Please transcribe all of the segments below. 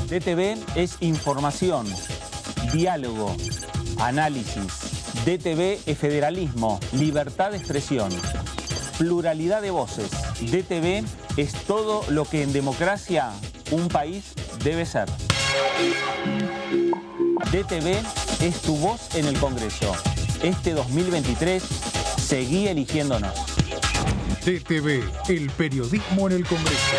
DTV es información, diálogo, análisis. DTV es federalismo, libertad de expresión, pluralidad de voces. DTV es todo lo que en democracia un país debe ser. DTV es tu voz en el Congreso. Este 2023, seguí eligiéndonos. DTV, el periodismo en el Congreso.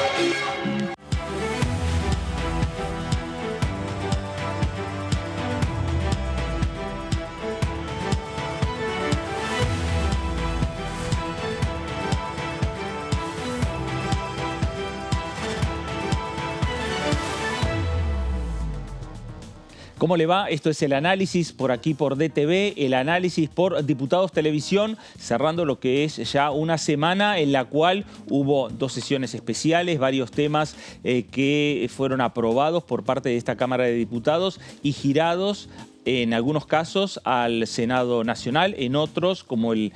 ¿Cómo le va? Esto es el análisis por aquí por DTV, el análisis por Diputados Televisión, cerrando lo que es ya una semana en la cual hubo dos sesiones especiales, varios temas que fueron aprobados por parte de esta Cámara de Diputados y girados en algunos casos al Senado Nacional, en otros, como el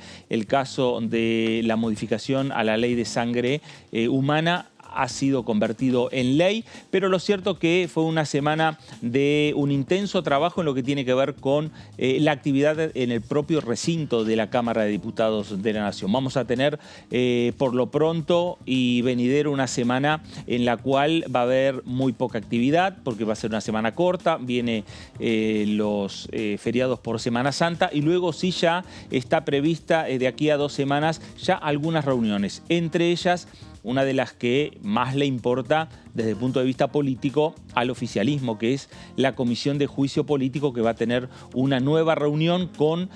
caso de la modificación a la ley de sangre humana, ha sido convertido en ley, pero lo cierto que fue una semana de un intenso trabajo en lo que tiene que ver con la actividad en el propio recinto de la Cámara de Diputados de la Nación. Vamos a tener por lo pronto y venidero una semana en la cual va a haber muy poca actividad, porque va a ser una semana corta, viene los feriados por Semana Santa y luego sí ya está prevista de aquí a 2 semanas ya algunas reuniones, entre ellas una de las que más le importa desde el punto de vista político al oficialismo, que es la Comisión de Juicio Político, que va a tener una nueva reunión con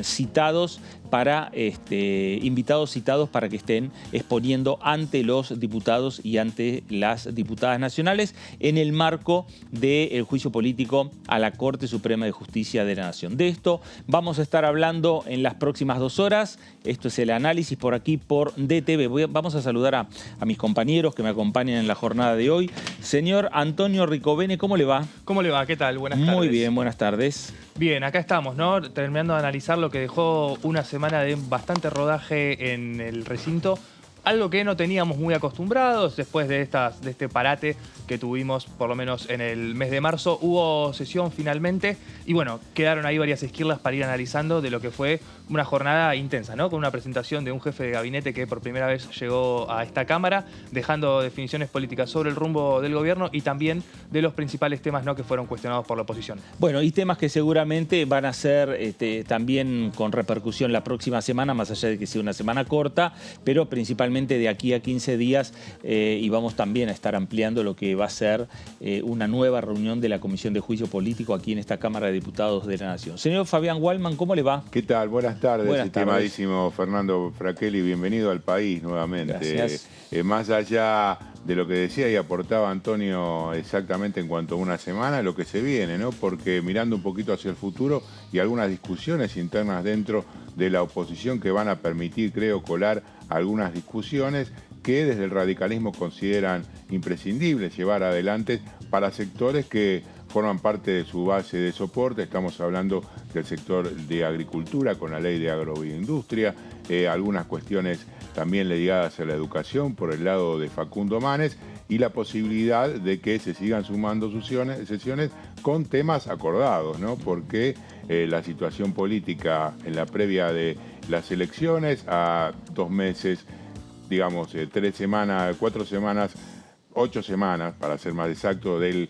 citados para invitados citados para que estén exponiendo ante los diputados y ante las diputadas nacionales en el marco del juicio político a la Corte Suprema de Justicia de la Nación. De esto vamos a estar hablando en las próximas 2 horas. Esto es el análisis por aquí por DTV. Vamos a saludar a mis compañeros que me acompañan en la jornada de hoy. Señor Antonio Ricovene, ¿cómo le va? ¿Cómo le va? ¿Qué tal? Buenas tardes. Muy bien, buenas tardes. Bien, acá estamos, ¿no? Terminando de analizar lo que dejó una semana de bastante rodaje en el recinto. Algo que no teníamos muy acostumbrados después de este parate que tuvimos por lo menos en el mes de marzo. Hubo sesión finalmente y bueno, quedaron ahí varias esquirlas para ir analizando de lo que fue una jornada intensa, ¿no? Con una presentación de un jefe de gabinete que por primera vez llegó a esta Cámara, dejando definiciones políticas sobre el rumbo del gobierno y también de los principales temas, ¿no?, que fueron cuestionados por la oposición. Bueno, y temas que seguramente van a ser también con repercusión la próxima semana, más allá de que sea una semana corta, pero principalmente de aquí a 15 días y vamos también a estar ampliando lo que va a ser una nueva reunión de la Comisión de Juicio Político aquí en esta Cámara de Diputados de la Nación. Señor Fabián Waldman, ¿cómo le va? ¿Qué tal? Buenas tardes, estimadísimo tardes. Fernando Fraquelli, bienvenido al país nuevamente. Gracias. Más allá de lo que decía y aportaba Antonio exactamente en cuanto a una semana, lo que se viene, ¿no? Porque mirando un poquito hacia el futuro y algunas discusiones internas dentro de la oposición que van a permitir, creo, colar algunas discusiones que desde el radicalismo consideran imprescindibles llevar adelante para sectores que forman parte de su base de soporte. Estamos hablando del sector de agricultura con la ley de agroindustria, algunas cuestiones también ligadas a la educación por el lado de Facundo Manes y la posibilidad de que se sigan sumando sesiones con temas acordados, ¿no? Porque la situación política en la previa de las elecciones a 2 meses, digamos 3 semanas, 4 semanas, 8 semanas, para ser más exacto, del,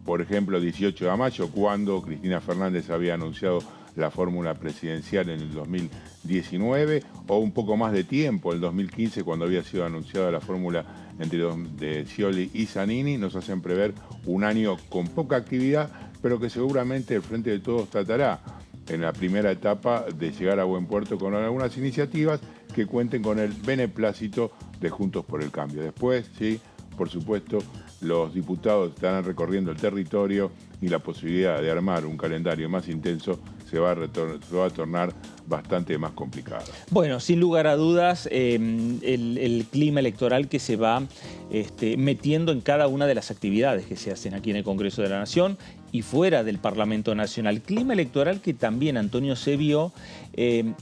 por ejemplo, 18 de mayo, cuando Cristina Fernández había anunciado la fórmula presidencial en el 2019, o un poco más de tiempo, el 2015, cuando había sido anunciada la fórmula entre Scioli y Zanini, nos hacen prever un año con poca actividad, pero que seguramente el Frente de Todos tratará en la primera etapa de llegar a buen puerto con algunas iniciativas que cuenten con el beneplácito de Juntos por el Cambio. Después, sí, por supuesto, los diputados estarán recorriendo el territorio y la posibilidad de armar un calendario más intenso se va a tornar bastante más complicada. Bueno, sin lugar a dudas, el clima electoral que se va metiendo en cada una de las actividades que se hacen aquí en el Congreso de la Nación y fuera del Parlamento Nacional. Clima electoral que también, Antonio, se vio en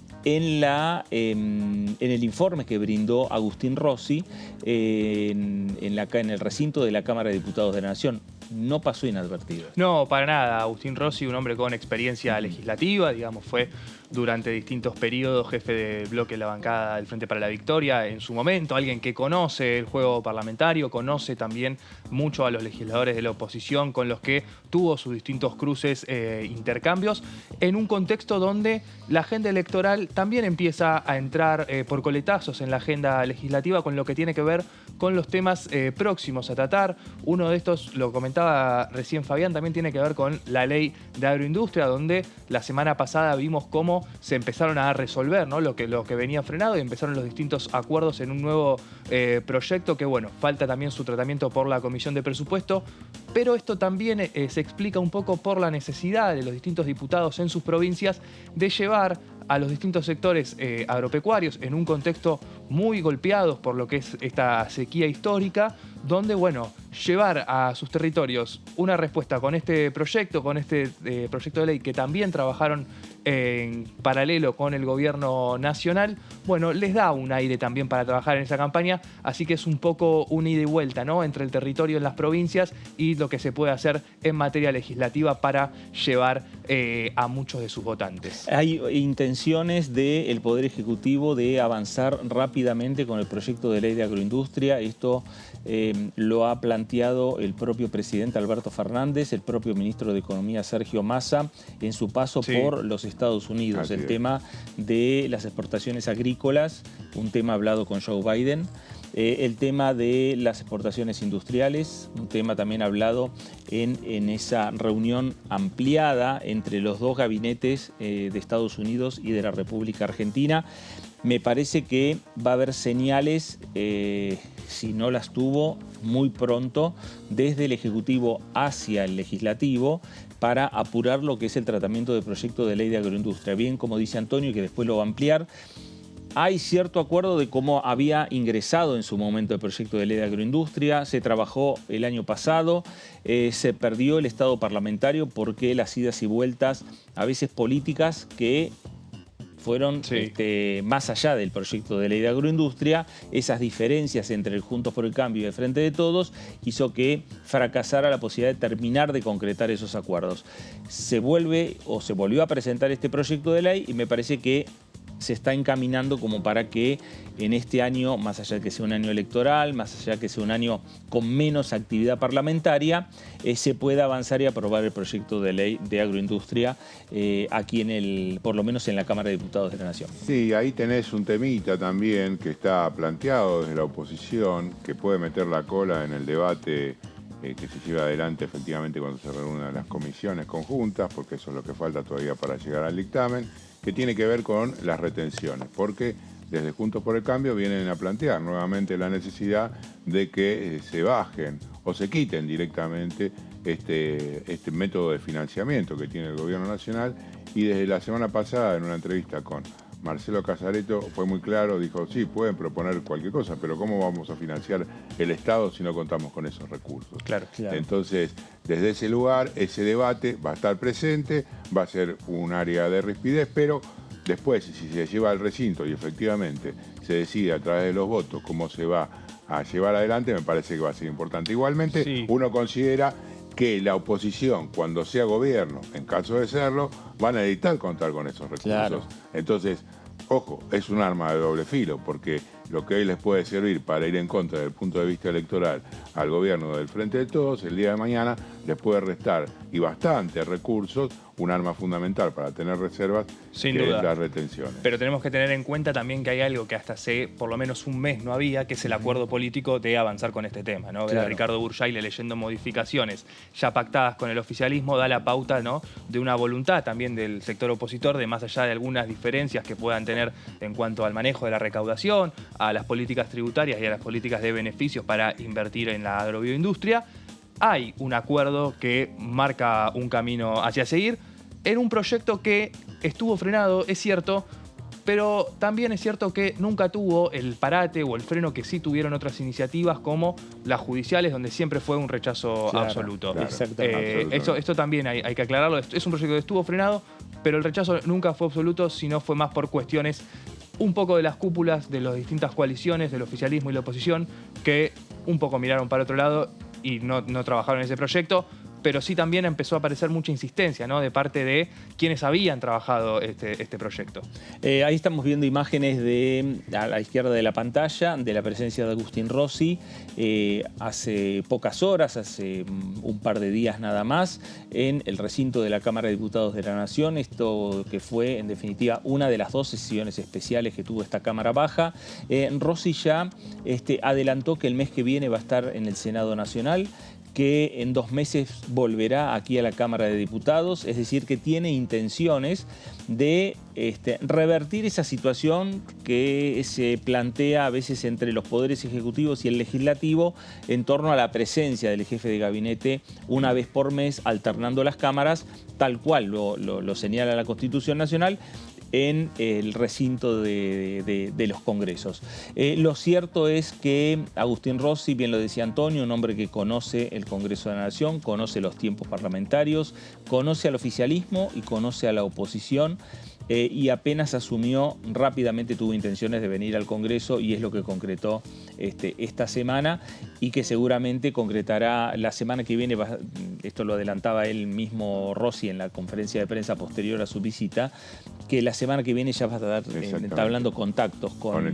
el informe que brindó Agustín Rossi en el recinto de la Cámara de Diputados de la Nación. No pasó inadvertido. No, para nada. Agustín Rossi, un hombre con experiencia legislativa, digamos, fue durante distintos periodos jefe del bloque de la bancada del Frente para la Victoria en su momento, alguien que conoce el juego parlamentario, conoce también mucho a los legisladores de la oposición con los que tuvo sus distintos cruces, intercambios, en un contexto donde la agenda electoral también empieza a entrar por coletazos en la agenda legislativa con lo que tiene que ver con los temas próximos a tratar. Uno de estos, lo comentaba recién Fabián, también tiene que ver con la ley de agroindustria, donde la semana pasada vimos cómo se empezaron a resolver, ¿no?, lo que venía frenado y empezaron los distintos acuerdos en un nuevo proyecto que, bueno, falta también su tratamiento por la Comisión de Presupuesto, pero esto también se explica un poco por la necesidad de los distintos diputados en sus provincias de llevar a los distintos sectores agropecuarios en un contexto muy golpeados por lo que es esta sequía histórica, donde, bueno, llevar a sus territorios una respuesta con este proyecto de ley que también trabajaron en paralelo con el gobierno nacional, bueno, les da un aire también para trabajar en esa campaña, así que es un poco un ida y vuelta, ¿no?, entre el territorio en las provincias y lo que se puede hacer en materia legislativa para llevar a muchos de sus votantes. Hay intenciones del Poder Ejecutivo de avanzar rápidamente con el proyecto de ley de agroindustria. Esto lo ha planteado el propio presidente Alberto Fernández, el propio ministro de Economía Sergio Massa, en su paso por los Estados Unidos. Así el es. tema de las exportaciones agrícolas, un tema hablado con Joe Biden. El tema de las exportaciones industriales, un tema también hablado en esa reunión ampliada entre los dos gabinetes de Estados Unidos y de la República Argentina. Me parece que va a haber señales, si no las tuvo, muy pronto, desde el Ejecutivo hacia el Legislativo, para apurar lo que es el tratamiento del proyecto de ley de agroindustria. Bien, como dice Antonio, que después lo va a ampliar, hay cierto acuerdo de cómo había ingresado en su momento el proyecto de ley de agroindustria. Se trabajó el año pasado, se perdió el estado parlamentario porque las idas y vueltas, a veces políticas, que fueron más allá del proyecto de ley de agroindustria, esas diferencias entre el Juntos por el Cambio y el Frente de Todos hizo que fracasara la posibilidad de terminar de concretar esos acuerdos. Se volvió a presentar este proyecto de ley y me parece que se está encaminando como para que en este año, más allá de que sea un año electoral, más allá de que sea un año con menos actividad parlamentaria, se pueda avanzar y aprobar el proyecto de ley de agroindustria aquí por lo menos en la Cámara de Diputados de la Nación. Sí, ahí tenés un temita también que está planteado desde la oposición, que puede meter la cola en el debate que se lleva adelante efectivamente cuando se reúnan las comisiones conjuntas, porque eso es lo que falta todavía para llegar al dictamen, que tiene que ver con las retenciones, porque desde Juntos por el Cambio vienen a plantear nuevamente la necesidad de que se bajen o se quiten directamente este método de financiamiento que tiene el Gobierno Nacional, y desde la semana pasada en una entrevista con Marcelo Casareto fue muy claro, dijo, sí, pueden proponer cualquier cosa, pero ¿cómo vamos a financiar el Estado si no contamos con esos recursos? Claro. Entonces, desde ese lugar, ese debate va a estar presente, va a ser un área de rispidez, pero después, si se lleva al recinto y efectivamente se decide a través de los votos cómo se va a llevar adelante, me parece que va a ser importante. Igualmente, uno considera que la oposición, cuando sea gobierno, en caso de serlo, van a necesitar contar con esos recursos. Claro. Entonces, ojo, es un arma de doble filo, porque lo que hoy les puede servir para ir en contra desde el punto de vista electoral al gobierno del Frente de Todos, el día de mañana les puede restar, y bastantes recursos, un arma fundamental para tener reservas, Sin que duda. es las retenciones. Pero tenemos que tener en cuenta también que hay algo que hasta hace por lo menos un mes no había, que es el acuerdo político de avanzar con este tema, ¿no? Ver a Ricardo Burjaile leyendo modificaciones ya pactadas con el oficialismo da la pauta, ¿no?, de una voluntad también del sector opositor de, más allá de algunas diferencias que puedan tener en cuanto al manejo de la recaudación, a las políticas tributarias y a las políticas de beneficios para invertir en la agrobioindustria, hay un acuerdo que marca un camino hacia seguir en un proyecto que estuvo frenado, es cierto, pero también es cierto que nunca tuvo el parate o el freno que sí tuvieron otras iniciativas como las judiciales, donde siempre fue un rechazo absoluto. Exactamente. Esto también hay que aclararlo. Es un proyecto que estuvo frenado, pero el rechazo nunca fue absoluto, sino fue más por cuestiones un poco de las cúpulas de las distintas coaliciones, del oficialismo y la oposición, que un poco miraron para otro lado y no trabajaron en ese proyecto. Pero sí también empezó a aparecer mucha insistencia, ¿no?, de parte de quienes habían trabajado este proyecto. Ahí estamos viendo imágenes a la izquierda de la pantalla de la presencia de Agustín Rossi hace pocas horas, hace un par de días nada más, en el recinto de la Cámara de Diputados de la Nación. Esto que fue, en definitiva, una de las 2 sesiones especiales que tuvo esta Cámara Baja. Rossi ya adelantó que el mes que viene va a estar en el Senado Nacional, que en 2 meses volverá aquí a la Cámara de Diputados, es decir, que tiene intenciones de revertir esa situación que se plantea a veces entre los poderes ejecutivos y el legislativo en torno a la presencia del jefe de gabinete una vez por mes, alternando las cámaras, tal cual lo señala la Constitución Nacional, en el recinto de los congresos. Lo cierto es que Agustín Rossi, bien lo decía Antonio, un hombre que conoce el Congreso de la Nación, conoce los tiempos parlamentarios, conoce al oficialismo y conoce a la oposición, y apenas asumió, rápidamente tuvo intenciones de venir al Congreso y es lo que concretó esta semana y que seguramente concretará la semana que viene. Esto lo adelantaba él mismo Rossi en la conferencia de prensa posterior a su visita, que la semana que viene ya va a estar entablando contactos con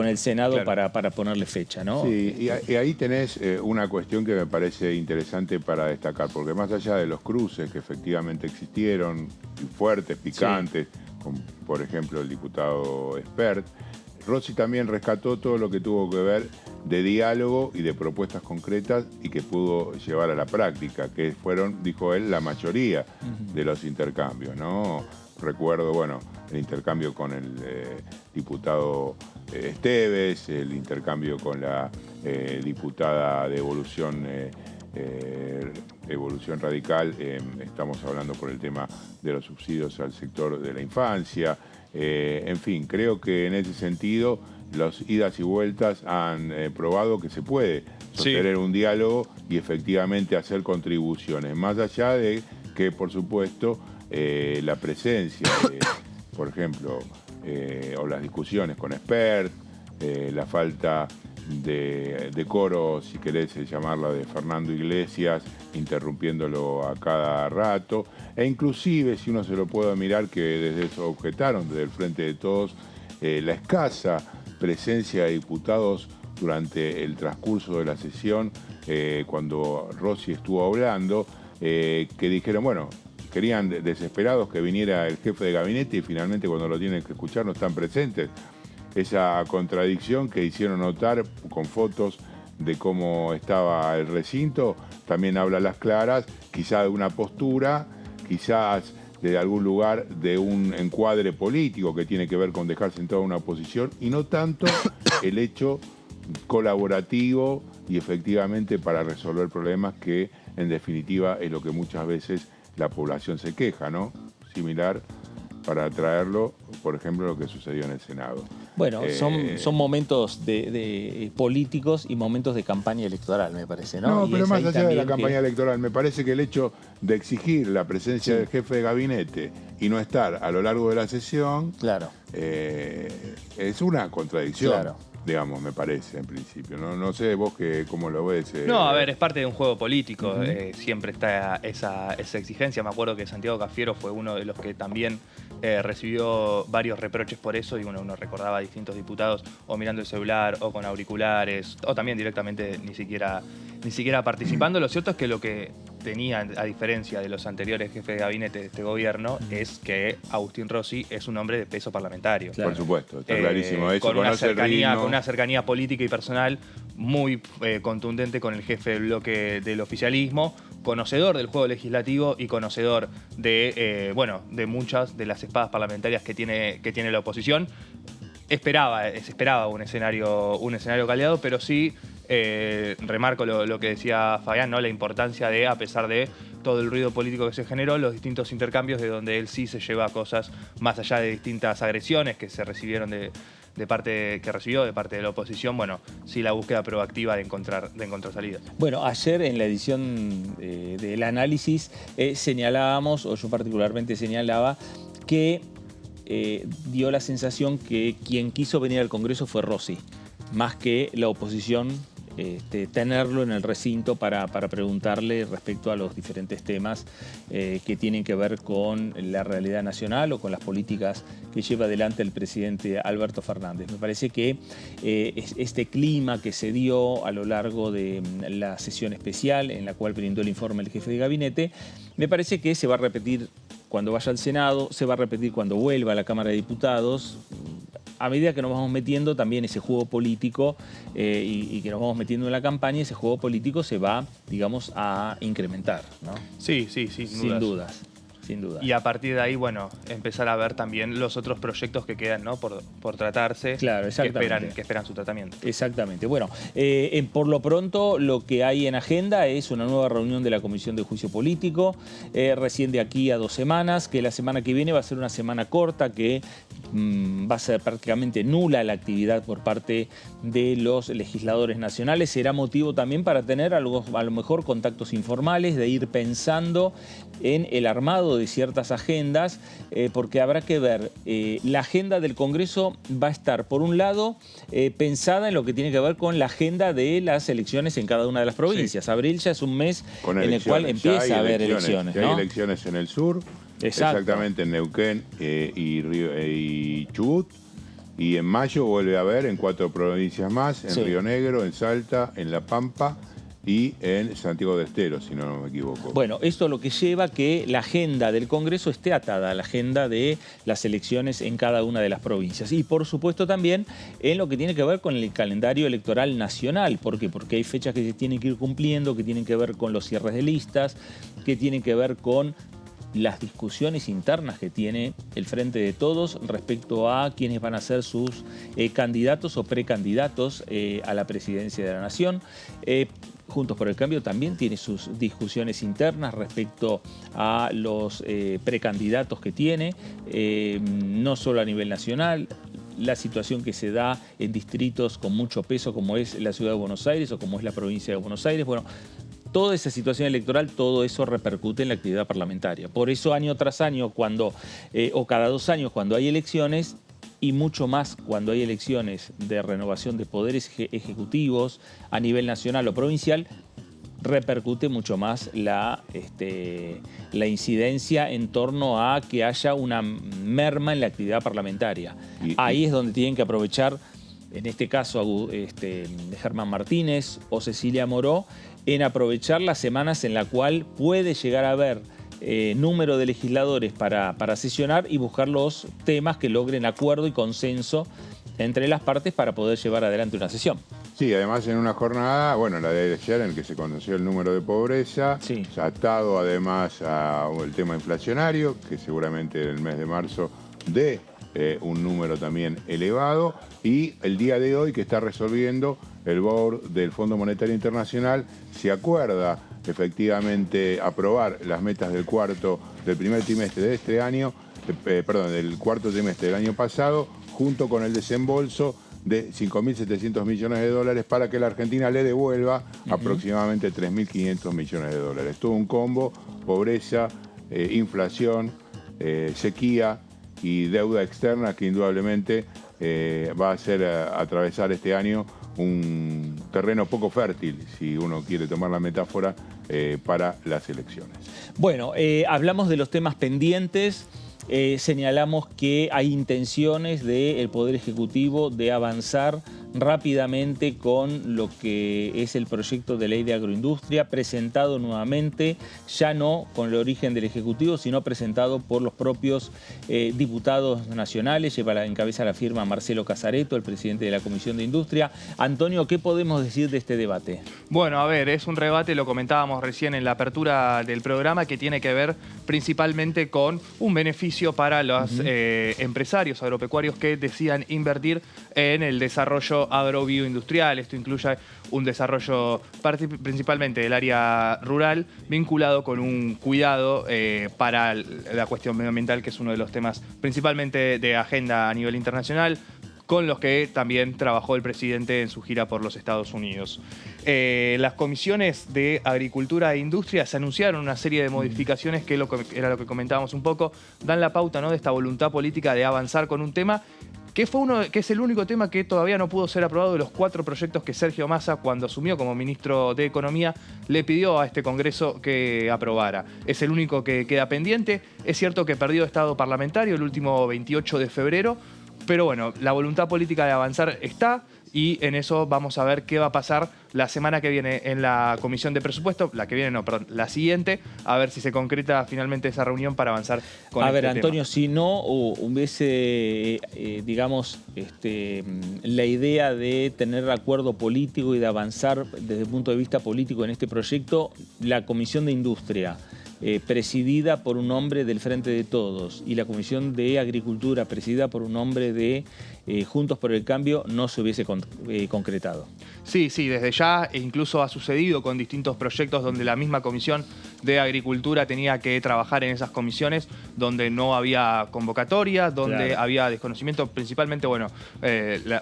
el Senado para ponerle fecha, ¿no? Sí, y ahí tenés una cuestión que me parece interesante para destacar, porque más allá de los cruces que efectivamente existieron, fuertes, picantes, sí, como por ejemplo el diputado Espert, Rossi también rescató todo lo que tuvo que ver de diálogo y de propuestas concretas y que pudo llevar a la práctica, que fueron, dijo él, la mayoría de los intercambios, ¿no? Recuerdo, bueno, el intercambio con el diputado Esteves, el intercambio con la diputada de Evolución Radical, estamos hablando por el tema de los subsidios al sector de la infancia. En fin, creo que en ese sentido las idas y vueltas han probado que se puede sostener un diálogo y efectivamente hacer contribuciones, más allá de que, por supuesto, la presencia, por ejemplo, o las discusiones con Espert, la falta de decoro, si querés llamarla, de Fernando Iglesias, interrumpiéndolo a cada rato, e inclusive, si uno se lo puede mirar, que desde eso objetaron, desde el Frente de Todos, la escasa presencia de diputados durante el transcurso de la sesión, cuando Rossi estuvo hablando, que dijeron, bueno, querían desesperados que viniera el jefe de gabinete y finalmente cuando lo tienen que escuchar no están presentes. Esa contradicción que hicieron notar con fotos de cómo estaba el recinto, también habla a las claras, quizás de una postura, quizás de algún lugar de un encuadre político que tiene que ver con dejar sentada una oposición y no tanto el hecho colaborativo y efectivamente para resolver problemas que en definitiva es lo que muchas veces la población se queja, ¿no? Similar para traerlo, por ejemplo, lo que sucedió en el Senado. Bueno, son momentos de políticos y momentos de campaña electoral, me parece, ¿no? No, pero más allá de la campaña electoral, me parece que el hecho de exigir la presencia del jefe de gabinete y no estar a lo largo de la sesión, es una contradicción. Digamos, me parece, en principio. No sé vos cómo lo ves. No, a ver, es parte de un juego político. Siempre está esa exigencia. Me acuerdo que Santiago Cafiero fue uno de los que también recibió varios reproches por eso y uno recordaba a distintos diputados o mirando el celular o con auriculares o también directamente ni siquiera participando. Lo cierto es que lo que tenía, a diferencia de los anteriores jefes de gabinete de este gobierno, es que Agustín Rossi es un hombre de peso parlamentario. Claro. Por supuesto, está clarísimo eso. Con una cercanía política y personal muy contundente con el jefe del bloque del oficialismo, conocedor del juego legislativo y conocedor de muchas de las espadas parlamentarias que tiene la oposición. Se esperaba un escenario caldeado, pero sí Remarco lo que decía Fabián, ¿no? La importancia de, a pesar de todo el ruido político que se generó, los distintos intercambios de donde él sí se lleva cosas más allá de distintas agresiones que se recibieron de parte de la oposición. Bueno, sí, la búsqueda proactiva de encontrar salidas. Bueno, ayer en la edición del análisis señalábamos, o yo particularmente señalaba, que dio la sensación que quien quiso venir al Congreso fue Rossi, más que la oposición tenerlo en el recinto para preguntarle respecto a los diferentes temas que tienen que ver con la realidad nacional o con las políticas que lleva adelante el presidente Alberto Fernández. Me parece que este clima que se dio a lo largo de la sesión especial en la cual brindó el informe el jefe de gabinete, me parece que se va a repetir cuando vaya al Senado, se va a repetir cuando vuelva a la Cámara de Diputados. A medida que nos vamos metiendo también ese juego político y que nos vamos metiendo en la campaña, ese juego político se va, digamos, a incrementar, ¿no? Sí, sin dudas. Sin duda. Y a partir de ahí, bueno, empezar a ver también los otros proyectos que quedan, ¿no? Por tratarse, claro, exactamente. que esperan su tratamiento. Exactamente. Bueno, por lo pronto lo que hay en agenda es una nueva reunión de la Comisión de Juicio Político, recién de aquí a 2 semanas, que la semana que viene va a ser una semana corta, que va a ser prácticamente nula la actividad por parte de los legisladores nacionales. Será motivo también para tener a lo mejor contactos informales, de ir pensando en el armado de ciertas agendas, porque habrá que ver, la agenda del Congreso va a estar, por un lado, pensada en lo que tiene que ver con la agenda de las elecciones en cada una de las provincias. Sí. Abril ya es un mes en el cual empieza a haber elecciones. Ya hay elecciones en el sur, exactamente en Neuquén y Chubut, y en mayo vuelve a haber en 4 provincias más, en Río Negro, en Salta, en La Pampa y en Santiago del Estero, si no me equivoco. Bueno, esto lo que lleva a que la agenda del Congreso esté atada a la agenda de las elecciones en cada una de las provincias. Y por supuesto también en lo que tiene que ver con el calendario electoral nacional. ¿Por qué? Porque hay fechas que se tienen que ir cumpliendo, que tienen que ver con los cierres de listas, que tienen que ver con las discusiones internas que tiene el Frente de Todos respecto a quiénes van a ser sus candidatos o precandidatos a la presidencia de la Nación. Juntos por el Cambio también tiene sus discusiones internas respecto a los precandidatos que tiene, no solo a nivel nacional, la situación que se da en distritos con mucho peso como es la Ciudad de Buenos Aires o como es la provincia de Buenos Aires. Bueno, toda esa situación electoral, todo eso repercute en la actividad parlamentaria. Por eso año tras año, o cada 2 años cuando hay elecciones, y mucho más cuando hay elecciones de renovación de poderes ejecutivos a nivel nacional o provincial, repercute mucho más la incidencia en torno a que haya una merma en la actividad parlamentaria. Ahí es donde tienen que aprovechar, en este caso Germán Martínez o Cecilia Moró, en aprovechar las semanas en la cual puede llegar a haber número de legisladores para sesionar y buscar los temas que logren acuerdo y consenso entre las partes para poder llevar adelante una sesión. Sí, además en una jornada, bueno, la de ayer en que se conoció el número de pobreza, atado además al tema inflacionario, que seguramente en el mes de marzo dé un número también elevado, y el día de hoy que está resolviendo el board del Fondo Monetario Internacional, se acuerda efectivamente aprobar las metas del primer trimestre de este año, del cuarto trimestre del año pasado, junto con el desembolso de 5.700 millones de dólares para que la Argentina le devuelva aproximadamente 3.500 millones de dólares. Todo un combo: pobreza, inflación, sequía y deuda externa, que indudablemente va a hacer atravesar este año un terreno poco fértil, si uno quiere tomar la metáfora, para las elecciones. Bueno, hablamos de los temas pendientes. Señalamos que hay intenciones del Poder Ejecutivo de avanzar rápidamente con lo que es el proyecto de ley de agroindustria, presentado nuevamente, ya no con el origen del Ejecutivo, sino presentado por los propios diputados nacionales. Encabeza la firma Marcelo Casareto, el presidente de la Comisión de Industria. Antonio, ¿qué podemos decir de este debate? Bueno, a ver, es un debate, lo comentábamos recién en la apertura del programa, que tiene que ver principalmente con un beneficio para los empresarios agropecuarios que decidan invertir en el desarrollo desarrollo agrobioindustrial. Esto incluye un desarrollo principalmente del área rural, vinculado con un cuidado para la cuestión medioambiental, que es uno de los temas principalmente de agenda a nivel internacional, con los que también trabajó el presidente en su gira por los Estados Unidos. Las comisiones de Agricultura e Industria se anunciaron una serie de modificaciones que era lo que comentábamos un poco, dan la pauta, ¿no?, de esta voluntad política de avanzar con un tema que es el único tema que todavía no pudo ser aprobado de los 4 proyectos que Sergio Massa, cuando asumió como ministro de Economía, le pidió a este Congreso que aprobara. Es el único que queda pendiente. Es cierto que perdió estado parlamentario el último 28 de febrero, pero bueno, la voluntad política de avanzar está, y en eso vamos a ver qué va a pasar la semana que viene en la Comisión de Presupuesto, la siguiente, a ver si se concreta finalmente esa reunión para avanzar con este tema. Antonio, si no hubiese, digamos, la idea de tener acuerdo político y de avanzar desde el punto de vista político en este proyecto, la Comisión de Industria, presidida por un hombre del Frente de Todos, y la Comisión de Agricultura, presidida por un hombre de Juntos por el Cambio, no se hubiese concretado. Sí, desde ya, e incluso ha sucedido con distintos proyectos donde la misma Comisión de Agricultura tenía que trabajar en esas comisiones, donde no había convocatoria, donde había desconocimiento, principalmente, bueno,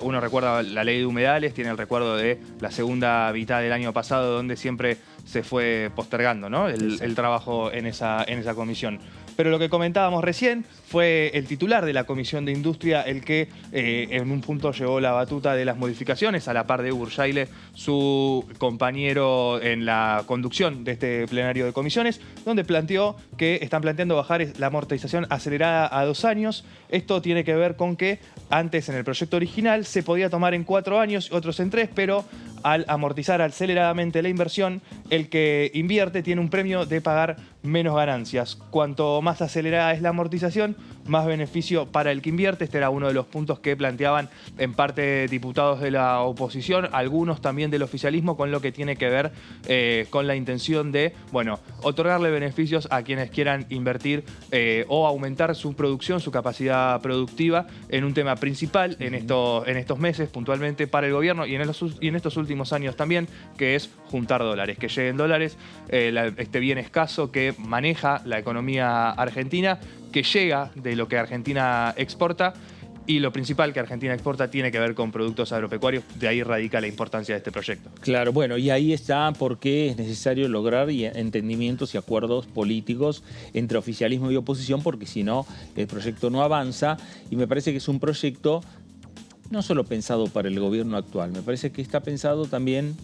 uno recuerda la ley de humedales, tiene el recuerdo de la segunda mitad del año pasado, donde siempre se fue postergando, ¿no?, el trabajo en esa comisión. Pero lo que comentábamos recién fue el titular de la Comisión de Industria el que en un punto llevó la batuta de las modificaciones, a la par de Hugo Ursaile, su compañero en la conducción de este plenario de comisiones, donde planteó que están planteando bajar la amortización acelerada a 2 años. Esto tiene que ver con que antes, en el proyecto original, se podía tomar en 4 años, otros en 3, pero al amortizar aceleradamente la inversión, el que invierte tiene un premio de pagar menos ganancias. Cuanto más acelerada es la amortización, más beneficio para el que invierte. Este era uno de los puntos que planteaban en parte diputados de la oposición, algunos también del oficialismo, con lo que tiene que ver con la intención de, bueno, otorgarle beneficios a quienes quieran invertir o aumentar su producción, su capacidad productiva, en un tema principal en estos meses, puntualmente para el gobierno, y en estos últimos años también, que es juntar dólares, que lleguen dólares, este bien escaso que maneja la economía argentina, que llega de lo que Argentina exporta, y lo principal que Argentina exporta tiene que ver con productos agropecuarios. De ahí radica la importancia de este proyecto. Claro, bueno, y ahí está por qué es necesario lograr entendimientos y acuerdos políticos entre oficialismo y oposición, porque si no, el proyecto no avanza, y me parece que es un proyecto no solo pensado para el gobierno actual, me parece que está pensado también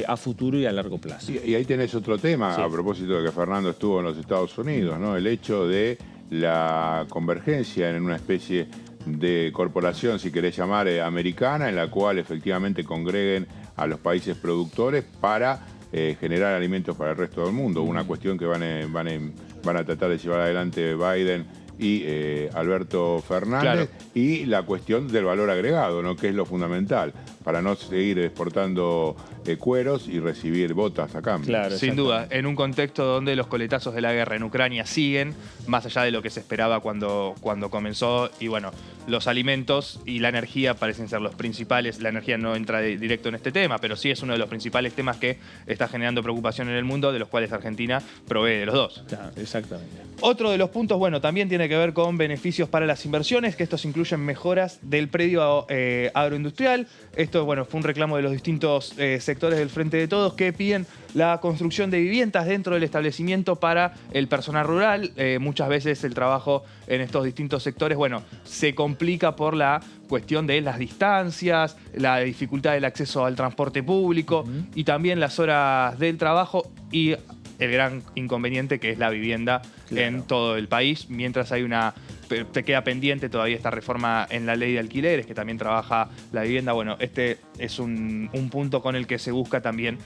a futuro y a largo plazo. Y ahí tenés otro tema, sí, a propósito de que Fernando estuvo en los Estados Unidos, ¿no? El hecho de la convergencia en una especie de corporación, si querés llamar, americana, en la cual efectivamente congreguen a los países productores para generar alimentos para el resto del mundo. Una cuestión que van a tratar de llevar adelante Biden y Alberto Fernández, claro, y la cuestión del valor agregado, ¿no?, que es lo fundamental, para no seguir exportando cueros y recibir botas a cambio. Claro, sin duda, en un contexto donde los coletazos de la guerra en Ucrania siguen, más allá de lo que se esperaba cuando comenzó, y bueno, los alimentos y la energía parecen ser los principales. La energía no entra directo en este tema, pero sí es uno de los principales temas que está generando preocupación en el mundo, de los cuales Argentina provee de los dos. Claro, exactamente. Otro de los puntos, bueno, también tiene que ver con beneficios para las inversiones, que estos incluyen mejoras del predio agroindustrial. Esto, bueno, fue un reclamo de los distintos sectores del Frente de Todos, que piden la construcción de viviendas dentro del establecimiento para el personal rural. Muchas veces el trabajo en estos distintos sectores, bueno, se complica por la cuestión de las distancias, la dificultad del acceso al transporte público, y también las horas del trabajo, y el gran inconveniente que es la vivienda, claro, en todo el país, mientras te queda pendiente todavía esta reforma en la ley de alquileres, que también trabaja la vivienda. Bueno, este es un punto con el que se busca también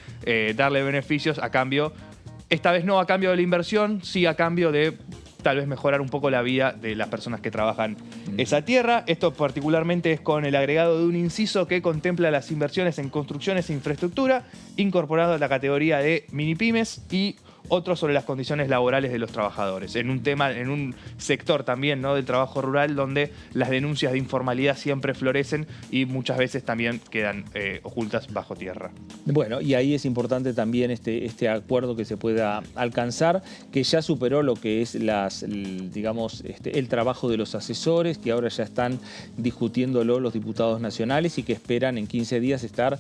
darle beneficios a cambio, esta vez no a cambio de la inversión, sí a cambio de tal vez mejorar un poco la vida de las personas que trabajan esa tierra. Esto particularmente es con el agregado de un inciso que contempla las inversiones en construcciones e infraestructura, incorporado a la categoría de mini pymes, y otro sobre las condiciones laborales de los trabajadores. En un sector también, ¿no?, del trabajo rural donde las denuncias de informalidad siempre florecen y muchas veces también quedan ocultas bajo tierra. Bueno, y ahí es importante también este acuerdo que se pueda alcanzar, que ya superó lo que es el trabajo de los asesores, que ahora ya están discutiéndolo los diputados nacionales y que esperan en 15 días estar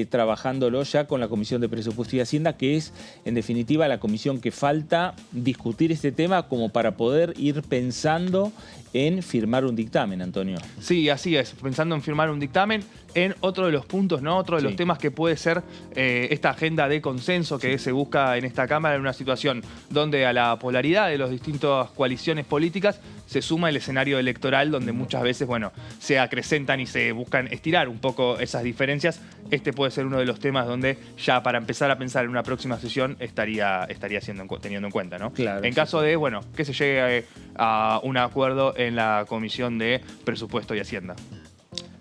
trabajándolo ya con la Comisión de Presupuesto y Hacienda, que es en definitiva la comisión que falta discutir este tema como para poder ir pensando en firmar un dictamen, Antonio. Sí, así es, pensando en firmar un dictamen. En otro de los puntos, ¿no?, otro de los temas que puede ser esta agenda de consenso que se busca en esta Cámara en una situación donde a la polaridad de las distintas coaliciones políticas se suma el escenario electoral donde muchas veces, bueno, se acrecentan y se buscan estirar un poco esas diferencias. Este puede ser uno de los temas donde ya para empezar a pensar en una próxima sesión estaría teniendo en cuenta, ¿no? Claro, en caso de, bueno, que se llegue a un acuerdo en la Comisión de Presupuesto y Hacienda.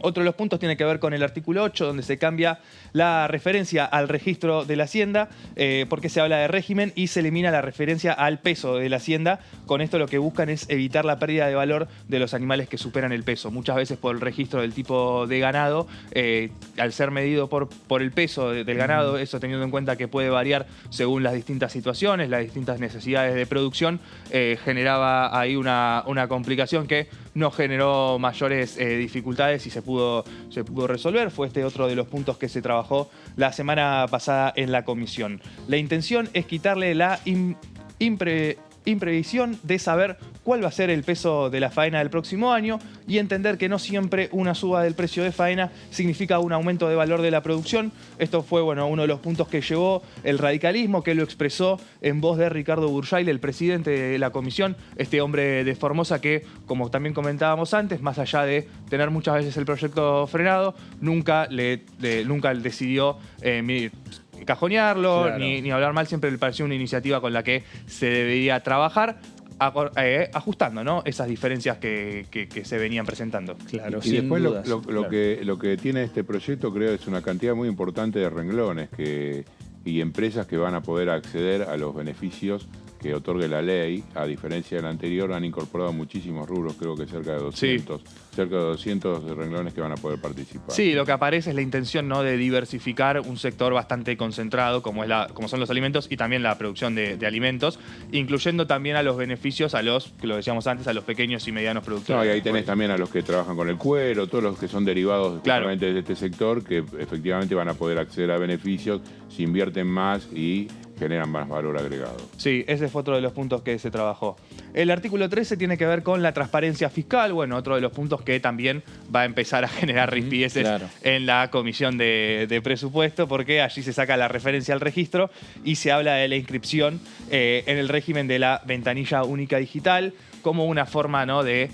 Otro de los puntos tiene que ver con el artículo 8, donde se cambia la referencia al registro de la Hacienda, porque se habla de régimen y se elimina la referencia al peso de la Hacienda. Con esto lo que buscan es evitar la pérdida de valor de los animales que superan el peso. Muchas veces por el registro del tipo de ganado, al ser medido por el peso del ganado, eso teniendo en cuenta que puede variar según las distintas situaciones, las distintas necesidades de producción, generaba ahí una complicación que no generó mayores dificultades y se pudo resolver. Fue este otro de los puntos que se trabajó la semana pasada en la comisión. La intención es quitarle la imprevisión de saber cuál va a ser el peso de la faena del próximo año y entender que no siempre una suba del precio de faena significa un aumento de valor de la producción. Esto fue, bueno, uno de los puntos que llevó el radicalismo, que lo expresó en voz de Ricardo Burjail, el presidente de la comisión, este hombre de Formosa que, como también comentábamos antes, más allá de tener muchas veces el proyecto frenado, nunca decidió cajonearlo, claro, ni hablar mal. Siempre le pareció una iniciativa con la que se debería trabajar, ajustando, ¿no?, esas diferencias que se venían presentando. Claro, y después dudas, lo que tiene este proyecto, creo, es una cantidad muy importante de renglones y empresas que van a poder acceder a los beneficios que otorgue la ley. A diferencia del anterior, han incorporado muchísimos rubros, creo que cerca de 200. Sí. Cerca de 200 renglones que van a poder participar. Sí, lo que aparece es la intención, ¿no?, de diversificar un sector bastante concentrado como son los alimentos y también la producción de alimentos, incluyendo también a los beneficios que lo decíamos antes, a los pequeños y medianos productores. No, y ahí tenés también a los que trabajan con el cuero, todos los que son derivados justamente de este sector, que efectivamente van a poder acceder a beneficios si invierten más y generan más valor agregado. Sí, ese fue otro de los puntos que se trabajó. El artículo 13 tiene que ver con la transparencia fiscal, bueno, otro de los puntos que también va a empezar a generar rispideces en la Comisión de Presupuesto, porque allí se saca la referencia al registro y se habla de la inscripción en el régimen de la ventanilla única digital como una forma, ¿no?, de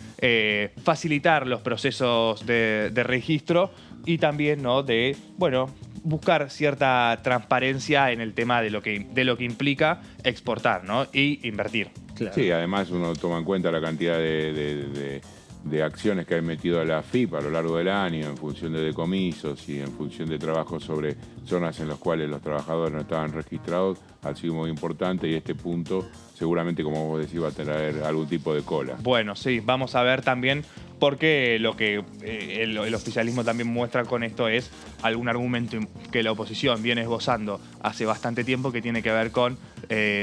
facilitar los procesos de registro y también, ¿no?, de, bueno, buscar cierta transparencia en el tema de lo que implica exportar, ¿no?, y invertir. Claro. Sí, además uno toma en cuenta la cantidad de acciones que ha metido la FIP a lo largo del año en función de decomisos y en función de trabajos sobre zonas en las cuales los trabajadores no estaban registrados. Ha sido muy importante y este punto seguramente, como vos decís, va a tener algún tipo de cola. Bueno, sí, vamos a ver también porque lo que el oficialismo también muestra con esto es algún argumento que la oposición viene esbozando hace bastante tiempo, que tiene que ver con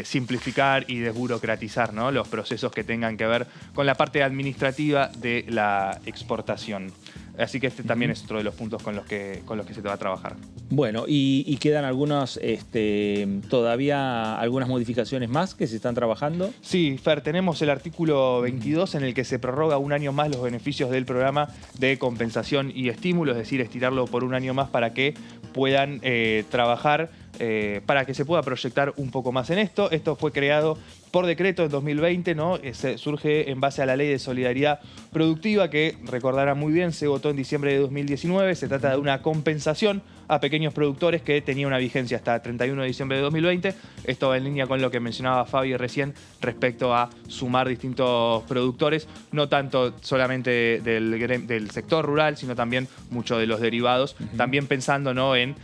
simplificar y desburocratizar, ¿no?, los procesos que tengan que ver con la parte administrativa de la exportación. Así que este también es otro de los puntos con los que se va a trabajar. Bueno, y quedan todavía algunas modificaciones más que se están trabajando. Sí, Fer, tenemos el artículo 22 en el que se prorroga un año más los beneficios del programa de compensación y estímulo, es decir, estirarlo por un año más para que puedan trabajar, para que se pueda proyectar un poco más en esto. Esto fue creado por decreto en 2020, ¿no? Surge en base a la Ley de Solidaridad Productiva, que recordarán muy bien, se votó en diciembre de 2019. Se trata de una compensación a pequeños productores que tenía una vigencia hasta el 31 de diciembre de 2020. Esto va en línea con lo que mencionaba Fabi recién respecto a sumar distintos productores, no tanto solamente del sector rural, sino también mucho de los derivados, también pensando, ¿no?, en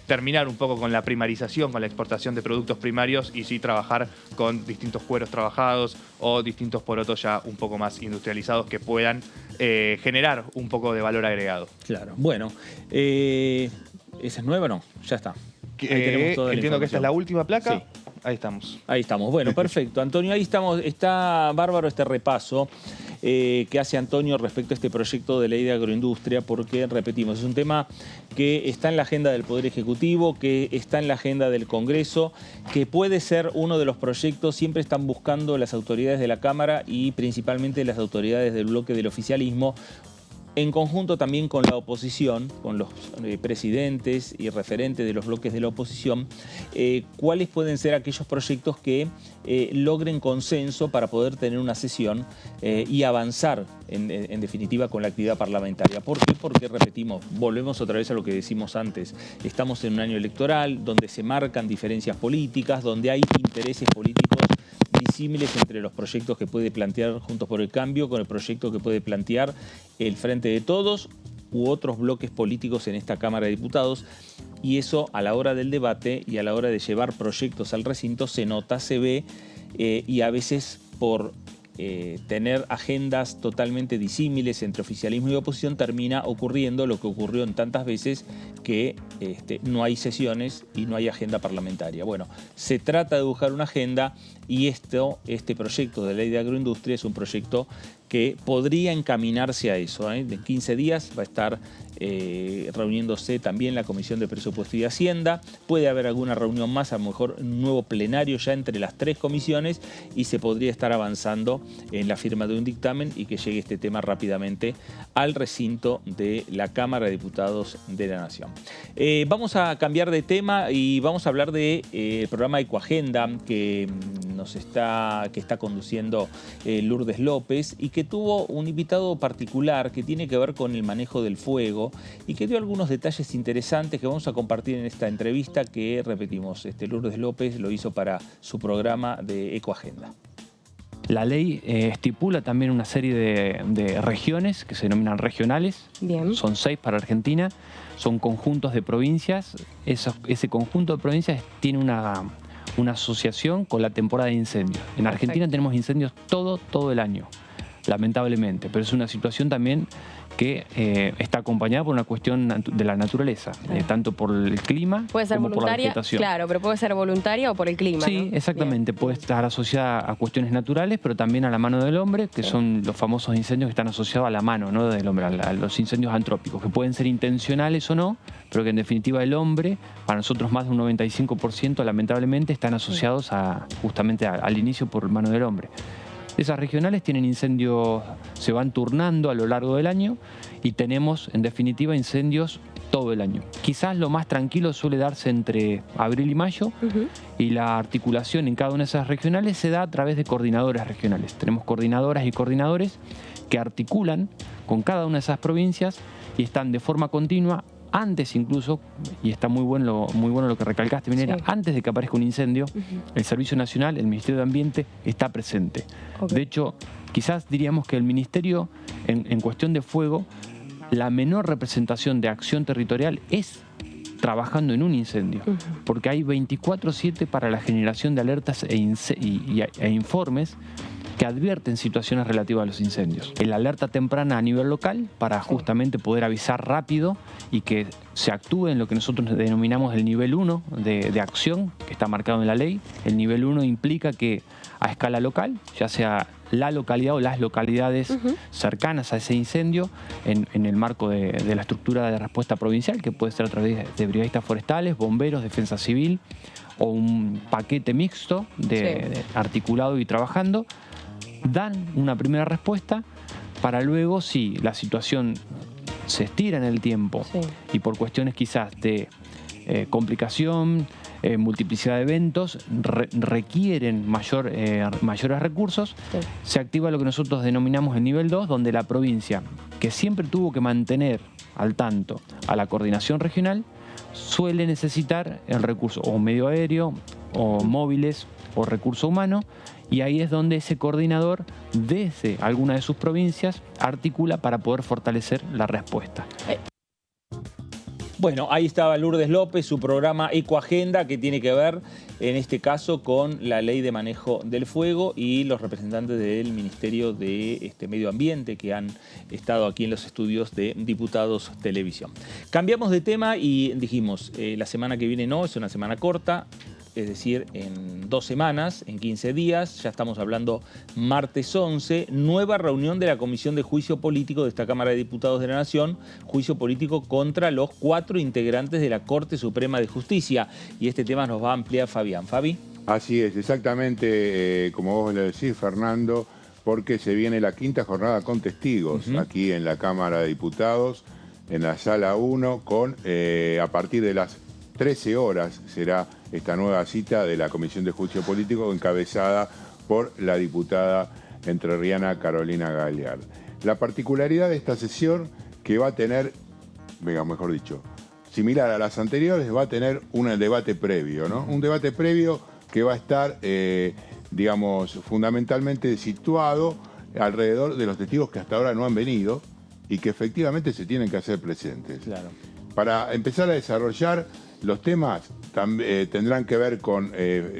terminar un poco con con la primarización, con la exportación de productos primarios y sí trabajar con distintos cueros trabajados o distintos porotos ya un poco más industrializados que puedan generar un poco de valor agregado. Claro. Bueno, ¿esa es nueva o no? Ya está. Ahí tenemos toda la Entiendo que esta es la información. última placa. Sí. Ahí estamos. Ahí estamos. Bueno, perfecto. Antonio, ahí estamos. Está bárbaro este repaso que hace Antonio respecto a este proyecto de ley de agroindustria, porque, repetimos, es un tema que está en la agenda del Poder Ejecutivo, que está en la agenda del Congreso, que puede ser uno de los proyectos. Siempre están buscando las autoridades de la Cámara y principalmente las autoridades del bloque del oficialismo, en conjunto también con la oposición, con los presidentes y referentes de los bloques de la oposición, cuáles pueden ser aquellos proyectos que logren consenso para poder tener una sesión y avanzar, en definitiva, con la actividad parlamentaria. ¿Por qué? Porque, repetimos, volvemos otra vez a lo que decimos antes. Estamos en un año electoral donde se marcan diferencias políticas, donde hay intereses políticos disímiles entre los proyectos que puede plantear Juntos por el Cambio con el proyecto que puede plantear el Frente de Todos u otros bloques políticos en esta Cámara de Diputados, y eso a la hora del debate y a la hora de llevar proyectos al recinto se nota, se ve, y a veces por tener agendas totalmente disímiles entre oficialismo y oposición termina ocurriendo lo que ocurrió en tantas veces, que no hay sesiones y no hay agenda parlamentaria. Bueno, se trata de buscar una agenda y este proyecto de ley de agroindustria es un proyecto que podría encaminarse a eso. En 15 días va a estar reuniéndose también la Comisión de Presupuesto y Hacienda. Puede haber alguna reunión más, a lo mejor un nuevo plenario ya entre las tres comisiones, y se podría estar avanzando en la firma de un dictamen y que llegue este tema rápidamente al recinto de la Cámara de Diputados de la Nación. Vamos a cambiar de tema y vamos a hablar del programa Ecoagenda que está conduciendo Lourdes López, y que tuvo un invitado particular que tiene que ver con el manejo del fuego y que dio algunos detalles interesantes que vamos a compartir en esta entrevista que, repetimos, Lourdes López lo hizo para su programa de Ecoagenda. La ley estipula también una serie de regiones que se denominan regionales. Bien. Son 6 para Argentina, son conjuntos de provincias. Ese conjunto de provincias tiene una asociación con la temporada de incendios. En Argentina tenemos incendios todo el año, lamentablemente, pero es una situación también que está acompañada por una cuestión de la naturaleza, tanto por el clima puede ser como por la voluntaria, vegetación. claro, pero puede ser voluntaria o por el clima. Sí, ¿no? exactamente. Bien. Puede estar asociada a cuestiones naturales, pero también a la mano del hombre, que son los famosos incendios que están asociados a la mano, ¿no?, del hombre, a los incendios antrópicos, que pueden ser intencionales o no, pero que en definitiva el hombre, para nosotros más de un 95%, lamentablemente, están asociados justamente al inicio por mano del hombre. Esas regionales tienen incendios, se van turnando a lo largo del año y tenemos, en definitiva, incendios todo el año. Quizás lo más tranquilo suele darse entre abril y mayo, y la articulación en cada una de esas regionales se da a través de coordinadores regionales. Tenemos coordinadoras y coordinadores que articulan con cada una de esas provincias y están de forma continua. Antes incluso, y está muy bueno lo que recalcaste, Minera, sí, antes de que aparezca un incendio, el Servicio Nacional, el Ministerio de Ambiente, está presente. Okay. De hecho, quizás diríamos que el Ministerio, en cuestión de fuego, la menor representación de acción territorial es trabajando en un incendio, porque hay 24/7 para la generación de alertas e informes que advierten situaciones relativas a los incendios. La alerta temprana a nivel local para justamente poder avisar rápido y que se actúe en lo que nosotros denominamos el nivel 1 de acción, que está marcado en la ley. El nivel 1 implica que a escala local, ya sea la localidad o las localidades cercanas a ese incendio, en el marco de la estructura de respuesta provincial, que puede ser a través de brigadistas forestales, bomberos, defensa civil, o un paquete mixto de articulado y trabajando, dan una primera respuesta para luego, si la situación se estira en el tiempo y por cuestiones quizás de complicación, multiplicidad de eventos, requieren mayores recursos, se activa lo que nosotros denominamos el nivel 2, donde la provincia, que siempre tuvo que mantener al tanto a la coordinación regional, suele necesitar el recurso o medio aéreo o móviles o recurso humano, y ahí es donde ese coordinador desde alguna de sus provincias articula para poder fortalecer la respuesta. Bueno, ahí estaba Lourdes López, su programa Ecoagenda, que tiene que ver, en este caso, con la ley de manejo del fuego y los representantes del Ministerio de Medio Ambiente que han estado aquí en los estudios de Diputados Televisión. Cambiamos de tema y dijimos, la semana que viene no, es una semana corta. Es decir, en 2 semanas, en 15 días, ya estamos hablando martes 11, nueva reunión de la Comisión de Juicio Político de esta Cámara de Diputados de la Nación, juicio político contra los 4 integrantes de la Corte Suprema de Justicia. Y este tema nos va a ampliar Fabián. Fabi. Así es, exactamente como vos le decís, Fernando, porque se viene la 5ª jornada con testigos aquí en la Cámara de Diputados, en la Sala 1, con a partir de las 13 horas será esta nueva cita de la Comisión de Juicio Político encabezada por la diputada entrerriana Carolina Galeard. La particularidad de esta sesión que va a tener, mejor dicho, similar a las anteriores, va a tener un debate previo, ¿no? Un debate previo que va a estar, fundamentalmente situado alrededor de los testigos que hasta ahora no han venido y que efectivamente se tienen que hacer presentes. Claro. Para empezar a desarrollar los temas tendrán que ver con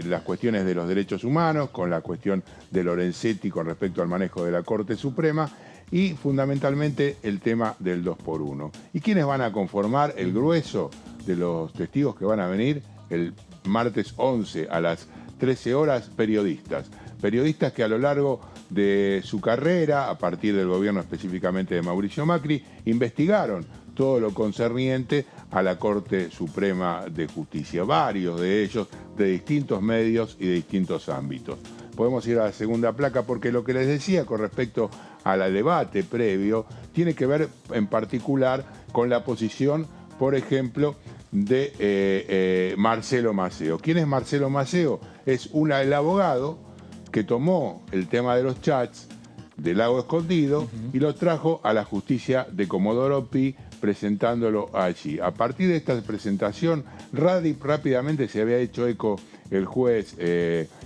las cuestiones de los derechos humanos, con la cuestión de Lorenzetti con respecto al manejo de la Corte Suprema y fundamentalmente el tema del 2x1. ¿Y quiénes van a conformar el grueso de los testigos que van a venir el martes 11 a las 13 horas? Periodistas. Periodistas que a lo largo de su carrera, a partir del gobierno específicamente de Mauricio Macri, investigaron todo lo concerniente a la Corte Suprema de Justicia, varios de ellos de distintos medios y de distintos ámbitos. Podemos ir a la segunda placa porque lo que les decía con respecto al debate previo tiene que ver en particular con la posición, por ejemplo, de Marcelo Maceo. ¿Quién es Marcelo Maceo? Es el abogado que tomó el tema de los chats del Lago Escondido y lo trajo a la justicia de Comodoro Pi, presentándolo allí. A partir de esta presentación, rápidamente se había hecho eco el juez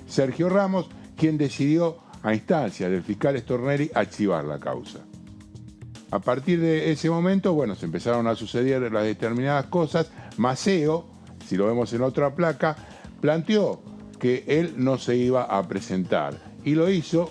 Sergio Ramos, quien decidió, a instancia del fiscal Stornelli, archivar la causa. A partir de ese momento, bueno, se empezaron a suceder las determinadas cosas. Maceo, si lo vemos en otra placa, planteó que él no se iba a presentar y lo hizo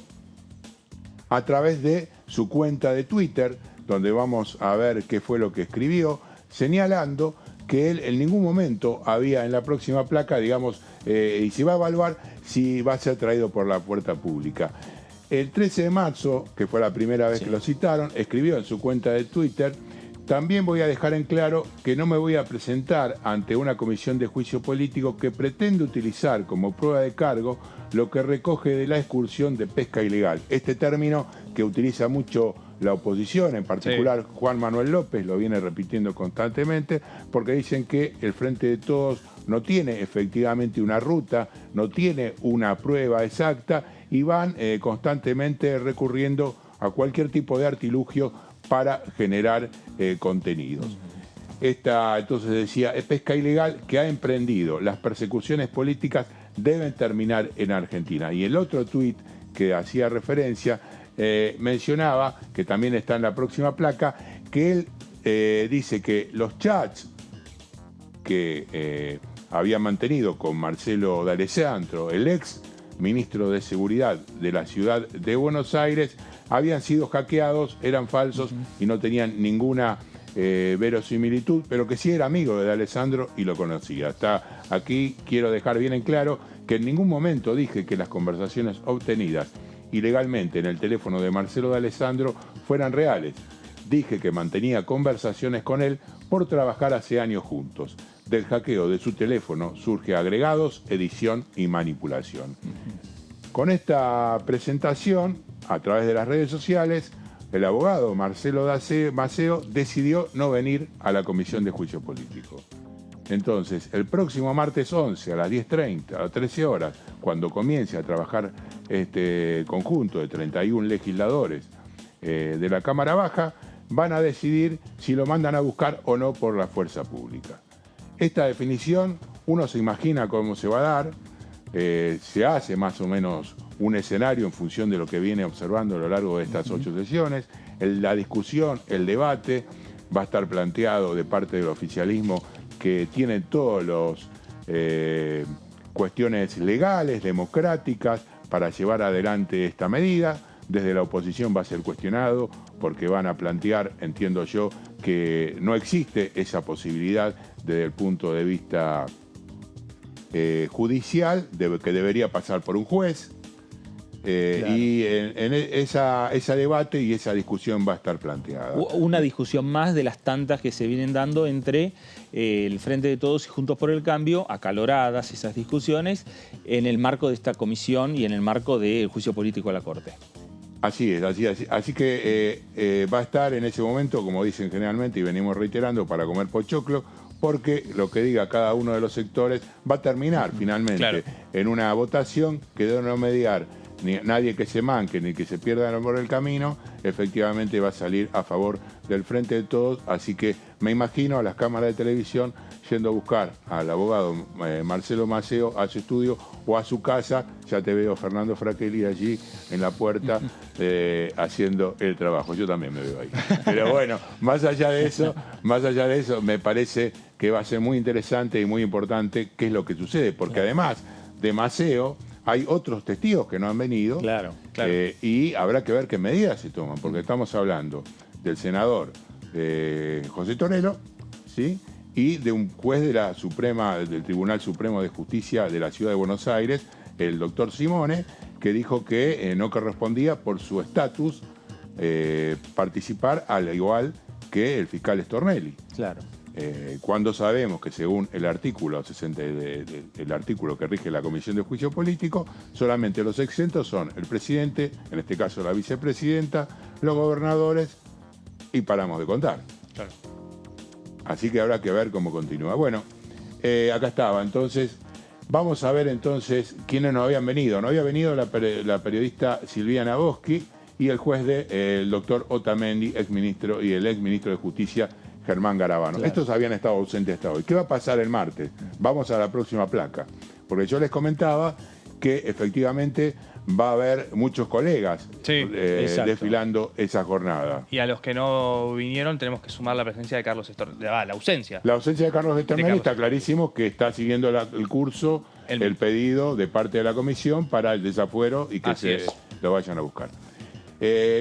a través de su cuenta de Twitter, donde vamos a ver qué fue lo que escribió, señalando que él en ningún momento había en la próxima placa, y se va a evaluar si va a ser traído por la puerta pública. El 13 de marzo, que fue la primera vez que lo citaron, escribió en su cuenta de Twitter: también voy a dejar en claro que no me voy a presentar ante una comisión de juicio político que pretende utilizar como prueba de cargo lo que recoge de la excursión de pesca ilegal. Este término que utiliza mucho la oposición, en particular Juan Manuel López, lo viene repitiendo constantemente, porque dicen que el Frente de Todos no tiene efectivamente una ruta, no tiene una prueba exacta y van constantemente recurriendo a cualquier tipo de artilugio para generar contenidos. Esta, entonces decía, es pesca ilegal que ha emprendido. Las persecuciones políticas deben terminar en Argentina. Y el otro tuit que hacía referencia mencionaba, que también está en la próxima placa, que él dice que los chats que había mantenido con Marcelo D'Alessandro, el ex ministro de Seguridad de la ciudad de Buenos Aires, habían sido hackeados, eran falsos y no tenían ninguna verosimilitud, pero que sí era amigo de D'Alessandro y lo conocía. Hasta aquí quiero dejar bien en claro que en ningún momento dije que las conversaciones obtenidas ilegalmente en el teléfono de Marcelo D'Alessandro fueran reales. Dije que mantenía conversaciones con él por trabajar hace años juntos. Del hackeo de su teléfono surge agregados, edición y manipulación. Con esta presentación, a través de las redes sociales, el abogado Marcelo Maceo decidió no venir a la Comisión de Juicio Político. Entonces, el próximo martes 11 a las 10:30, a las 13 horas, cuando comience a trabajar este conjunto de 31 legisladores de la Cámara Baja, van a decidir si lo mandan a buscar o no por la fuerza pública. Esta definición, uno se imagina cómo se va a dar, se hace más o menos un escenario en función de lo que viene observando a lo largo de estas 8 sesiones, la discusión, el debate, va a estar planteado de parte del oficialismo, que tiene todos los cuestiones legales, democráticas, para llevar adelante esta medida. Desde la oposición va a ser cuestionado porque van a plantear, entiendo yo, que no existe esa posibilidad desde el punto de vista judicial, que debería pasar por un juez. Claro. Y en ese debate y esa discusión va a estar planteada. Una discusión más de las tantas que se vienen dando entre el Frente de Todos y Juntos por el Cambio, acaloradas esas discusiones, en el marco de esta comisión y en el marco del juicio político a la Corte. Así es, así que va a estar en ese momento, como dicen generalmente y venimos reiterando, para comer pochoclo, porque lo que diga cada uno de los sectores va a terminar finalmente en una votación que de no mediar nadie que se manque ni que se pierda por el camino, efectivamente va a salir a favor del Frente de Todos. Así que me imagino a las cámaras de televisión yendo a buscar al abogado Marcelo Maceo a su estudio o a su casa. Ya te veo, Fernando Fraquelli, allí en la puerta haciendo el trabajo. Yo también me veo ahí. Pero bueno, más allá de eso, me parece que va a ser muy interesante y muy importante qué es lo que sucede, porque además de Maceo hay otros testigos que no han venido. Claro. Y habrá que ver qué medidas se toman, porque estamos hablando del senador José Torello, ¿sí? Y de un juez de la del Tribunal Supremo de Justicia de la Ciudad de Buenos Aires, el doctor Simone, que dijo que no correspondía por su estatus participar al igual que el fiscal Stornelli. Claro. Cuando sabemos que según el artículo 60 el artículo que rige la Comisión de Juicio Político, solamente los exentos son el presidente, en este caso la vicepresidenta, los gobernadores, y paramos de contar. Claro. Así que habrá que ver cómo continúa. Bueno, acá estaba. Entonces, vamos a ver entonces quiénes no habían venido. No había venido la periodista Silviana Boschi y el juez el doctor Otamendi, exministro, y el exministro de Justicia, Germán Garabano. Claro. Estos habían estado ausentes hasta hoy. ¿Qué va a pasar el martes? Vamos a la próxima placa. Porque yo les comentaba que efectivamente va a haber muchos colegas desfilando esa jornada. Y a los que no vinieron tenemos que sumar la presencia de Carlos Stornelli, la ausencia. La ausencia de Carlos Stornelli está clarísimo que está siguiendo el curso, el pedido de parte de la comisión para el desafuero y que lo vayan a buscar.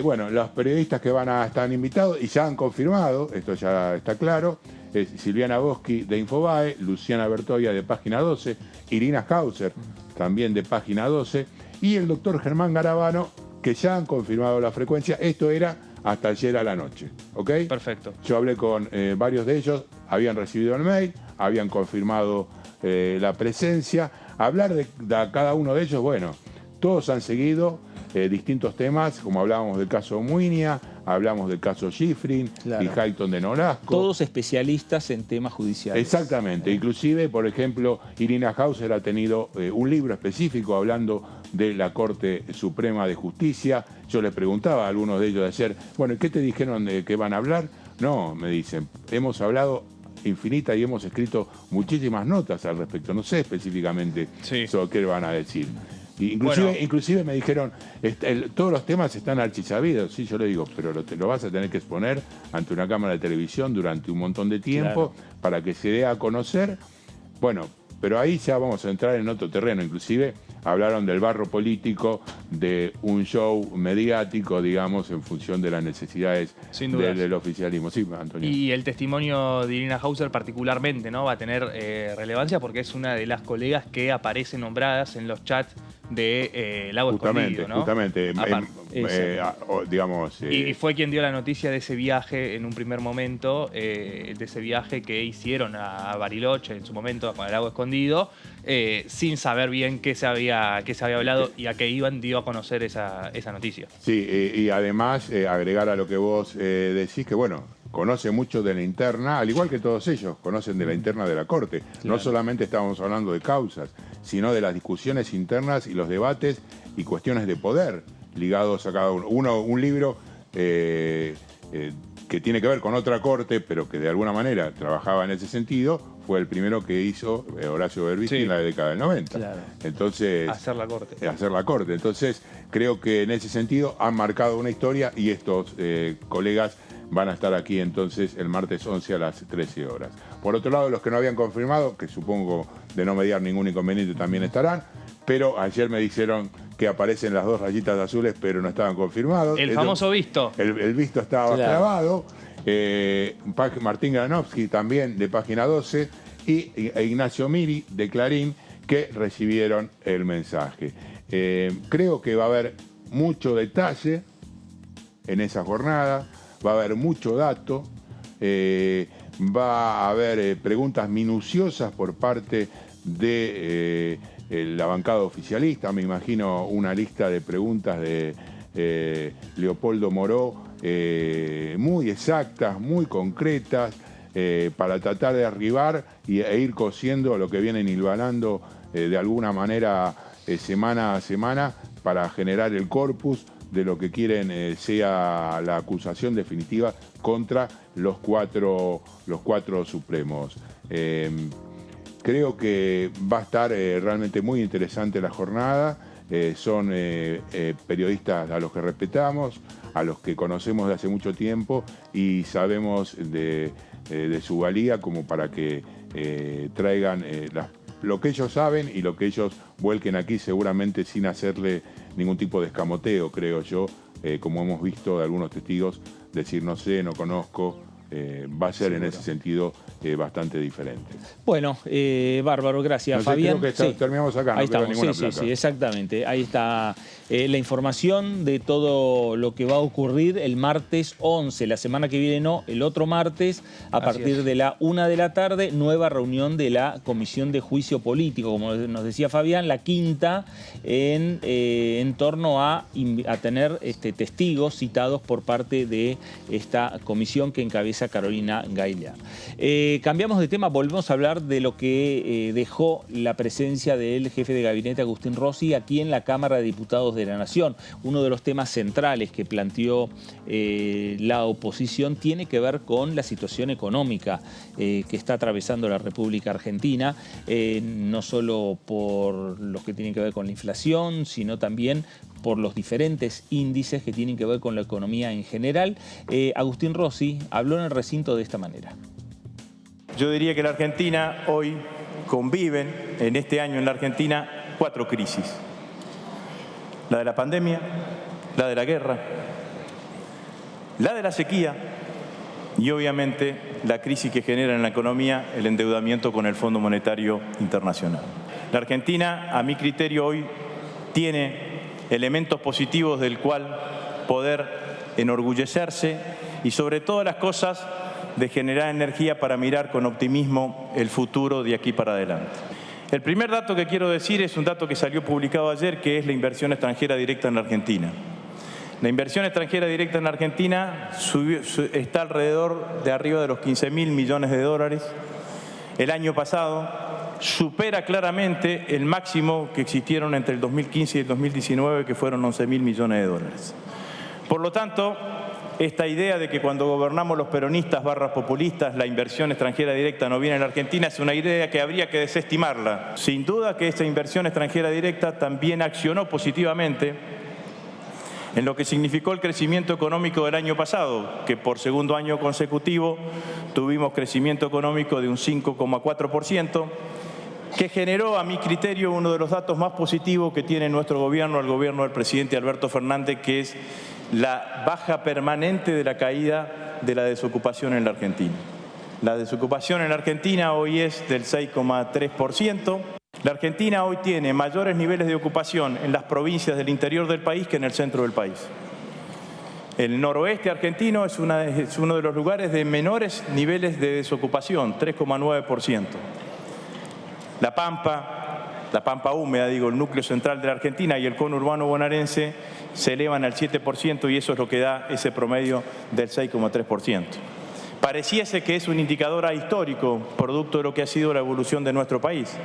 Bueno, los periodistas que van a estar invitados y ya han confirmado, esto ya está claro, es Silviana Boschi de Infobae, Luciana Bertoia de Página 12, Irina Hauser también de Página 12 y el doctor Germán Garabano, que ya han confirmado la frecuencia. Esto era hasta ayer a la noche, ¿ok? Perfecto. Yo hablé con varios de ellos, habían recibido el mail, habían confirmado la presencia. Hablar de cada uno de ellos, bueno, todos han seguido distintos temas, como hablábamos del caso Muiña, hablamos del caso Schifrin y Hayton de Nolasco. Todos especialistas en temas judiciales. Exactamente. Inclusive, por ejemplo, Irina Hauser ha tenido un libro específico hablando de la Corte Suprema de Justicia. Yo les preguntaba a algunos de ellos ayer, bueno, ¿qué te dijeron de que van a hablar? No, me dicen, hemos hablado infinita y hemos escrito muchísimas notas al respecto. No sé específicamente sobre qué van a decir. Inclusive me dijeron, todos los temas están archisabidos. Sí, yo le digo, pero lo vas a tener que exponer ante una cámara de televisión durante un montón de tiempo para que se dé a conocer. Bueno, pero ahí ya vamos a entrar en otro terreno. Inclusive hablaron del barro político, de un show mediático, digamos, en función de las necesidades del oficialismo. Sí, Antonio. Y el testimonio de Irina Hauser particularmente, ¿no? Va a tener relevancia porque es una de las colegas que aparece nombradas en los chats de Lago Escondido, ¿no? Justamente, digamos... Y fue quien dio la noticia de ese viaje en un primer momento, de ese viaje que hicieron a Bariloche en su momento con el Lago Escondido, sin saber bien qué se había hablado y a qué iban, dio a conocer esa noticia. Sí, y además agregar a lo que vos decís, que bueno, conoce mucho de la interna, al igual que todos ellos, conocen de la interna de la Corte. Claro. No solamente estábamos hablando de causas, sino de las discusiones internas y los debates y cuestiones de poder ligados a cada uno. Un libro que tiene que ver con otra corte, pero que de alguna manera trabajaba en ese sentido, fue el primero que hizo Horacio Berbisky en la década del 90. Claro. Entonces, hacer la corte. Hacer la corte. Entonces, creo que en ese sentido han marcado una historia y estos colegas van a estar aquí entonces el martes 11 a las 13 horas. Por otro lado, los que no habían confirmado, que supongo de no mediar ningún inconveniente también estarán, pero ayer me dijeron que aparecen las 2 rayitas azules, pero no estaban confirmados. El famoso visto. El visto estaba grabado. Martín Granovsky también de Página 12 y Ignacio Miri de Clarín, que recibieron el mensaje. Creo que va a haber mucho detalle en esa jornada, va a haber mucho dato, va a haber preguntas minuciosas por parte de la bancada oficialista. Me imagino una lista de preguntas de Leopoldo Moró muy exactas, muy concretas, para tratar de arribar e ir cosiendo lo que vienen hilvanando de alguna manera semana a semana para generar el corpus de lo que quieren sea la acusación definitiva contra los cuatro supremos. Creo que va a estar realmente muy interesante la jornada. Son periodistas a los que respetamos, a los que conocemos de hace mucho tiempo y sabemos de su valía como para que traigan lo que ellos saben y lo que ellos vuelquen aquí, seguramente sin hacerle ningún tipo de escamoteo, creo yo, como hemos visto de algunos testigos decir no sé, no conozco. Va a ser en ese sentido bastante diferente. Bueno, bárbaro, gracias, no sé, Fabián. Creo que terminamos acá, ahí no quedó estamos, ninguna sí, placa. sí, exactamente. Ahí está la información de todo lo que va a ocurrir el martes 11, la semana que viene no, el otro martes, a partir de la 1 de la tarde, nueva reunión de la Comisión de Juicio Político, como nos decía Fabián, la quinta en torno a tener testigos citados por parte de esta comisión que encabeza Carolina Gaillard. Cambiamos de tema, volvemos a hablar de lo que dejó la presencia del jefe de gabinete Agustín Rossi aquí en la Cámara de Diputados de la Nación. Uno de los temas centrales que planteó la oposición tiene que ver con la situación económica que está atravesando la República Argentina, no solo por lo que tiene que ver con la inflación, sino también por los diferentes índices que tienen que ver con la economía en general. Agustín Rossi habló en el recinto de esta manera. Yo diría que la Argentina hoy conviven, en este año en la Argentina, 4 crisis. La de la pandemia, la de la guerra, la de la sequía y obviamente la crisis que genera en la economía el endeudamiento con el Fondo Monetario Internacional. La Argentina, a mi criterio, hoy tiene elementos positivos del cual poder enorgullecerse y sobre todas las cosas de generar energía para mirar con optimismo el futuro de aquí para adelante. El primer dato que quiero decir es un dato que salió publicado ayer, que es la inversión extranjera directa en la Argentina. La inversión extranjera directa en la Argentina está alrededor de arriba de los 15.000 millones de dólares. El año pasado supera claramente el máximo que existieron entre el 2015 y el 2019, que fueron 11.000 millones de dólares. Por lo tanto, esta idea de que cuando gobernamos los peronistas / populistas la inversión extranjera directa no viene en la Argentina es una idea que habría que desestimarla. Sin duda que esta inversión extranjera directa también accionó positivamente en lo que significó el crecimiento económico del año pasado, que por segundo año consecutivo tuvimos crecimiento económico de un 5,4%, que generó, a mi criterio, uno de los datos más positivos que tiene nuestro gobierno, el gobierno del presidente Alberto Fernández, que es la baja permanente de la caída de la desocupación en la Argentina. La desocupación en la Argentina hoy es del 6,3%. La Argentina hoy tiene mayores niveles de ocupación en las provincias del interior del país que en el centro del país. El noroeste argentino es uno de los lugares de menores niveles de desocupación, 3,9%. La Pampa húmeda, el núcleo central de la Argentina y el conurbano bonaerense se elevan al 7% y eso es lo que da ese promedio del 6,3%. Pareciese que es un indicador ahistórico, producto de lo que ha sido la evolución de nuestro país.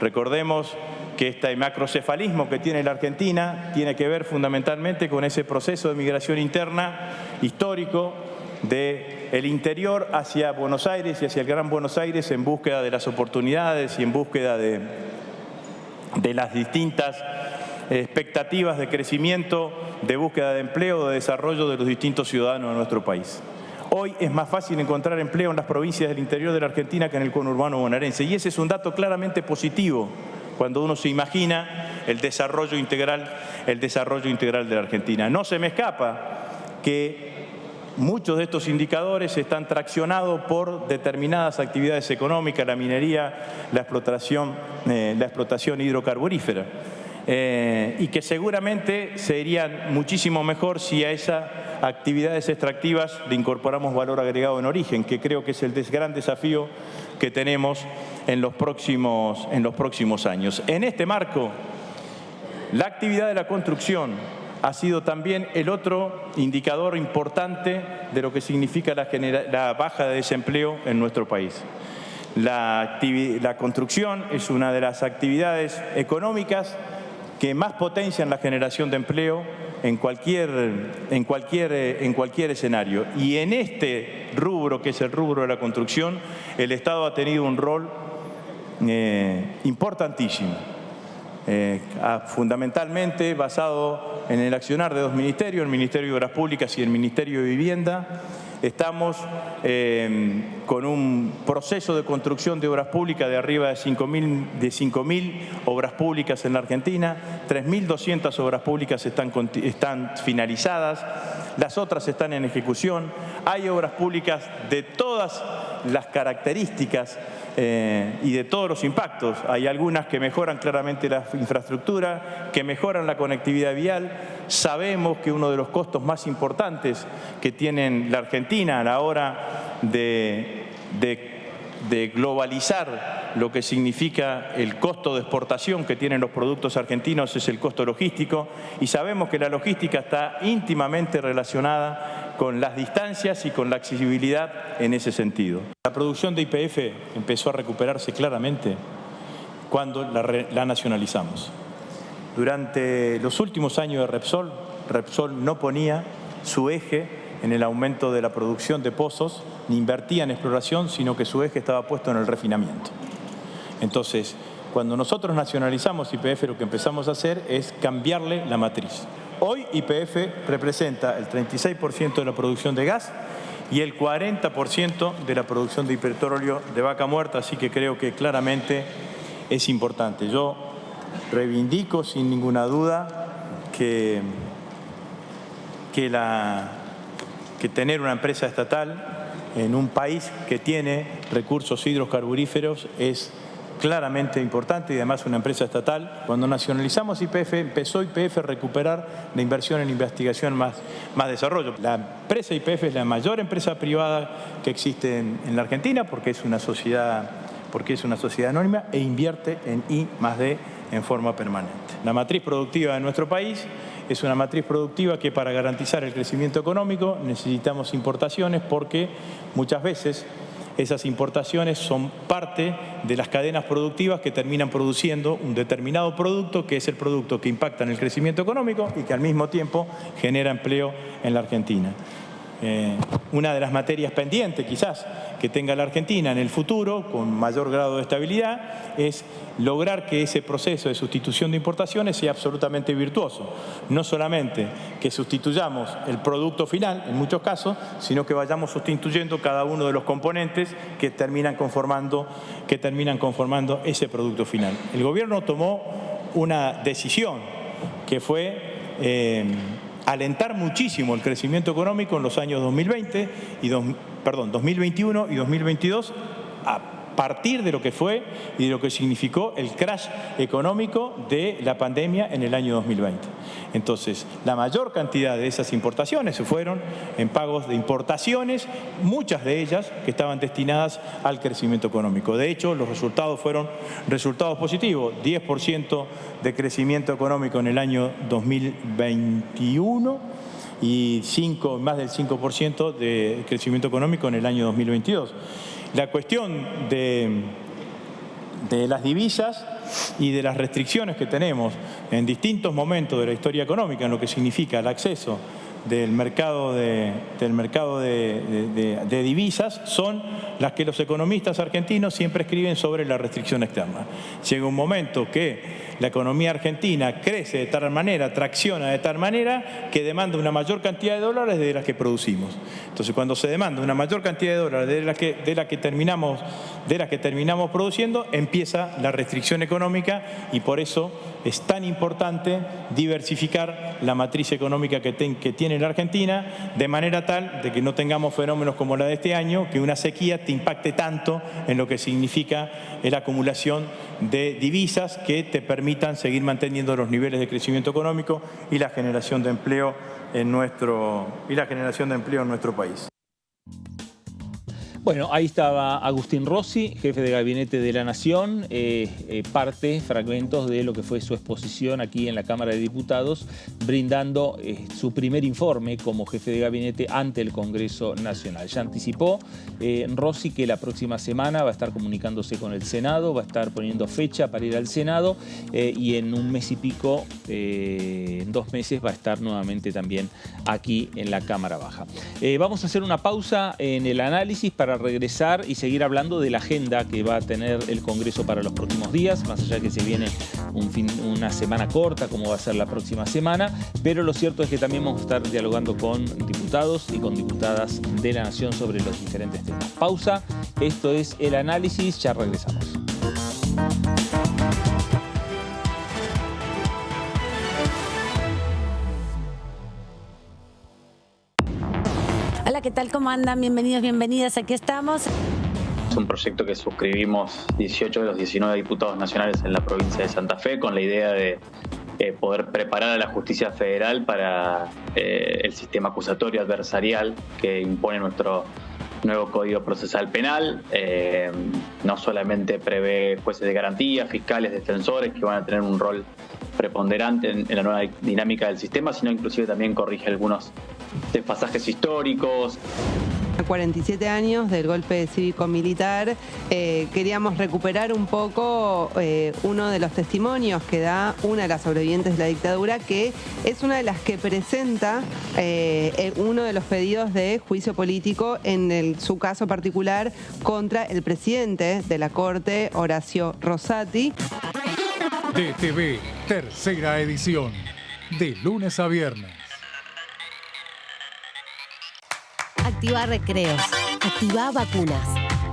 Recordemos que este macrocefalismo que tiene la Argentina tiene que ver fundamentalmente con ese proceso de migración interna histórico del interior hacia Buenos Aires y hacia el Gran Buenos Aires en búsqueda de las oportunidades y en búsqueda de las distintas expectativas de crecimiento, de búsqueda de empleo, de desarrollo de los distintos ciudadanos de nuestro país. Hoy es más fácil encontrar empleo en las provincias del interior de la Argentina que en el conurbano bonaerense. Y ese es un dato claramente positivo cuando uno se imagina el desarrollo integral de la Argentina. No se me escapa que muchos de estos indicadores están traccionados por determinadas actividades económicas, la minería, la explotación hidrocarburífera, y que seguramente serían muchísimo mejor si a esas actividades extractivas le incorporamos valor agregado en origen, que creo que es el gran desafío que tenemos en los próximos años. En este marco, la actividad de la construcción ha sido también el otro indicador importante de lo que significa la baja de desempleo en nuestro país. La construcción es una de las actividades económicas que más potencian la generación de empleo en cualquier escenario. Y en este rubro, que es el rubro de la construcción, el Estado ha tenido un rol importantísimo. Fundamentalmente basado en el accionar de dos ministerios, el Ministerio de Obras Públicas y el Ministerio de Vivienda. Estamos con un proceso de construcción de obras públicas de arriba de 5.000 obras públicas en la Argentina, 3.200 obras públicas están finalizadas, las otras están en ejecución. Hay obras públicas de todas las características y de todos los impactos. Hay algunas que mejoran claramente la infraestructura, que mejoran la conectividad vial. Sabemos que uno de los costos más importantes que tiene la Argentina a la hora de globalizar lo que significa el costo de exportación que tienen los productos argentinos es el costo logístico, y sabemos que la logística está íntimamente relacionada con las distancias y con la accesibilidad en ese sentido. La producción de YPF empezó a recuperarse claramente cuando la nacionalizamos. Durante los últimos años de Repsol, Repsol no ponía su eje en el aumento de la producción de pozos, ni invertía en exploración, sino que su eje estaba puesto en el refinamiento. Entonces, cuando nosotros nacionalizamos YPF, lo que empezamos a hacer es cambiarle la matriz. Hoy YPF representa el 36% de la producción de gas y el 40% de la producción de petróleo de vaca muerta, así que creo que claramente es importante. Yo reivindico sin ninguna duda que tener una empresa estatal en un país que tiene recursos hidrocarburíferos es claramente importante, y además una empresa estatal. Cuando nacionalizamos YPF, empezó YPF a recuperar la inversión en investigación más desarrollo. La empresa YPF es la mayor empresa privada que existe en la Argentina porque es una sociedad anónima e invierte en I+D en forma permanente. La matriz productiva de nuestro país es una matriz productiva que para garantizar el crecimiento económico necesitamos importaciones, porque muchas veces esas importaciones son parte de las cadenas productivas que terminan produciendo un determinado producto, que es el producto que impacta en el crecimiento económico y que al mismo tiempo genera empleo en la Argentina. Una de las materias pendientes quizás que tenga la Argentina en el futuro, con mayor grado de estabilidad, es lograr que ese proceso de sustitución de importaciones sea absolutamente virtuoso. No solamente que sustituyamos el producto final, en muchos casos, sino que vayamos sustituyendo cada uno de los componentes que terminan conformando ese producto final. El gobierno tomó una decisión que fue alentar muchísimo el crecimiento económico en los años 2021 y 2022 a partir de lo que fue y de lo que significó el crash económico de la pandemia en el año 2020. Entonces, la mayor cantidad de esas importaciones se fueron en pagos de importaciones, muchas de ellas que estaban destinadas al crecimiento económico. De hecho, los resultados fueron resultados positivos, 10% de crecimiento económico en el año 2021 y más del 5% de crecimiento económico en el año 2022. La cuestión de las divisas y de las restricciones que tenemos en distintos momentos de la historia económica, en lo que significa el acceso del mercado de divisas son las que los economistas argentinos siempre escriben sobre la restricción externa. Llega un momento que la economía argentina crece de tal manera, tracciona de tal manera que demanda una mayor cantidad de dólares de las que producimos. Entonces, cuando se demanda una mayor cantidad de dólares de la que terminamos produciendo, empieza la restricción económica, y por eso es tan importante diversificar la matriz económica que tiene la Argentina, de manera tal de que no tengamos fenómenos como la de este año, que una sequía te impacte tanto en lo que significa la acumulación de divisas que te permitan seguir manteniendo los niveles de crecimiento económico y la generación de empleo en nuestro país. Bueno, ahí estaba Agustín Rossi, jefe de Gabinete de la Nación, fragmentos de lo que fue su exposición aquí en la Cámara de Diputados, brindando su primer informe como jefe de gabinete ante el Congreso Nacional. Ya anticipó Rossi que la próxima semana va a estar comunicándose con el Senado, va a estar poniendo fecha para ir al Senado y en un mes y pico, en 2 meses, va a estar nuevamente también aquí en la Cámara Baja. Vamos a hacer una pausa en el análisis para regresar y seguir hablando de la agenda que va a tener el Congreso para los próximos días, más allá de que se viene una semana corta como va a ser la próxima semana, pero lo cierto es que también vamos a estar dialogando con diputados y con diputadas de la Nación sobre los diferentes temas. Pausa, esto es el análisis, ya regresamos. Hola, ¿qué tal? ¿Cómo andan? Bienvenidos, bienvenidas. Aquí estamos. Es un proyecto que suscribimos 18 de los 19 diputados nacionales en la provincia de Santa Fe con la idea de poder preparar a la justicia federal para el sistema acusatorio adversarial que impone nuestro nuevo Código Procesal Penal. No solamente prevé jueces de garantía, fiscales, defensores que van a tener un rol preponderante en la nueva dinámica del sistema, sino inclusive también corrige algunos desfasajes históricos. 47 años del golpe cívico-militar, queríamos recuperar un poco uno de los testimonios que da una de las sobrevivientes de la dictadura, que es una de las que presenta uno de los pedidos de juicio político en su caso particular contra el presidente de la Corte, Horacio Rosati. DTV, tercera edición, de lunes a viernes. Activa recreos, activa vacunas.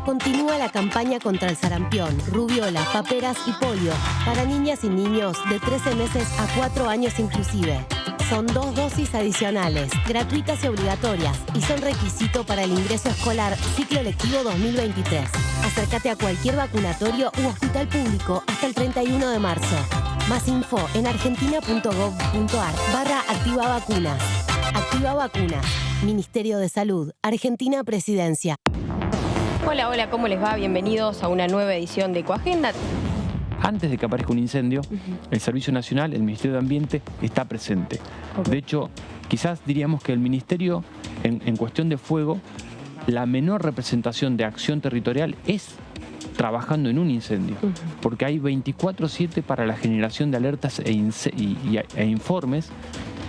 Continúa la campaña contra el sarampión, rubiola, paperas y polio para niñas y niños de 13 meses a 4 años inclusive. Son 2 dosis adicionales, gratuitas y obligatorias, y son requisito para el ingreso escolar ciclo lectivo 2023. Acércate a cualquier vacunatorio u hospital público hasta el 31 de marzo. Más info en argentina.gov.ar/activa vacunas. Activa vacunas. Ministerio de Salud, Argentina Presidencia. Hola, hola, ¿cómo les va? Bienvenidos a una nueva edición de Ecoagenda. Antes de que aparezca un incendio, el Servicio Nacional, el Ministerio de Ambiente, está presente. De hecho, quizás diríamos que el Ministerio, en cuestión de fuego, la menor representación de acción territorial es trabajando en un incendio, porque hay 24/7 para la generación de alertas e informes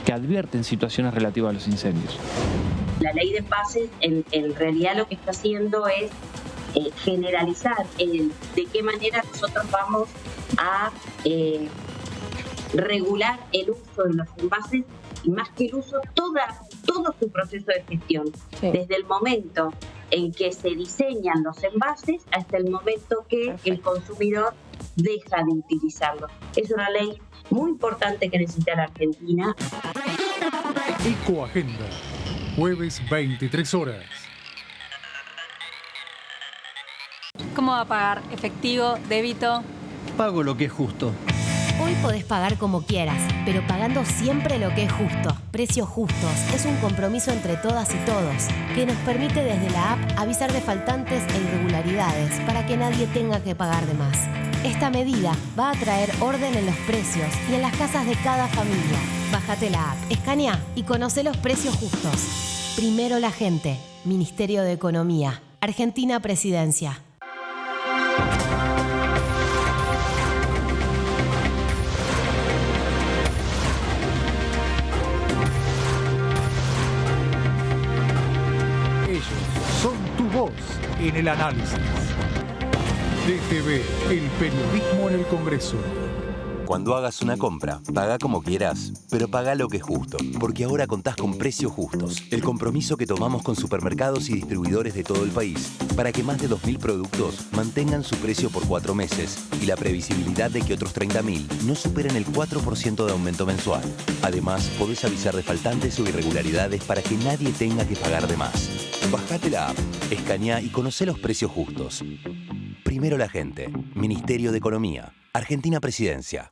que advierten situaciones relativas a los incendios. La ley de pases en realidad lo que está haciendo es generalizar de qué manera nosotros vamos a regular el uso de los envases, y más que el uso, todo su proceso de gestión, desde el momento en que se diseñan los envases hasta el momento que el consumidor deja de utilizarlos. Es una ley muy importante que necesita la Argentina. Ecoagenda, jueves 23 horas. ¿Cómo va a pagar? ¿Efectivo? ¿Débito? Pago lo que es justo. Hoy podés pagar como quieras, pero pagando siempre lo que es justo. Precios Justos es un compromiso entre todas y todos que nos permite desde la app avisar de faltantes e irregularidades para que nadie tenga que pagar de más. Esta medida va a traer orden en los precios y en las casas de cada familia. Bájate la app, escanea y conoce los precios justos. Primero la gente. Ministerio de Economía. Argentina Presidencia. en el análisis. DTV, el periodismo en el Congreso. Cuando hagas una compra, paga como quieras, pero paga lo que es justo. Porque ahora contás con Precios Justos, el compromiso que tomamos con supermercados y distribuidores de todo el país para que más de 2.000 productos mantengan su precio por 4 meses y la previsibilidad de que otros 30.000 no superen el 4% de aumento mensual. Además, podés avisar de faltantes o irregularidades para que nadie tenga que pagar de más. Bajate la app, escaneá y conocé los precios justos. Primero la gente. Ministerio de Economía. Argentina Presidencia.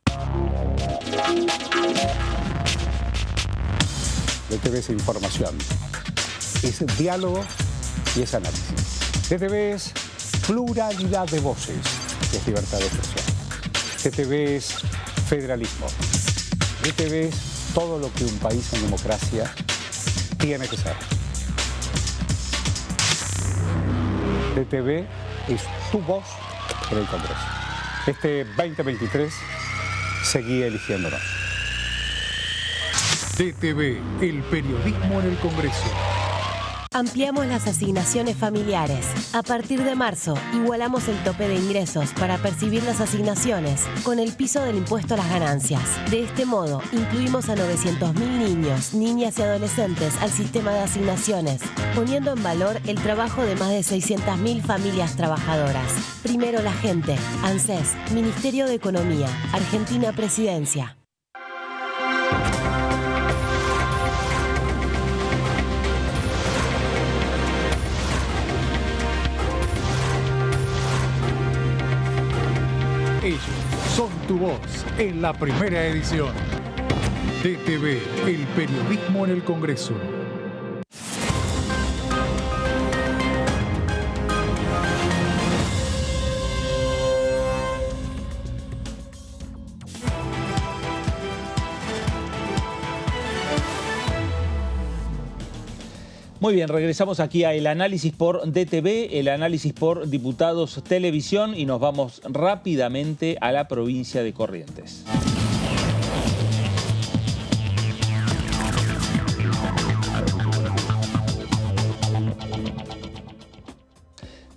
DTV es información, es diálogo y es análisis. DTV es pluralidad de voces, es libertad de expresión. DTV es federalismo. DTV es todo lo que un país en democracia tiene que ser. DTV es tu voz en el Congreso. Este 2023 seguí eligiéndonos. DTV, el periodismo en el Congreso. Ampliamos las asignaciones familiares. A partir de marzo, igualamos el tope de ingresos para percibir las asignaciones con el piso del impuesto a las ganancias. De este modo, incluimos a 900.000 niños, niñas y adolescentes al sistema de asignaciones, poniendo en valor el trabajo de más de 600.000 familias trabajadoras. Primero la gente. ANSES, Ministerio de Economía, Argentina Presidencia. Ellos son tu voz en la primera edición. DTV, el periodismo en el Congreso. Muy bien, regresamos aquí a el análisis por DTV, el análisis por Diputados Televisión y nos vamos rápidamente a la provincia de Corrientes.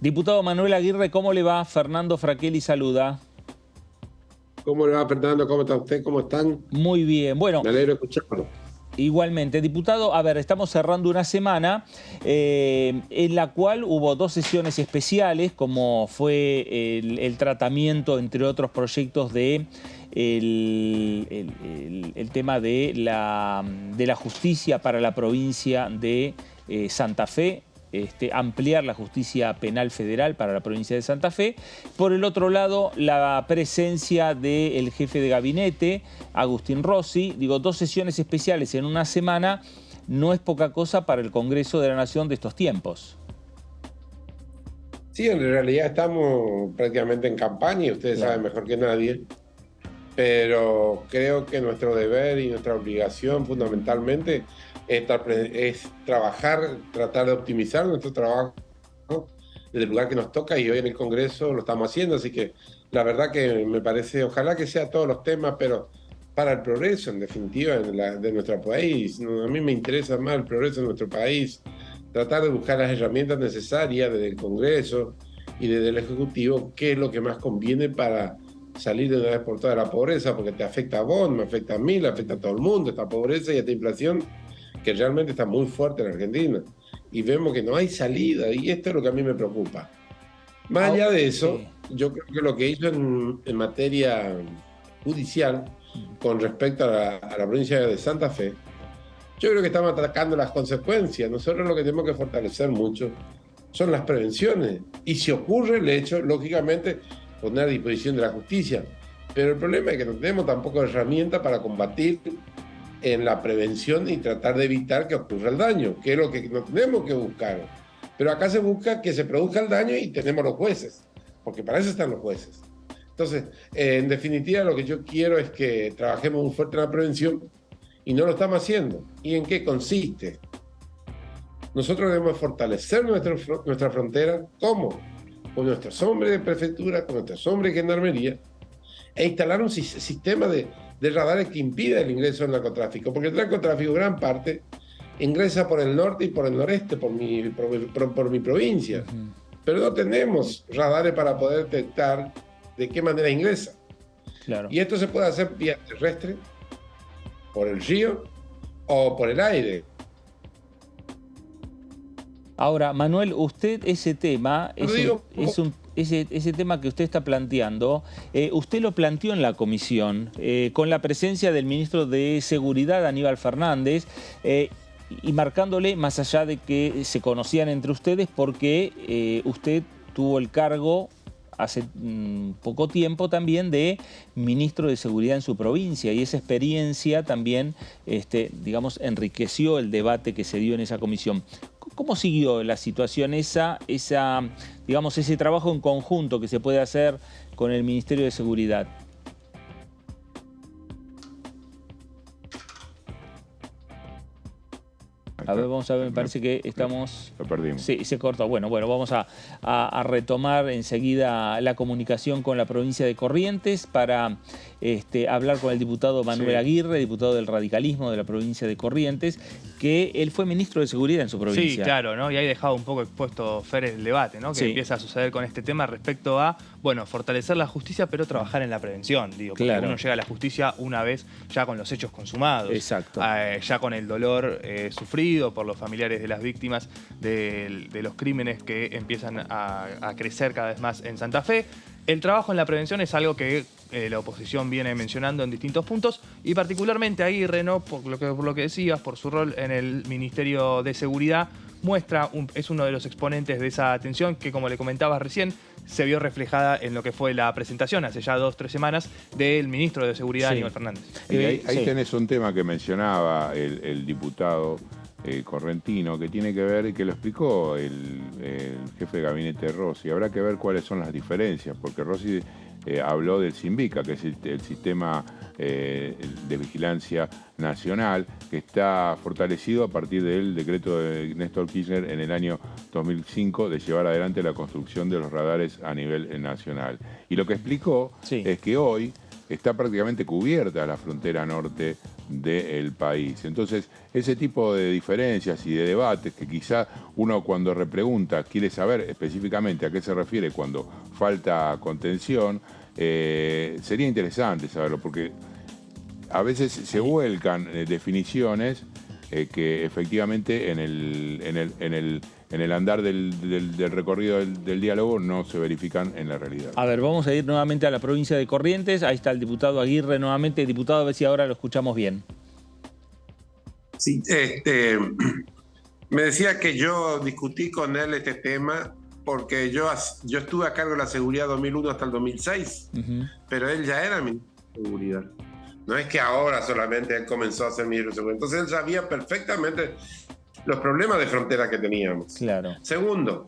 Diputado Manuel Aguirre, ¿cómo le va? Fernando Fraquelli saluda. ¿Cómo le va, Fernando? ¿Cómo está usted? ¿Cómo están? Muy bien, bueno. Me alegro de escucharlo. Igualmente, diputado, a ver, estamos cerrando una semana en la cual hubo 2 sesiones especiales, como fue el tratamiento, entre otros proyectos, de el tema de la justicia para la provincia de Santa Fe. Ampliar la justicia penal federal para la provincia de Santa Fe. Por el otro lado, la presencia del jefe de gabinete, Agustín Rossi. Digo, 2 sesiones especiales en una semana no es poca cosa para el Congreso de la Nación de estos tiempos. Sí, en realidad estamos prácticamente en campaña y ustedes saben mejor que nadie, pero creo que nuestro deber y nuestra obligación fundamentalmente es trabajar, tratar de optimizar nuestro trabajo desde el lugar que nos toca, y hoy en el Congreso lo estamos haciendo, así que la verdad que me parece, ojalá que sea todos los temas, pero para el progreso en definitiva de nuestro país. A mí me interesa más el progreso de nuestro país, tratar de buscar las herramientas necesarias desde el Congreso y desde el Ejecutivo, qué es lo que más conviene para salir de una vez por todas de la pobreza, porque te afecta a vos, me afecta a mí, le afecta a todo el mundo, esta pobreza y esta inflación que realmente está muy fuerte en Argentina, y vemos que no hay salida, y esto es lo que a mí me preocupa. Más allá de eso, yo creo que lo que hizo en materia judicial con respecto a la provincia de Santa Fe, yo creo que estamos atacando las consecuencias. Nosotros lo que tenemos que fortalecer mucho son las prevenciones, y si ocurre el hecho, lógicamente poner a disposición de la justicia, pero el problema es que no tenemos tampoco herramientas para combatir en la prevención y tratar de evitar que ocurra el daño, que es lo que no tenemos que buscar. Pero acá se busca que se produzca el daño y tenemos los jueces, porque para eso están los jueces. Entonces, en definitiva, lo que yo quiero es que trabajemos muy fuerte en la prevención, y no lo estamos haciendo. ¿Y en qué consiste? Nosotros debemos fortalecer nuestra frontera. ¿Cómo? Con nuestros hombres de prefectura, con nuestros hombres de gendarmería, e instalar un sistema de radares que impida el ingreso del narcotráfico, porque el narcotráfico, gran parte, ingresa por el norte y por el noreste, por mi provincia. pero no tenemos radares para poder detectar de qué manera ingresa. Claro. Y esto se puede hacer vía terrestre, por el río o por el aire. Ahora, Manuel, usted ese tema, ese tema que usted está planteando, usted lo planteó en la comisión, con la presencia del ministro de Seguridad, Aníbal Fernández, y marcándole, más allá de que se conocían entre ustedes, porque usted tuvo el cargo hace poco tiempo también de ministro de Seguridad en su provincia, y esa experiencia también, digamos, enriqueció el debate que se dio en esa comisión. ¿Cómo siguió la situación digamos, ese trabajo en conjunto que se puede hacer con el Ministerio de Seguridad? A ver, vamos a ver, me parece que estamos... Lo perdimos. Sí, se cortó. Bueno, vamos a retomar enseguida la comunicación con la provincia de Corrientes para hablar con el diputado Manuel Aguirre, diputado del radicalismo de la provincia de Corrientes, que él fue ministro de Seguridad en su provincia. Sí, claro, ¿no? Y ahí dejado un poco expuesto, Fer, el debate, ¿no? Que empieza a suceder con este tema respecto a, bueno, fortalecer la justicia, pero trabajar en la prevención, digo. Porque uno llega a la justicia una vez ya con los hechos consumados. Exacto. Ya con el dolor sufrido por los familiares de las víctimas de los crímenes que empiezan a crecer cada vez más en Santa Fe. El trabajo en la prevención es algo que la oposición viene mencionando en distintos puntos, y particularmente Aguirre, ¿no? por lo que decías, por su rol en el Ministerio de Seguridad, es uno de los exponentes de esa atención que, como le comentabas recién, se vio reflejada en lo que fue la presentación hace ya 2 o 3 semanas del ministro de Seguridad, Aníbal Fernández. Y ahí tenés un tema que mencionaba el diputado correntino, que tiene que ver, que lo explicó el jefe de gabinete de Rossi. Habrá que ver cuáles son las diferencias, porque Rossi habló del SINVICA, que es el sistema de vigilancia nacional, que está fortalecido a partir del decreto de Néstor Kirchner en el año 2005 de llevar adelante la construcción de los radares a nivel nacional. Y lo que explicó es que hoy está prácticamente cubierta la frontera norte del país. Entonces, ese tipo de diferencias y de debates que quizá uno, cuando repregunta, quiere saber específicamente a qué se refiere cuando falta contención, sería interesante saberlo, porque a veces se vuelcan definiciones que efectivamente en el andar del recorrido del diálogo no se verifican en la realidad. A ver, vamos a ir nuevamente a la provincia de Corrientes. Ahí está el diputado Aguirre nuevamente. Diputado, a ver si ahora lo escuchamos bien. Sí, me decía que yo discutí con él este tema porque yo estuve a cargo de la seguridad 2001 hasta el 2006, pero él ya era ministro de Seguridad. No es que ahora solamente él comenzó a ser ministro de Seguridad. Entonces él sabía perfectamente los problemas de frontera que teníamos. Claro. Segundo,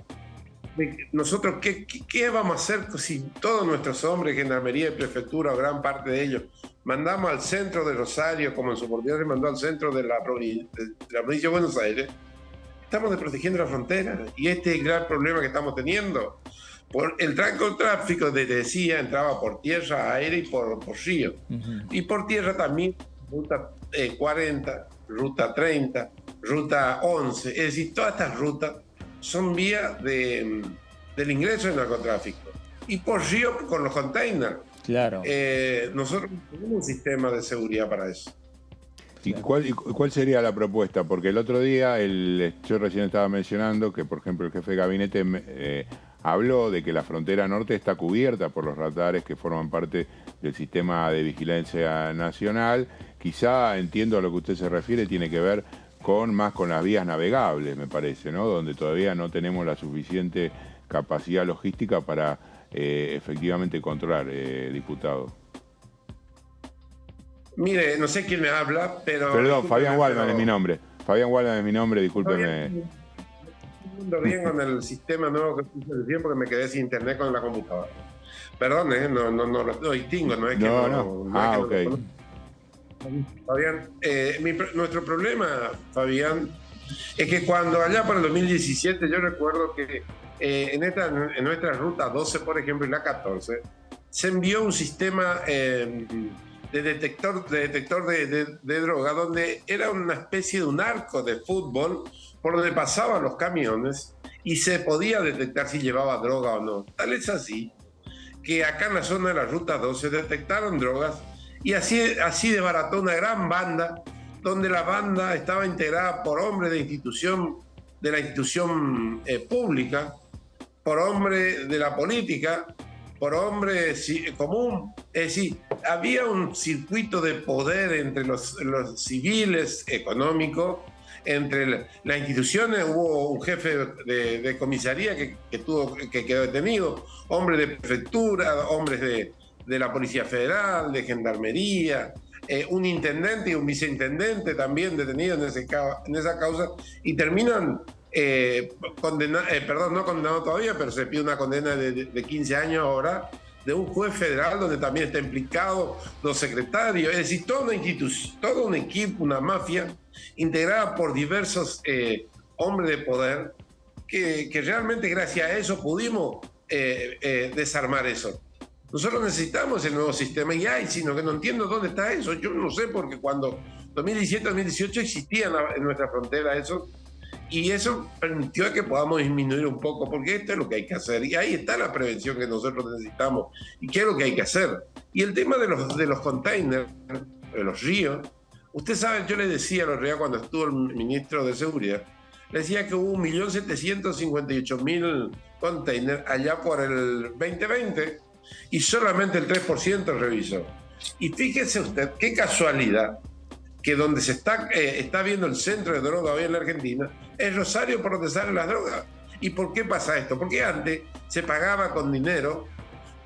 nosotros, ¿qué vamos a hacer si todos nuestros hombres, gendarmería y prefectura, o gran parte de ellos, mandamos al centro de Rosario, como en su oportunidad se mandó al centro de la provincia de Buenos Aires? Estamos desprotegiendo la frontera, y este es el gran problema que estamos teniendo. Por el narcotráfico, te decía, entraba por tierra, aire y por río. Y por tierra también, ruta 40, ruta 30, ruta 11. Es decir, todas estas rutas son vías del ingreso del narcotráfico. Y por río, con los containers. Claro. Nosotros tenemos un sistema de seguridad para eso. ¿Y cuál sería la propuesta? Porque el otro día, yo recién estaba mencionando que, por ejemplo, el jefe de gabinete habló de que la frontera norte está cubierta por los radares que forman parte del sistema de vigilancia nacional. Quizá, entiendo a lo que usted se refiere, tiene que ver más con las vías navegables, me parece, ¿no? Donde todavía no tenemos la suficiente capacidad logística para efectivamente controlar, diputado. Mire, no sé quién me habla, pero... Perdón, Fabián Waldman es mi nombre. Fabián Waldman es mi nombre, discúlpeme. Estoy bien con el sistema nuevo que puse recién porque me quedé sin internet con la computadora. Perdón, no lo distingo, no es que no. Ah, ok. Fabián, nuestro problema, Fabián, es que cuando allá por el 2017, yo recuerdo que en nuestra ruta 12, por ejemplo, y la 14, se envió un sistema detector de droga, donde era una especie de un arco de fútbol por donde pasaban los camiones y se podía detectar si llevaba droga o no. Tal es así que acá en la zona de la Ruta 2 se detectaron drogas y así desbarató una gran banda, donde la banda estaba integrada por hombres de la institución pública, por hombres de la política, por hombres común. Es decir, había un circuito de poder entre los civiles, económicos, entre las instituciones. Hubo un jefe de comisaría que quedó detenido, hombres de prefectura, hombres de la Policía Federal, de Gendarmería, un intendente y un viceintendente también detenidos en esa causa, y terminan no condenado todavía, pero se pide una condena de 15 años ahora de un juez federal donde también está implicado los secretarios. Es decir, toda una institución, todo un equipo, una mafia integrada por diversos hombres de poder que realmente gracias a eso pudimos desarmar eso. Nosotros necesitamos el nuevo sistema y sino que no entiendo dónde está eso. Yo no sé, porque cuando 2017-2018 existía en nuestra frontera eso, y eso permitió que podamos disminuir un poco, porque esto es lo que hay que hacer. Y ahí está la prevención que nosotros necesitamos. ¿Y qué es lo que hay que hacer? Y el tema de los containers, de los ríos. Usted sabe, yo le decía los días cuando estuvo el ministro de Seguridad, le decía que hubo 1.758.000 containers allá por el 2020 y solamente el 3% revisó. Y fíjese usted, qué casualidad, que donde se está viendo el centro de droga hoy en la Argentina es Rosario, por donde salen las drogas. ¿Y por qué pasa esto? Porque antes se pagaba con dinero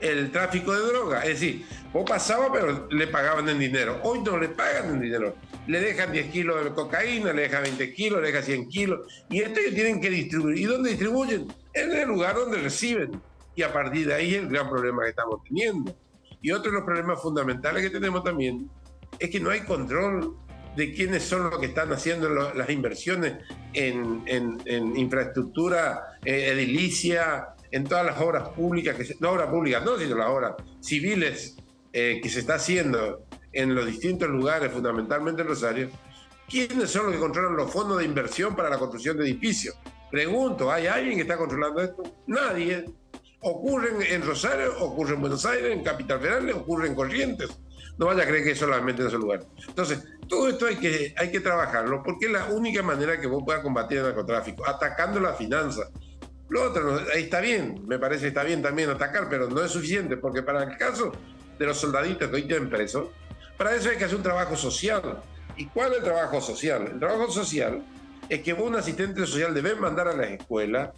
el tráfico de droga. Es decir, vos pasabas, pero le pagaban en dinero. Hoy no le pagan en dinero. Le dejan 10 kilos de cocaína, le dejan 20 kilos, le dejan 100 kilos. Y esto ellos tienen que distribuir. ¿Y dónde distribuyen? En el lugar donde reciben. Y a partir de ahí es el gran problema que estamos teniendo. Y otro de los problemas fundamentales que tenemos también es que no hay control de quiénes son los que están haciendo las inversiones en infraestructura edilicia, en todas las obras públicas, sino las obras civiles que se está haciendo en los distintos lugares, fundamentalmente en Rosario. ¿Quiénes son los que controlan los fondos de inversión para la construcción de edificios? Pregunto, ¿hay alguien que está controlando esto? Nadie. Ocurre en Rosario, ocurre en Buenos Aires, en Capital Federal, ocurre en Corrientes. No vaya a creer que es solamente en ese lugar. Entonces, todo esto hay que trabajarlo, porque es la única manera que vos puedas combatir el narcotráfico, atacando la finanza. Lo otro, ahí está bien, me parece que está bien también atacar, pero no es suficiente, porque para el caso de los soldaditos que hoy tienen presos, para eso hay que hacer un trabajo social. ¿Y cuál es el trabajo social? El trabajo social es que vos, un asistente social, debes mandar a las escuelas,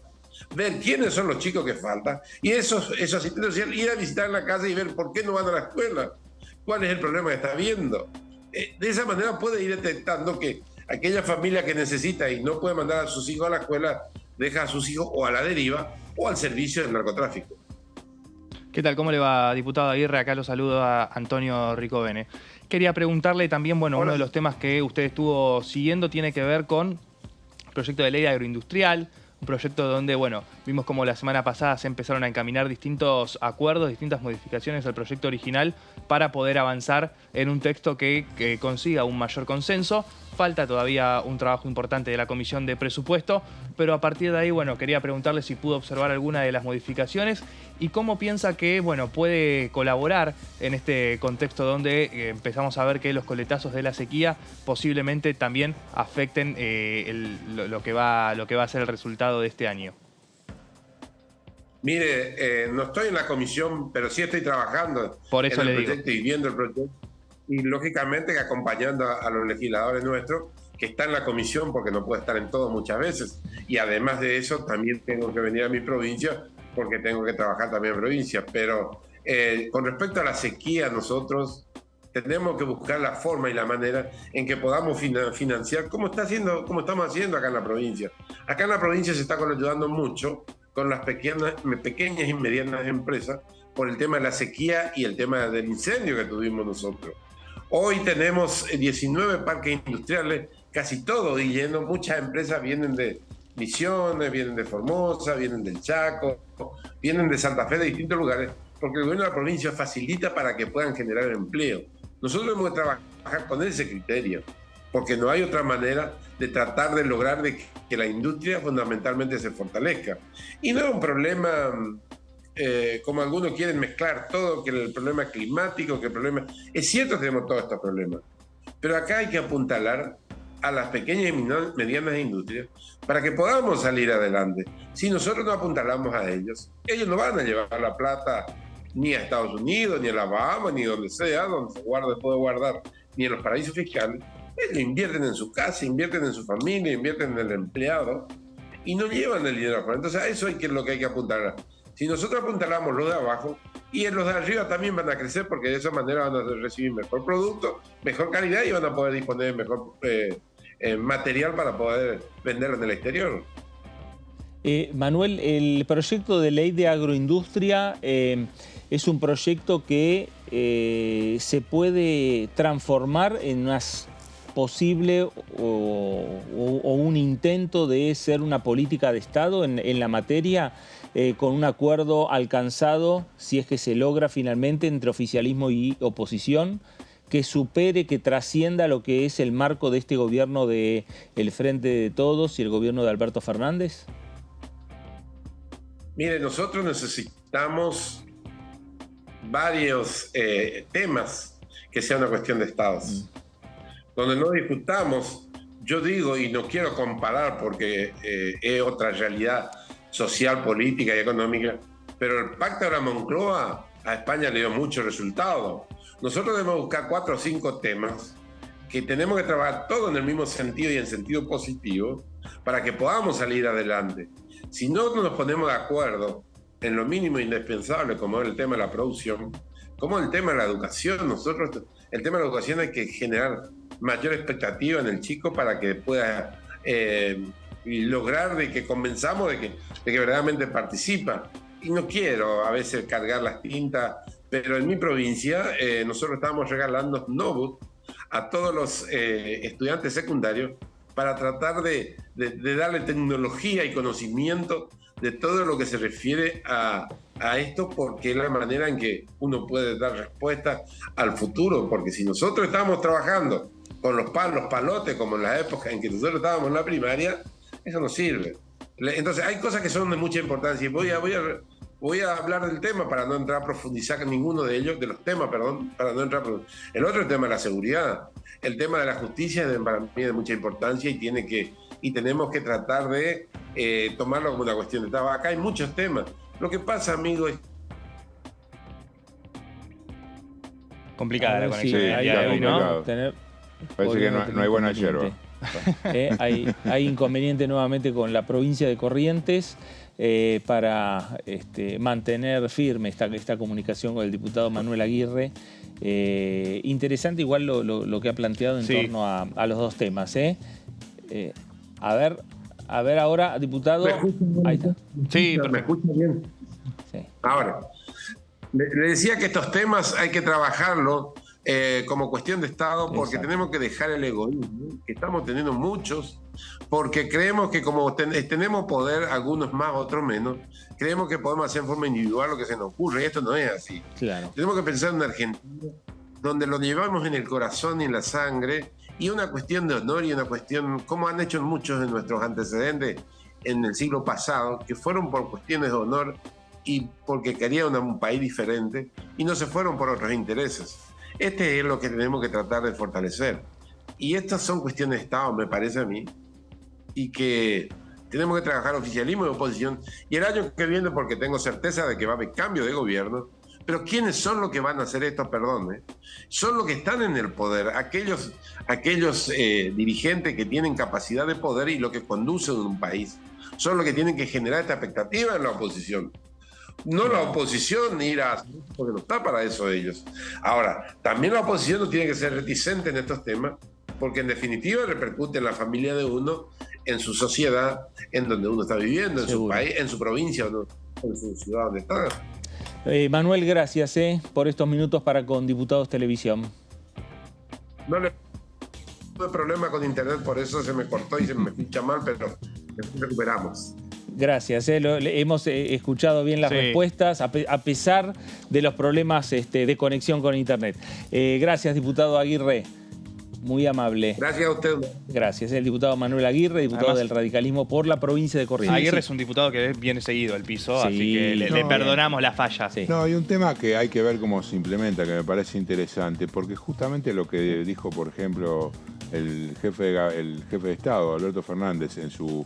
ver quiénes son los chicos que faltan, y esos asistentes sociales ir a visitar la casa y ver por qué no van a la escuela, cuál es el problema que está viendo. De esa manera puede ir detectando que aquella familia que necesita y no puede mandar a sus hijos a la escuela, deja a sus hijos o a la deriva o al servicio del narcotráfico. ¿Qué tal? ¿Cómo le va, diputado Aguirre? Acá lo saludo a Antonio Ricovene. Quería preguntarle también, bueno, uno de los temas que usted estuvo siguiendo tiene que ver con el proyecto de ley agroindustrial, un proyecto donde, bueno, vimos como la semana pasada se empezaron a encaminar distintos acuerdos, distintas modificaciones al proyecto original para poder avanzar en un texto que consiga un mayor consenso. Falta todavía un trabajo importante de la Comisión de Presupuesto, pero a partir de ahí, bueno, quería preguntarle si pudo observar alguna de las modificaciones y cómo piensa que, bueno, puede colaborar en este contexto donde empezamos a ver que los coletazos de la sequía posiblemente también afecten lo que va a ser el resultado de este año. Mire, no estoy en la comisión, pero sí estoy trabajando por eso en el le proyecto digo. Y viendo el proyecto. Y lógicamente que acompañando a los legisladores nuestros, que está en la comisión porque no puede estar en todo muchas veces. Y además de eso, también tengo que venir a mi provincia porque tengo que trabajar también en provincia. Pero con respecto a la sequía, nosotros tenemos que buscar la forma y la manera en que podamos financiar, como estamos haciendo acá en la provincia. Acá en la provincia se está ayudando mucho con las pequeñas y medianas empresas por el tema de la sequía y el tema del incendio que tuvimos nosotros. Hoy tenemos 19 parques industriales, casi todos y llenos. Muchas empresas vienen de Misiones, vienen de Formosa, vienen del Chaco, vienen de Santa Fe, de distintos lugares, porque el gobierno de la provincia facilita para que puedan generar empleo. Nosotros hemos de trabajar con ese criterio, porque no hay otra manera de tratar de lograr de que la industria fundamentalmente se fortalezca. Y no es un problema, como algunos quieren mezclar todo, que el problema climático, que el problema... Es cierto que tenemos todos estos problemas, pero acá hay que apuntalar a las pequeñas y medianas industrias para que podamos salir adelante. Si nosotros no apuntalamos a ellos no van a llevar la plata ni a Estados Unidos, ni a las Bahamas, ni donde sea, donde se puede guardar, ni en los paraísos fiscales. Ellos invierten en su casa, invierten en su familia, invierten en el empleado y no llevan el dinero afuera. Entonces a eso es lo que hay que apuntalar. Si nosotros apuntalamos los de abajo, y en los de arriba también van a crecer, porque de esa manera van a recibir mejor producto, mejor calidad y van a poder disponer de mejor material para poder venderlo en el exterior. Manuel, el proyecto de ley de agroindustria es un proyecto que se puede transformar en una posible o un intento de ser una política de Estado en la materia, con un acuerdo alcanzado, si es que se logra finalmente, entre oficialismo y oposición, que supere, que trascienda lo que es el marco de este gobierno del Frente de Todos y el gobierno de Alberto Fernández? Mire, nosotros necesitamos varios temas que sean una cuestión de estados. Donde no discutamos, yo digo, y no quiero comparar porque es otra realidad social, política y económica, pero el pacto de la Moncloa a España le dio mucho resultado. Nosotros debemos buscar 4 o 5 temas que tenemos que trabajar todos en el mismo sentido y en sentido positivo para que podamos salir adelante. Si no nos ponemos de acuerdo en lo mínimo indispensable, como es el tema de la producción, como el tema de la educación, el tema de la educación hay que generar mayor expectativa en el chico para que pueda lograr de que convenzamos de que verdaderamente participa. Y no quiero a veces cargar las tintas, pero en mi provincia nosotros estamos regalando notebooks a todos los estudiantes secundarios para tratar de darle tecnología y conocimiento de todo lo que se refiere a esto, porque es la manera en que uno puede dar respuesta al futuro, porque si nosotros estamos trabajando con los palotes, como en la época en que nosotros estábamos en la primaria, eso no sirve. Entonces hay cosas que son de mucha importancia y voy a hablar del tema para no entrar a profundizar en ninguno de ellos, de los temas, perdón, para no entrar a... El otro es el tema de la seguridad, el tema de la justicia para mí es de mucha importancia y tenemos que tratar de tomarlo como una cuestión de Estado. Acá hay muchos temas. Lo que pasa, amigo, es... Complicada la conexión. Sí, ¿no? Parece que no hay buena yerba. Hay inconveniente nuevamente con la provincia de Corrientes para mantener firme esta comunicación con el diputado Manuel Aguirre. Interesante igual lo que ha planteado en torno a los dos temas. A ver ahora, diputado. Ahí está. Sí, ¿me escucha bien? Sí. Ahora, le decía que estos temas hay que trabajarlos como cuestión de Estado, porque tenemos que dejar el egoísmo, que estamos teniendo muchos, porque creemos que como tenemos poder, algunos más, otros menos, creemos que podemos hacer en forma individual lo que se nos ocurre, y esto no es así. Claro. Tenemos que pensar en una Argentina donde lo llevamos en el corazón y en la sangre, y una cuestión de honor y una cuestión, como han hecho muchos de nuestros antecedentes en el siglo pasado, que fueron por cuestiones de honor y porque querían un país diferente, y no se fueron por otros intereses. Este es lo que tenemos que tratar de fortalecer. Y estas son cuestiones de Estado, me parece a mí, y que tenemos que trabajar oficialismo y oposición. Y el año que viene, porque tengo certeza de que va a haber cambio de gobierno, pero ¿quiénes son los que van a hacer esto? Perdón, son los que están en el poder, aquellos dirigentes que tienen capacidad de poder y lo que conducen un país. Son los que tienen que generar esta expectativa en la oposición. No la oposición ir a... porque no está para eso ellos. Ahora, también la oposición no tiene que ser reticente en estos temas, porque en definitiva repercute en la familia de uno, en su sociedad, en donde uno está viviendo, en su país, en su provincia, en su ciudad donde está. Manuel, gracias por estos minutos para con Diputados Televisión. No tuve problema con internet, por eso se me cortó y se me escucha mal, pero recuperamos. Gracias. Hemos escuchado bien las respuestas, a pesar de los problemas de conexión con Internet. Gracias, diputado Aguirre. Muy amable. Gracias a usted. Gracias. El diputado Manuel Aguirre, diputado del radicalismo por la provincia de Corrientes. Aguirre es un diputado que viene seguido al piso, Sí. así que le perdonamos la falla. No, hay un tema que hay que ver cómo se implementa, que me parece interesante, porque justamente lo que dijo, por ejemplo, el jefe de Estado, Alberto Fernández, en su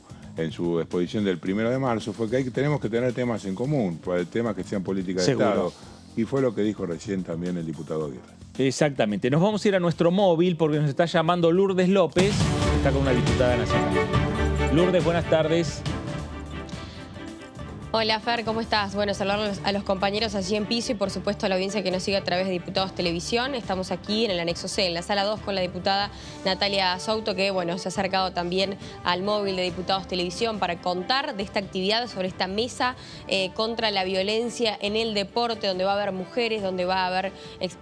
exposición del 1 de marzo, fue que tenemos que tener temas en común, temas que sean política de Estado. Y fue lo que dijo recién también el diputado Aguirre. Exactamente. Nos vamos a ir a nuestro móvil porque nos está llamando Lourdes López, que está con una diputada nacional. Lourdes, buenas tardes. Hola Fer, ¿cómo estás? Bueno, saludar a los compañeros allí en piso y por supuesto a la audiencia que nos sigue a través de Diputados Televisión. Estamos aquí en el anexo C, en la sala 2, con la diputada Natalia Souto, que bueno, se ha acercado también al móvil de Diputados Televisión para contar de esta actividad, sobre esta mesa contra la violencia en el deporte, donde va a haber mujeres, donde va a haber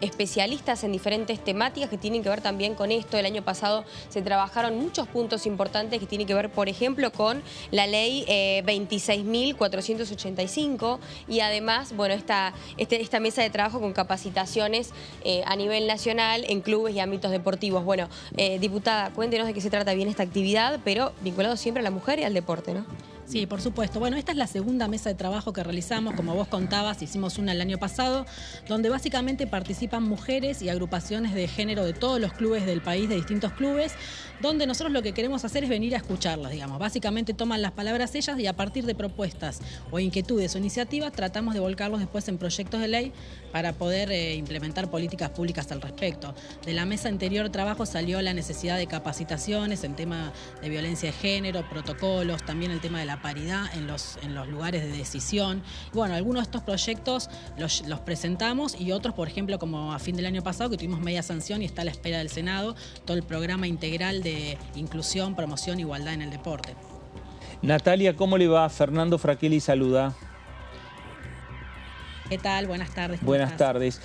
especialistas en diferentes temáticas que tienen que ver también con esto. El año pasado se trabajaron muchos puntos importantes que tienen que ver, por ejemplo, con la ley 26.485 y además, bueno, esta mesa de trabajo con capacitaciones a nivel nacional en clubes y ámbitos deportivos. Bueno, diputada, cuéntenos de qué se trata bien esta actividad, pero vinculado siempre a la mujer y al deporte, ¿no? Sí, por supuesto. Bueno, esta es la segunda mesa de trabajo que realizamos, como vos contabas, hicimos una el año pasado, donde básicamente participan mujeres y agrupaciones de género de todos los clubes del país, de distintos clubes, donde nosotros lo que queremos hacer es venir a escucharlas, digamos. Básicamente toman las palabras ellas y a partir de propuestas o inquietudes o iniciativas tratamos de volcarlos después en proyectos de ley para poder implementar políticas públicas al respecto. De la mesa anterior de trabajo salió la necesidad de capacitaciones en tema de violencia de género, protocolos, también el tema de la paridad en los lugares de decisión. Y bueno, algunos de estos proyectos los presentamos y otros, por ejemplo, como a fin del año pasado, que tuvimos media sanción y está a la espera del Senado, todo el programa integral de inclusión, promoción e igualdad en el deporte. Natalia, ¿cómo le va? Fernando Fraquelli saluda. ¿Qué tal? Buenas tardes. Buenas tardes.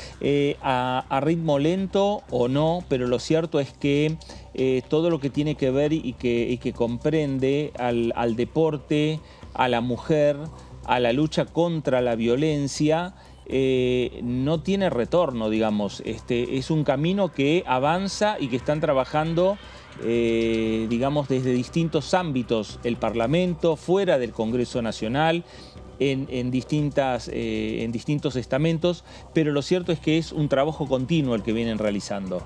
A ritmo lento o no, pero lo cierto es que todo lo que tiene que ver y que comprende al deporte, a la mujer, a la lucha contra la violencia, no tiene retorno, digamos. Es un camino que avanza y que están trabajando, digamos, desde distintos ámbitos, el Parlamento, fuera del Congreso Nacional, en distintos estamentos, pero lo cierto es que es un trabajo continuo el que vienen realizando.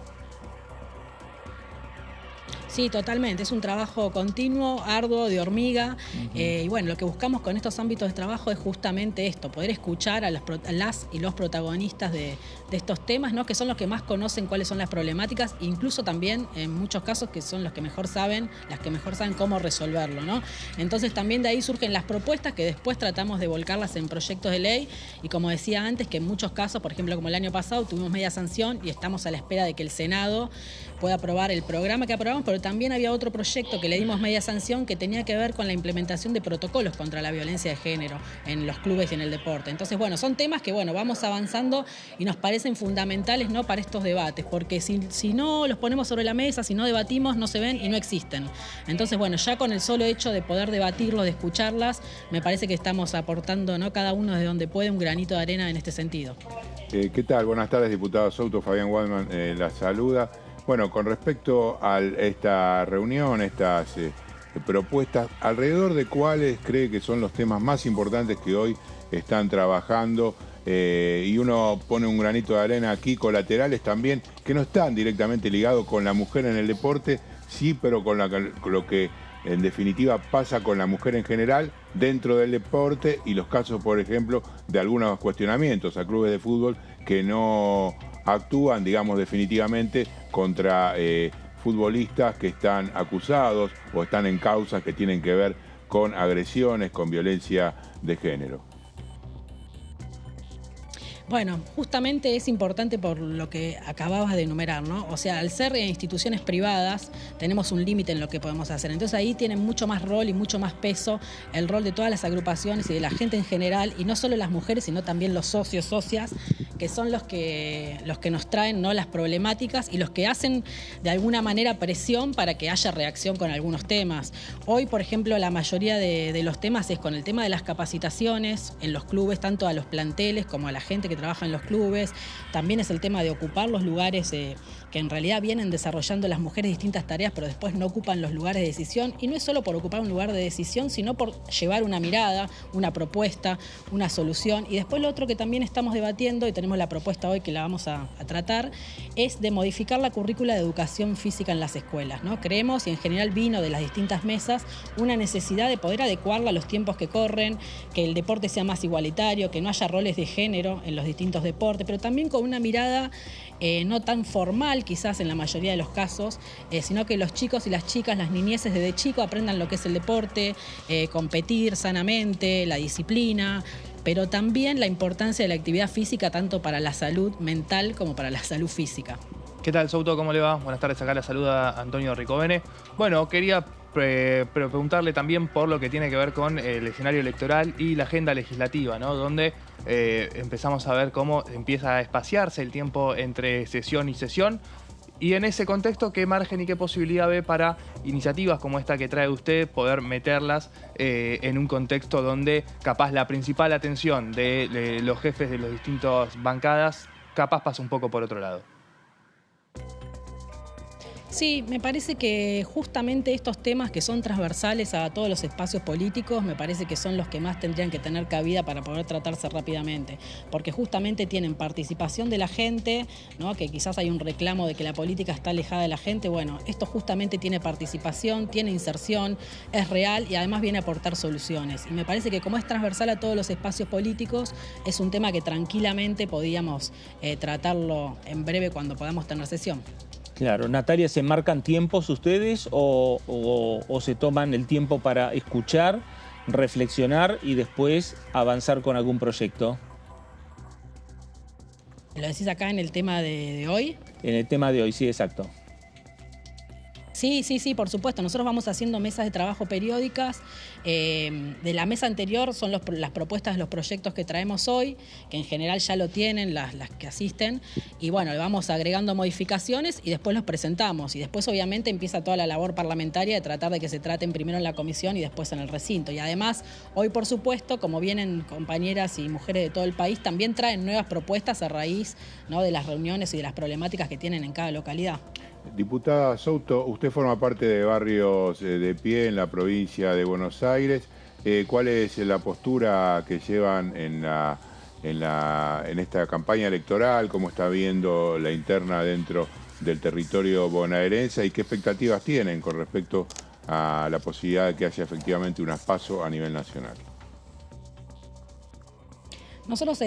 Sí, totalmente. Es un trabajo continuo, arduo, de hormiga. Y bueno, lo que buscamos con estos ámbitos de trabajo es justamente esto, poder escuchar a las y los protagonistas de estos temas, ¿no? Que son los que más conocen cuáles son las problemáticas, incluso también en muchos casos que son los que mejor saben, las que mejor saben cómo resolverlo, ¿no? Entonces también de ahí surgen las propuestas que después tratamos de volcarlas en proyectos de ley y como decía antes, que en muchos casos, por ejemplo, como el año pasado, tuvimos media sanción y estamos a la espera de que el Senado pueda aprobar el programa que aprobamos, pero también había otro proyecto que le dimos media sanción que tenía que ver con la implementación de protocolos contra la violencia de género en los clubes y en el deporte. Entonces, bueno, son temas que, bueno, vamos avanzando y nos parecen fundamentales, ¿no?, para estos debates, porque si no los ponemos sobre la mesa, si no debatimos, no se ven y no existen. Entonces, bueno, ya con el solo hecho de poder debatirlos, de escucharlas, me parece que estamos aportando, ¿no?, cada uno de donde puede un granito de arena en este sentido. ¿Qué tal? Buenas tardes, diputado Souto. Fabián Waldman la saluda. Bueno, con respecto a esta reunión, estas propuestas, ¿alrededor de cuáles cree que son los temas más importantes que hoy están trabajando? Y uno pone un granito de arena aquí, colaterales también, que no están directamente ligados con la mujer en el deporte, sí, pero con lo que en definitiva pasa con la mujer en general dentro del deporte y los casos, por ejemplo, de algunos cuestionamientos a clubes de fútbol que no actúan, digamos, definitivamente contra futbolistas que están acusados o están en causas que tienen que ver con agresiones, con violencia de género. Bueno, justamente es importante por lo que acababas de enumerar, ¿no? O sea, al ser instituciones privadas, tenemos un límite en lo que podemos hacer. Entonces ahí tiene mucho más rol y mucho más peso el rol de todas las agrupaciones y de la gente en general, y no solo las mujeres, sino también los socios, socias, que son los que nos traen, ¿no?, las problemáticas y los que hacen de alguna manera presión para que haya reacción con algunos temas. Hoy, por ejemplo, la mayoría de los temas es con el tema de las capacitaciones en los clubes, tanto a los planteles como a la gente que trabaja en los clubes. También es el tema de ocupar los lugares que en realidad vienen desarrollando las mujeres distintas tareas, pero después no ocupan los lugares de decisión. Y no es solo por ocupar un lugar de decisión, sino por llevar una mirada, una propuesta, una solución. Y después lo otro que también estamos debatiendo, y tenemos la propuesta hoy que la vamos a tratar, es de modificar la currícula de educación física en las escuelas, ¿no? Creemos, y en general vino de las distintas mesas, una necesidad de poder adecuarla a los tiempos que corren, que el deporte sea más igualitario, que no haya roles de género en los distintos deportes, pero también con una mirada no tan formal quizás en la mayoría de los casos, sino que los chicos y las chicas, las niñeces desde chico aprendan lo que es el deporte, competir sanamente, la disciplina, pero también la importancia de la actividad física tanto para la salud mental como para la salud física. ¿Qué tal, Souto? ¿Cómo le va? Buenas tardes, acá la saluda Antonio Ricovene. Bueno, quería preguntarle también por lo que tiene que ver con el escenario electoral y la agenda legislativa, ¿no? Donde empezamos a ver cómo empieza a espaciarse el tiempo entre sesión y sesión. Y en ese contexto, ¿qué margen y qué posibilidad ve para iniciativas como esta que trae usted poder meterlas en un contexto donde capaz la principal atención de los jefes de las distintas bancadas capaz pasa un poco por otro lado? Sí, me parece que justamente estos temas que son transversales a todos los espacios políticos, me parece que son los que más tendrían que tener cabida para poder tratarse rápidamente, porque justamente tienen participación de la gente, ¿no?, que quizás hay un reclamo de que la política está alejada de la gente. Bueno, esto justamente tiene participación, tiene inserción, es real y además viene a aportar soluciones. Y me parece que como es transversal a todos los espacios políticos, es un tema que tranquilamente podíamos tratarlo en breve cuando podamos tener sesión. Claro, Natalia, ¿se marcan tiempos ustedes o se toman el tiempo para escuchar, reflexionar y después avanzar con algún proyecto? ¿Lo decís acá en el tema de hoy? En el tema de hoy, sí, exacto. Sí, por supuesto. Nosotros vamos haciendo mesas de trabajo periódicas. De la mesa anterior son las propuestas de los proyectos que traemos hoy, que en general ya lo tienen las que asisten. Y bueno, le vamos agregando modificaciones y después los presentamos. Y después obviamente empieza toda la labor parlamentaria de tratar de que se traten primero en la comisión y después en el recinto. Y además, hoy por supuesto, como vienen compañeras y mujeres de todo el país, también traen nuevas propuestas a raíz, ¿no?, de las reuniones y de las problemáticas que tienen en cada localidad. Diputada Souto, usted forma parte de Barrios de Pie en la provincia de Buenos Aires. ¿Cuál es la postura que llevan en esta campaña electoral? ¿Cómo está viendo la interna dentro del territorio bonaerense? ¿Y qué expectativas tienen con respecto a la posibilidad de que haya efectivamente un PASO a nivel nacional? Nosotros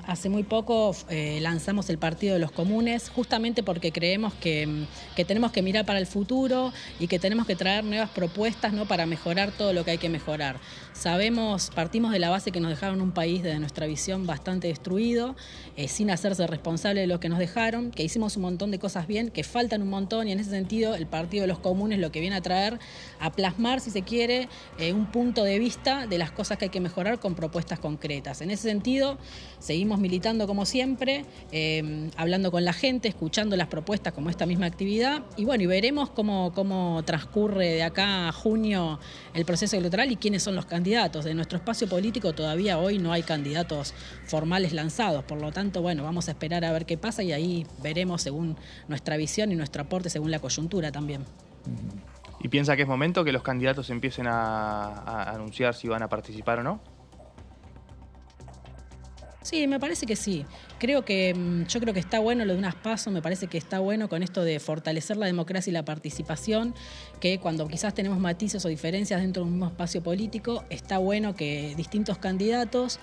hace muy poco lanzamos el Partido de los Comunes justamente porque creemos que tenemos que mirar para el futuro y que tenemos que traer nuevas propuestas, ¿no?, para mejorar todo lo que hay que mejorar. Partimos de la base que nos dejaron un país desde nuestra visión bastante destruido, sin hacerse responsable de lo que nos dejaron, que hicimos un montón de cosas bien, que faltan un montón y en ese sentido el Partido de los Comunes lo que viene a traer, a plasmar, si se quiere, un punto de vista de las cosas que hay que mejorar con propuestas concretas. En ese sentido, seguimos militando como siempre, hablando con la gente, escuchando las propuestas como esta misma actividad y bueno, y veremos cómo transcurre de acá a junio el proceso electoral y quiénes son los candidatos. De nuestro espacio político todavía hoy no hay candidatos formales lanzados, por lo tanto, bueno, vamos a esperar a ver qué pasa y ahí veremos según nuestra visión y nuestro aporte según la coyuntura también. ¿Y piensa que es momento que los candidatos empiecen a anunciar si van a participar o no? Sí, me parece que sí. Yo creo que está bueno lo de unas PASO, me parece que está bueno con esto de fortalecer la democracia y la participación, que cuando quizás tenemos matices o diferencias dentro de un mismo espacio político, está bueno que distintos candidatos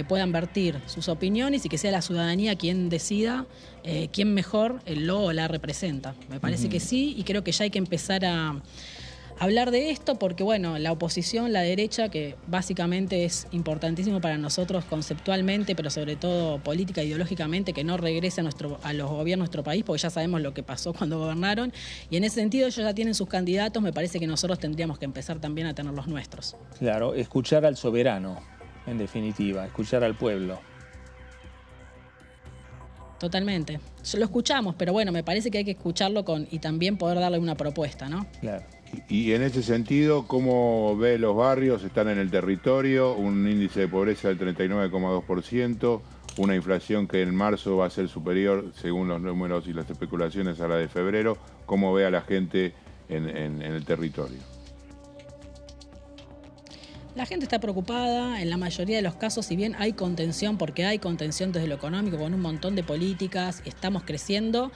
puedan vertir sus opiniones y que sea la ciudadanía quien decida quién mejor lo o la representa. Me parece que sí, y creo que ya hay que empezar a hablar de esto porque, bueno, la oposición, la derecha, que básicamente es importantísimo para nosotros conceptualmente, pero sobre todo política, ideológicamente, que no regrese a los gobiernos de nuestro país, porque ya sabemos lo que pasó cuando gobernaron. Y en ese sentido ellos ya tienen sus candidatos, me parece que nosotros tendríamos que empezar también a tener los nuestros. Claro, escuchar al soberano, en definitiva, escuchar al pueblo. Totalmente. Lo escuchamos, pero bueno, me parece que hay que escucharlo y también poder darle una propuesta, ¿no? Claro. Y en ese sentido, ¿cómo ve los barrios? Están en el territorio, un índice de pobreza del 39,2%, una inflación que en marzo va a ser superior, según los números y las especulaciones, a la de febrero. ¿Cómo ve a la gente en el territorio? La gente está preocupada, en la mayoría de los casos, si bien hay contención, porque hay contención desde lo económico con un montón de políticas, estamos creciendo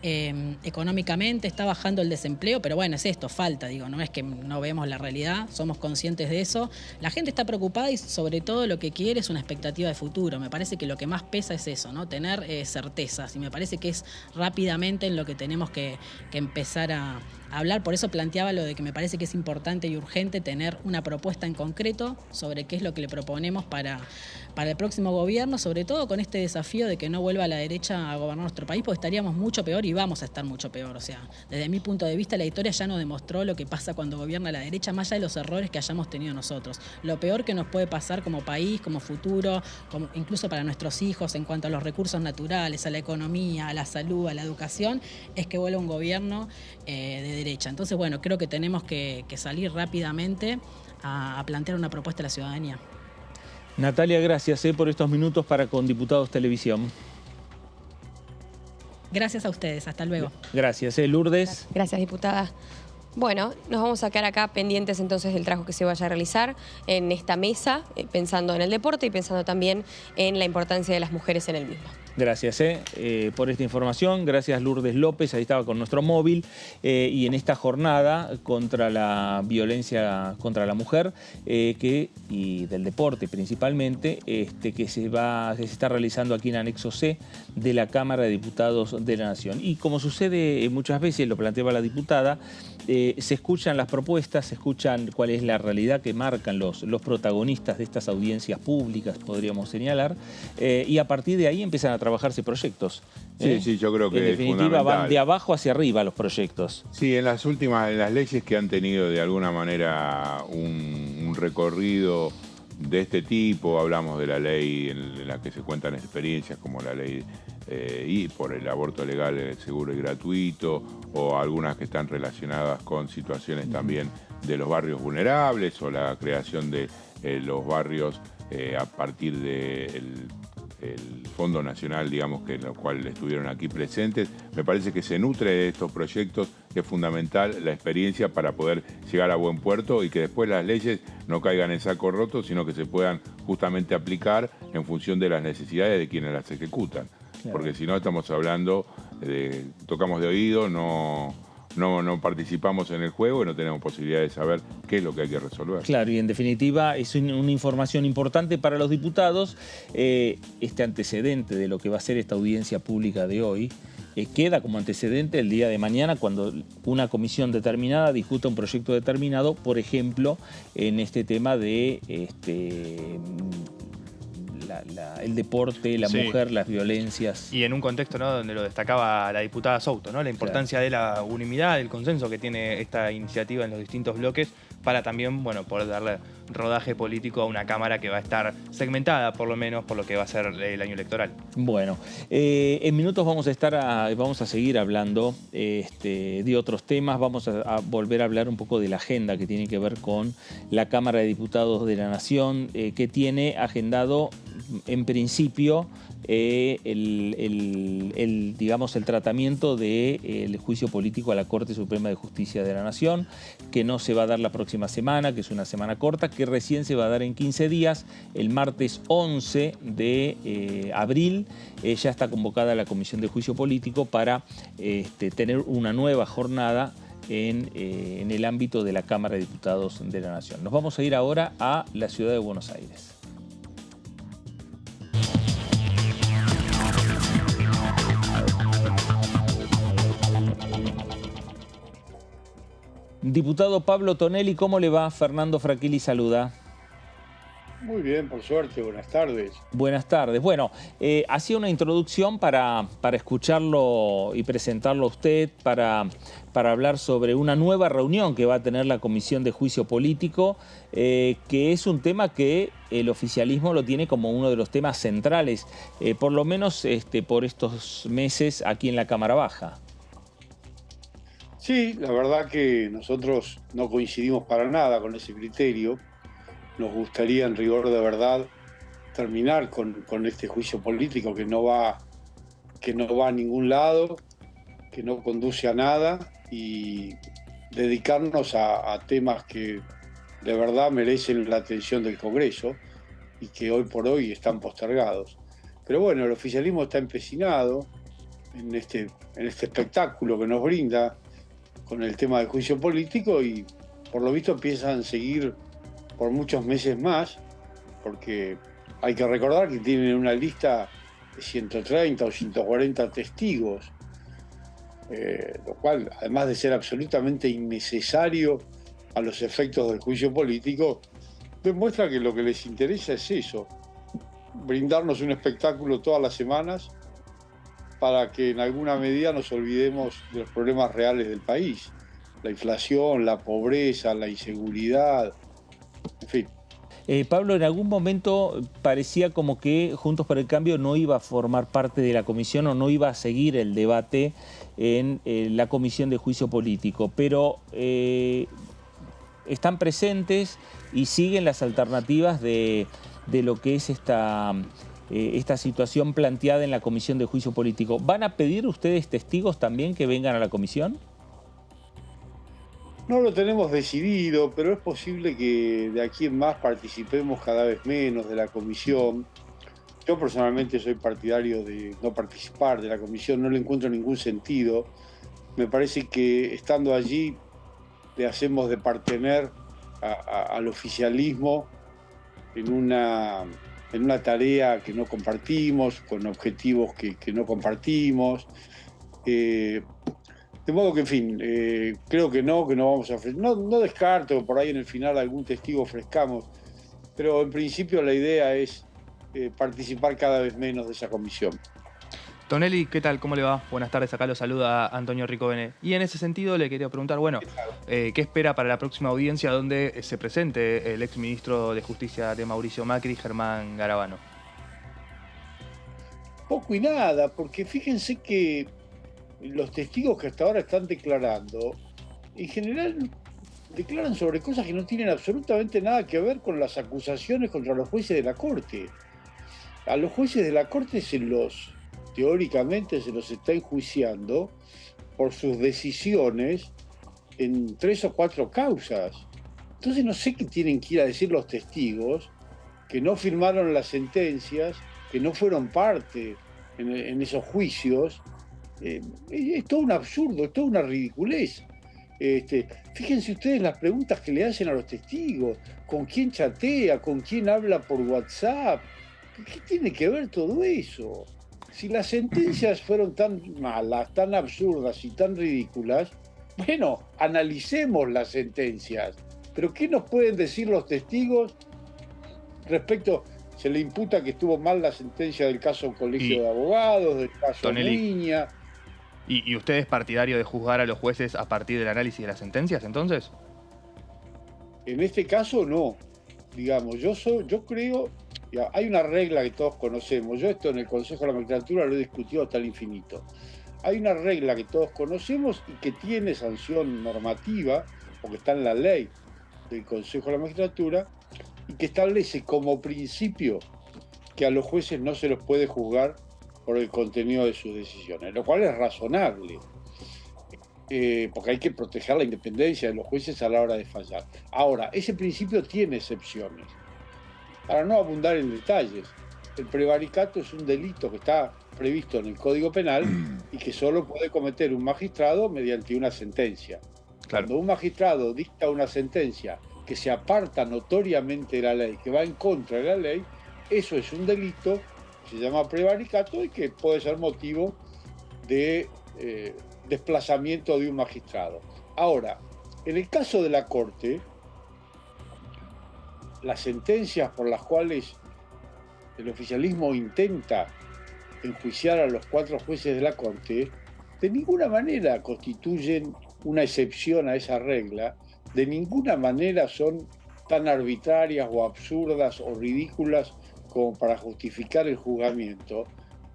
económicamente, está bajando el desempleo, pero bueno, es esto, falta, digo, no es que no vemos la realidad, somos conscientes de eso. La gente está preocupada y sobre todo lo que quiere es una expectativa de futuro. Me parece que lo que más pesa es eso, ¿no? Tener certezas, y me parece que es rápidamente en lo que tenemos que empezar a hablar. Por eso planteaba lo de que me parece que es importante y urgente tener una propuesta en concreto sobre qué es lo que le proponemos para el próximo gobierno, sobre todo con este desafío de que no vuelva la derecha a gobernar nuestro país, porque estaríamos mucho peor y vamos a estar mucho peor. O sea, desde mi punto de vista, la historia ya nos demostró lo que pasa cuando gobierna la derecha, más allá de los errores que hayamos tenido nosotros. Lo peor que nos puede pasar como país, como futuro, incluso para nuestros hijos en cuanto a los recursos naturales, a la economía, a la salud, a la educación, es que vuelva un gobierno de derecha. Entonces, bueno, creo que tenemos que salir rápidamente a plantear una propuesta a la ciudadanía. Natalia, gracias por estos minutos para Con Diputados Televisión. Gracias a ustedes, hasta luego. Gracias, Lourdes. Gracias, diputada. Bueno, nos vamos a quedar acá pendientes entonces del trabajo que se vaya a realizar en esta mesa, pensando en el deporte y pensando también en la importancia de las mujeres en el mismo. Gracias por esta información. Gracias, Lourdes López. Ahí estaba con nuestro móvil. Y en esta jornada contra la violencia contra la mujer y del deporte principalmente, que se está realizando aquí en Anexo C de la Cámara de Diputados de la Nación. Y como sucede muchas veces, lo planteaba la diputada, se escuchan las propuestas, se escuchan cuál es la realidad que marcan los protagonistas de estas audiencias públicas, podríamos señalar, y a partir de ahí empiezan a trabajarse proyectos. Sí, yo creo que en definitiva van de abajo hacia arriba los proyectos. Sí, en las leyes que han tenido de alguna manera un recorrido de este tipo, hablamos de la ley en la que se cuentan experiencias como la ley y por el aborto legal, seguro y gratuito, o algunas que están relacionadas con situaciones también de los barrios vulnerables o la creación de los barrios a partir del Fondo Nacional, digamos, que en lo cual estuvieron aquí presentes. Me parece que se nutre de estos proyectos, que es fundamental la experiencia para poder llegar a buen puerto y que después las leyes no caigan en saco roto, sino que se puedan justamente aplicar en función de las necesidades de quienes las ejecutan. Claro. Porque si no estamos hablando tocamos de oído, no participamos en el juego y no tenemos posibilidad de saber qué es lo que hay que resolver. Claro, y en definitiva es una información importante para los diputados. Este antecedente de lo que va a ser esta audiencia pública de hoy queda como antecedente el día de mañana cuando una comisión determinada discuta un proyecto determinado, por ejemplo, en este tema de el deporte, la mujer, las violencias. Y en un contexto, ¿no?, donde lo destacaba la diputada Souto, ¿no?, la importancia de la unanimidad, del consenso que tiene esta iniciativa en los distintos bloques para también, bueno, poder darle rodaje político a una Cámara que va a estar segmentada, por lo menos, por lo que va a ser el año electoral. Bueno, en minutos vamos a seguir hablando de otros temas. Vamos a volver a hablar un poco de la agenda que tiene que ver con la Cámara de Diputados de la Nación, que tiene agendado en principio digamos, el tratamiento del juicio político a la Corte Suprema de Justicia de la Nación, que no se va a dar la próxima semana, que es una semana corta, que recién se va a dar en 15 días, el martes 11 de abril. Ya está convocada la Comisión de Juicio Político para tener una nueva jornada en el ámbito de la Cámara de Diputados de la Nación. Nos vamos a ir ahora a la ciudad de Buenos Aires. Diputado Pablo Tonelli, ¿cómo le va? Fernando Fraquili saluda. Muy bien, por suerte. Buenas tardes. Buenas tardes. Bueno, hacía una introducción para escucharlo y presentarlo a usted, para hablar sobre una nueva reunión que va a tener la Comisión de Juicio Político, que es un tema que el oficialismo lo tiene como uno de los temas centrales, por lo menos por estos meses aquí en la Cámara Baja. Sí, la verdad que nosotros no coincidimos para nada con ese criterio. Nos gustaría, en rigor de verdad, terminar con este juicio político que no va a ningún lado, que no conduce a nada, y dedicarnos a temas que de verdad merecen la atención del Congreso y que hoy por hoy están postergados. Pero bueno, el oficialismo está empecinado en este espectáculo que nos brinda con el tema del juicio político, y por lo visto piensan seguir por muchos meses más, porque hay que recordar que tienen una lista de 130 o 140 testigos, lo cual, además de ser absolutamente innecesario a los efectos del juicio político, demuestra que lo que les interesa es eso, brindarnos un espectáculo todas las semanas para que en alguna medida nos olvidemos de los problemas reales del país, la inflación, la pobreza, la inseguridad, en fin. Pablo, en algún momento parecía como que Juntos por el Cambio no iba a formar parte de la comisión o no iba a seguir el debate en la Comisión de Juicio Político, pero están presentes y siguen las alternativas de lo que es esta situación planteada en la Comisión de Juicio Político. ¿Van a pedir ustedes testigos también que vengan a la comisión? No lo tenemos decidido, pero es posible que de aquí en más participemos cada vez menos de la comisión. Yo personalmente soy partidario de no participar de la comisión, no le encuentro ningún sentido. Me parece que estando allí le hacemos de partener al oficialismo en una tarea que no compartimos, con objetivos que no compartimos. De modo que, en fin, creo que no vamos a ofrecer. No descarto que por ahí en el final algún testigo ofrezcamos, pero en principio la idea es participar cada vez menos de esa comisión. Tonelli, ¿qué tal? ¿Cómo le va? Buenas tardes, acá lo saluda Antonio Ricovene. Y en ese sentido le quería preguntar, bueno, ¿qué espera para la próxima audiencia donde se presente el exministro de Justicia de Mauricio Macri, Germán Garabano? Poco y nada, porque fíjense que los testigos que hasta ahora están declarando, en general declaran sobre cosas que no tienen absolutamente nada que ver con las acusaciones contra los jueces de la Corte. A los jueces de la Corte teóricamente se los está enjuiciando por sus decisiones en 3 o 4 causas. Entonces no sé qué tienen que ir a decir los testigos que no firmaron las sentencias, que no fueron parte en esos juicios. Es todo un absurdo, es toda una ridiculez. Fíjense ustedes las preguntas que le hacen a los testigos, con quién chatea, con quién habla por WhatsApp. ¿Qué tiene que ver todo eso? Si las sentencias fueron tan malas, tan absurdas y tan ridículas, bueno, analicemos las sentencias. Pero ¿qué nos pueden decir los testigos respecto? Se le imputa que estuvo mal la sentencia del caso Colegio de Abogados, del caso Niña. ¿Y usted es partidario de juzgar a los jueces a partir del análisis de las sentencias, entonces? En este caso, no. Digamos, yo creo, hay una regla que todos conocemos. Yo esto en el Consejo de la Magistratura lo he discutido hasta el infinito. Hay una regla que todos conocemos y que tiene sanción normativa, porque está en la ley del Consejo de la Magistratura, y que establece como principio que a los jueces no se los puede juzgar por el contenido de sus decisiones, lo cual es razonable, porque hay que proteger la independencia de los jueces a la hora de fallar. Ahora, ese principio tiene excepciones. Para no abundar en detalles, el prevaricato es un delito que está previsto en el Código Penal y que solo puede cometer un magistrado mediante una sentencia. Claro. Cuando un magistrado dicta una sentencia que se aparta notoriamente de la ley, que va en contra de la ley, eso es un delito que se llama prevaricato y que puede ser motivo de desplazamiento de un magistrado. Ahora, en el caso de la Corte, las sentencias por las cuales el oficialismo intenta enjuiciar a los 4 jueces de la Corte, de ninguna manera constituyen una excepción a esa regla, de ninguna manera son tan arbitrarias o absurdas o ridículas como para justificar el juzgamiento.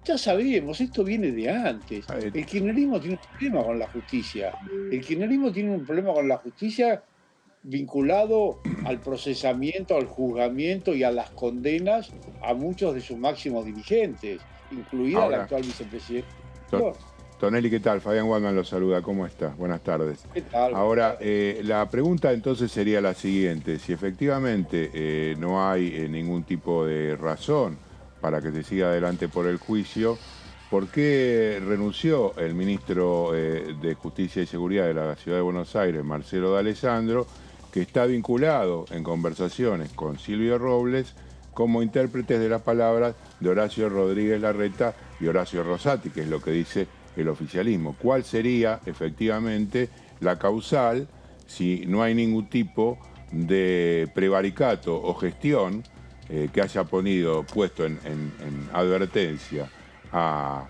Ya sabemos, esto viene de antes. El kirchnerismo tiene un problema con la justicia. El kirchnerismo tiene un problema con la justicia vinculado al procesamiento, al juzgamiento y a las condenas a muchos de sus máximos dirigentes, incluida la actual vicepresidenta. Tonelli, ¿qué tal? Fabián Waldman lo saluda, ¿cómo estás? Buenas tardes. ¿Qué tal? Ahora, la pregunta entonces sería la siguiente: si efectivamente no hay ningún tipo de razón para que se siga adelante por el juicio, ¿por qué renunció el ministro de Justicia y Seguridad de la Ciudad de Buenos Aires, Marcelo D'Alessandro, que está vinculado en conversaciones con Silvio Robles como intérpretes de las palabras de Horacio Rodríguez Larreta y Horacio Rosati, que es lo que dice el oficialismo? ¿Cuál sería efectivamente la causal si no hay ningún tipo de prevaricato o gestión que haya puesto en advertencia a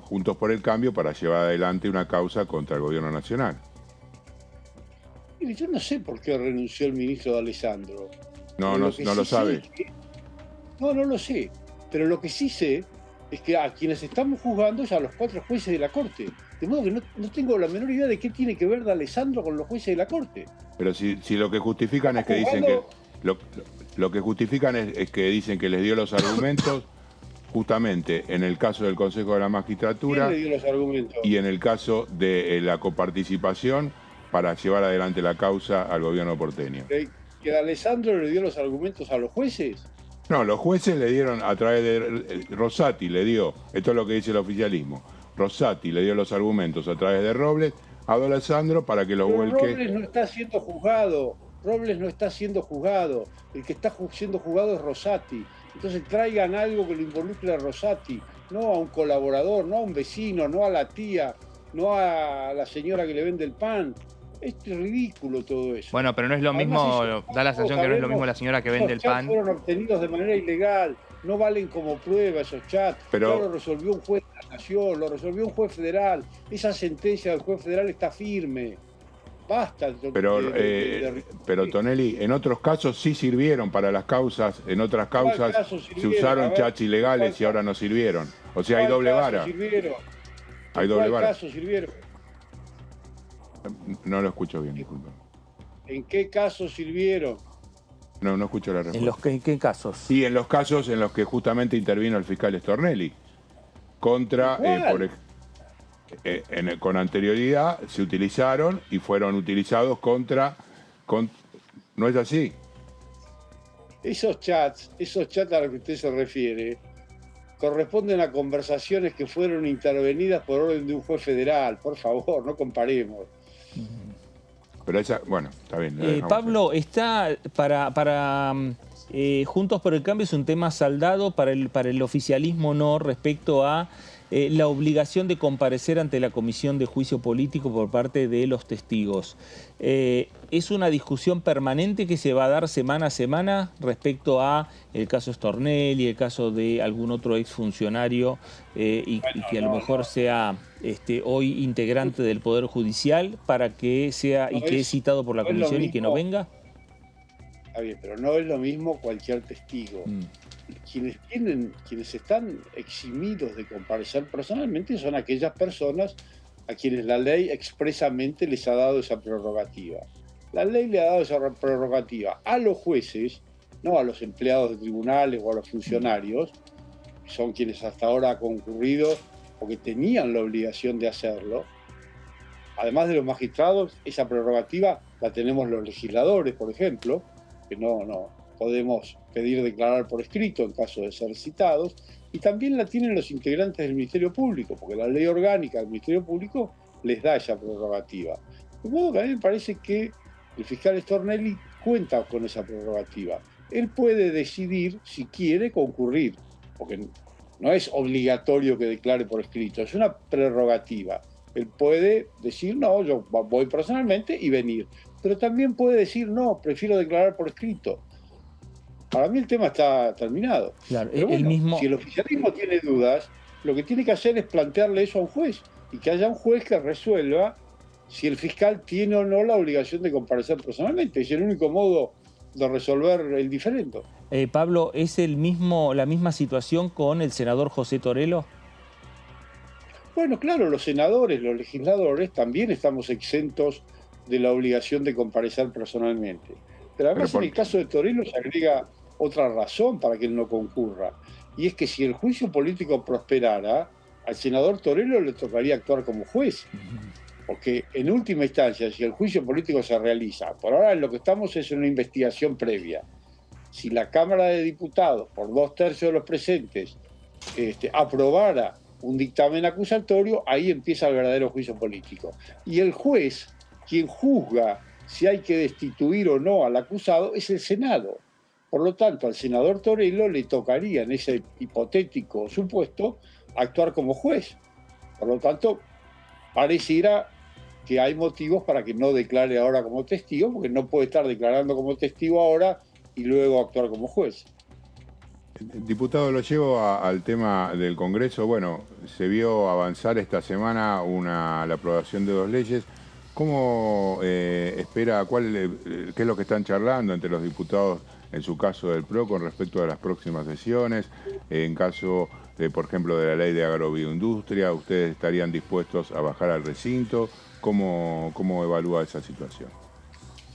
Juntos por el Cambio para llevar adelante una causa contra el gobierno nacional? Mire, yo no sé por qué renunció el ministro D'Alessandro. No lo sabe. No lo sé. Pero lo que sí sé es que a quienes estamos juzgando es a los 4 jueces de la Corte. De modo que no tengo la menor idea de qué tiene que ver D'Alessandro con los jueces de la Corte. Pero si lo que justifican es que dicen que... Lo que justifican es que dicen que les dio los argumentos justamente en el caso del Consejo de la Magistratura. ¿Quién le dio los argumentos? Y en el caso de la coparticipación para llevar adelante la causa al gobierno porteño. ¿Que D'Alessandro le dio los argumentos a los jueces? No, los jueces le dieron a través de Rosati, le dio, esto es lo que dice el oficialismo, Rosati le dio los argumentos a través de Robles a D'Alessandro para que los vuelque. Robles no está siendo juzgado. Robles no está siendo juzgado. El que está siendo juzgado es Rosati. Entonces traigan algo que lo involucre a Rosati, no a un colaborador, no a un vecino, no a la tía, no a la señora que le vende el pan. Es ridículo todo eso. Bueno, pero no es lo mismo, da la sensación que no es lo mismo la señora que vende el pan. Esos chats fueron obtenidos de manera ilegal, no valen como prueba esos chats. Pero ya lo resolvió un juez de la Nación, lo resolvió un juez federal. Esa sentencia del juez federal está firme. Basta. Pero Tonelli, en otros casos sí sirvieron para las causas, en otras causas se usaron chats ilegales y ahora no sirvieron. O sea, hay doble vara. Hay doble vara. ¿En qué caso sirvieron? No lo escucho bien, disculpa. ¿En qué casos sirvieron? No escucho la respuesta. ¿En qué casos? Sí, en los casos en los que justamente intervino el fiscal Stornelli. Contra, con anterioridad se utilizaron y fueron utilizados ¿no es así? Esos chats a los que usted se refiere corresponden a conversaciones que fueron intervenidas por orden de un juez federal. Por favor, no comparemos. Pero bueno, está bien. Pablo, está para Juntos por el Cambio es un tema saldado, para el oficialismo no, respecto a la obligación de comparecer ante la Comisión de Juicio Político por parte de los testigos. ¿Es una discusión permanente que se va a dar semana a semana respecto a el caso Stornelli, el caso de algún otro exfuncionario y que a lo mejor sea hoy integrante del Poder Judicial para que sea que es citado por la Comisión y que no venga? Está bien, pero no es lo mismo cualquier testigo. Quienes están eximidos de comparecer personalmente son aquellas personas a quienes la ley expresamente les ha dado esa prerrogativa. La ley le ha dado esa prerrogativa a los jueces, no a los empleados de tribunales o a los funcionarios, que son quienes hasta ahora han concurrido porque tenían la obligación de hacerlo. Además de los magistrados, esa prerrogativa la tenemos los legisladores, por ejemplo, que no podemos pedir declarar por escrito en caso de ser citados, y también la tienen los integrantes del Ministerio Público, porque la ley orgánica del Ministerio Público les da esa prerrogativa. De modo que a mí me parece que el fiscal Stornelli cuenta con esa prerrogativa. Él puede decidir si quiere concurrir, porque no es obligatorio que declare por escrito, es una prerrogativa. Él puede decir, no, yo voy personalmente y venir. Pero también puede decir, no, prefiero declarar por escrito. Para mí el tema está terminado. Claro, pero bueno, si el oficialismo tiene dudas, lo que tiene que hacer es plantearle eso a un juez y que haya un juez que resuelva si el fiscal tiene o no la obligación de comparecer personalmente. Es el único modo de resolver el diferendo. Pablo, ¿es la misma situación con el senador José Torello? Bueno, claro, los senadores, los legisladores también estamos exentos de la obligación de comparecer personalmente. Pero además en el caso de Torello se agrega otra razón para que él no concurra. Y es que si el juicio político prosperara, al senador Torello le tocaría actuar como juez. Porque en última instancia, si el juicio político se realiza, por ahora en lo que estamos es una investigación previa. Si la Cámara de Diputados, por 2/3 de los presentes, aprobara un dictamen acusatorio, ahí empieza el verdadero juicio político. Y el juez, quien juzga si hay que destituir o no al acusado, es el Senado. Por lo tanto, al senador Torello le tocaría, en ese hipotético supuesto, actuar como juez. Por lo tanto, pareciera que hay motivos para que no declare ahora como testigo, porque no puede estar declarando como testigo ahora y luego actuar como juez. Diputado, lo llevo al tema del Congreso. Bueno, se vio avanzar esta semana la aprobación de 2 leyes. ¿Cómo espera, qué es lo que están charlando entre los diputados, en su caso del PRO, con respecto a las próximas sesiones? En caso de, por ejemplo, de la ley de agroindustria, ¿ustedes estarían dispuestos a bajar al recinto? ¿Cómo evalúa esa situación?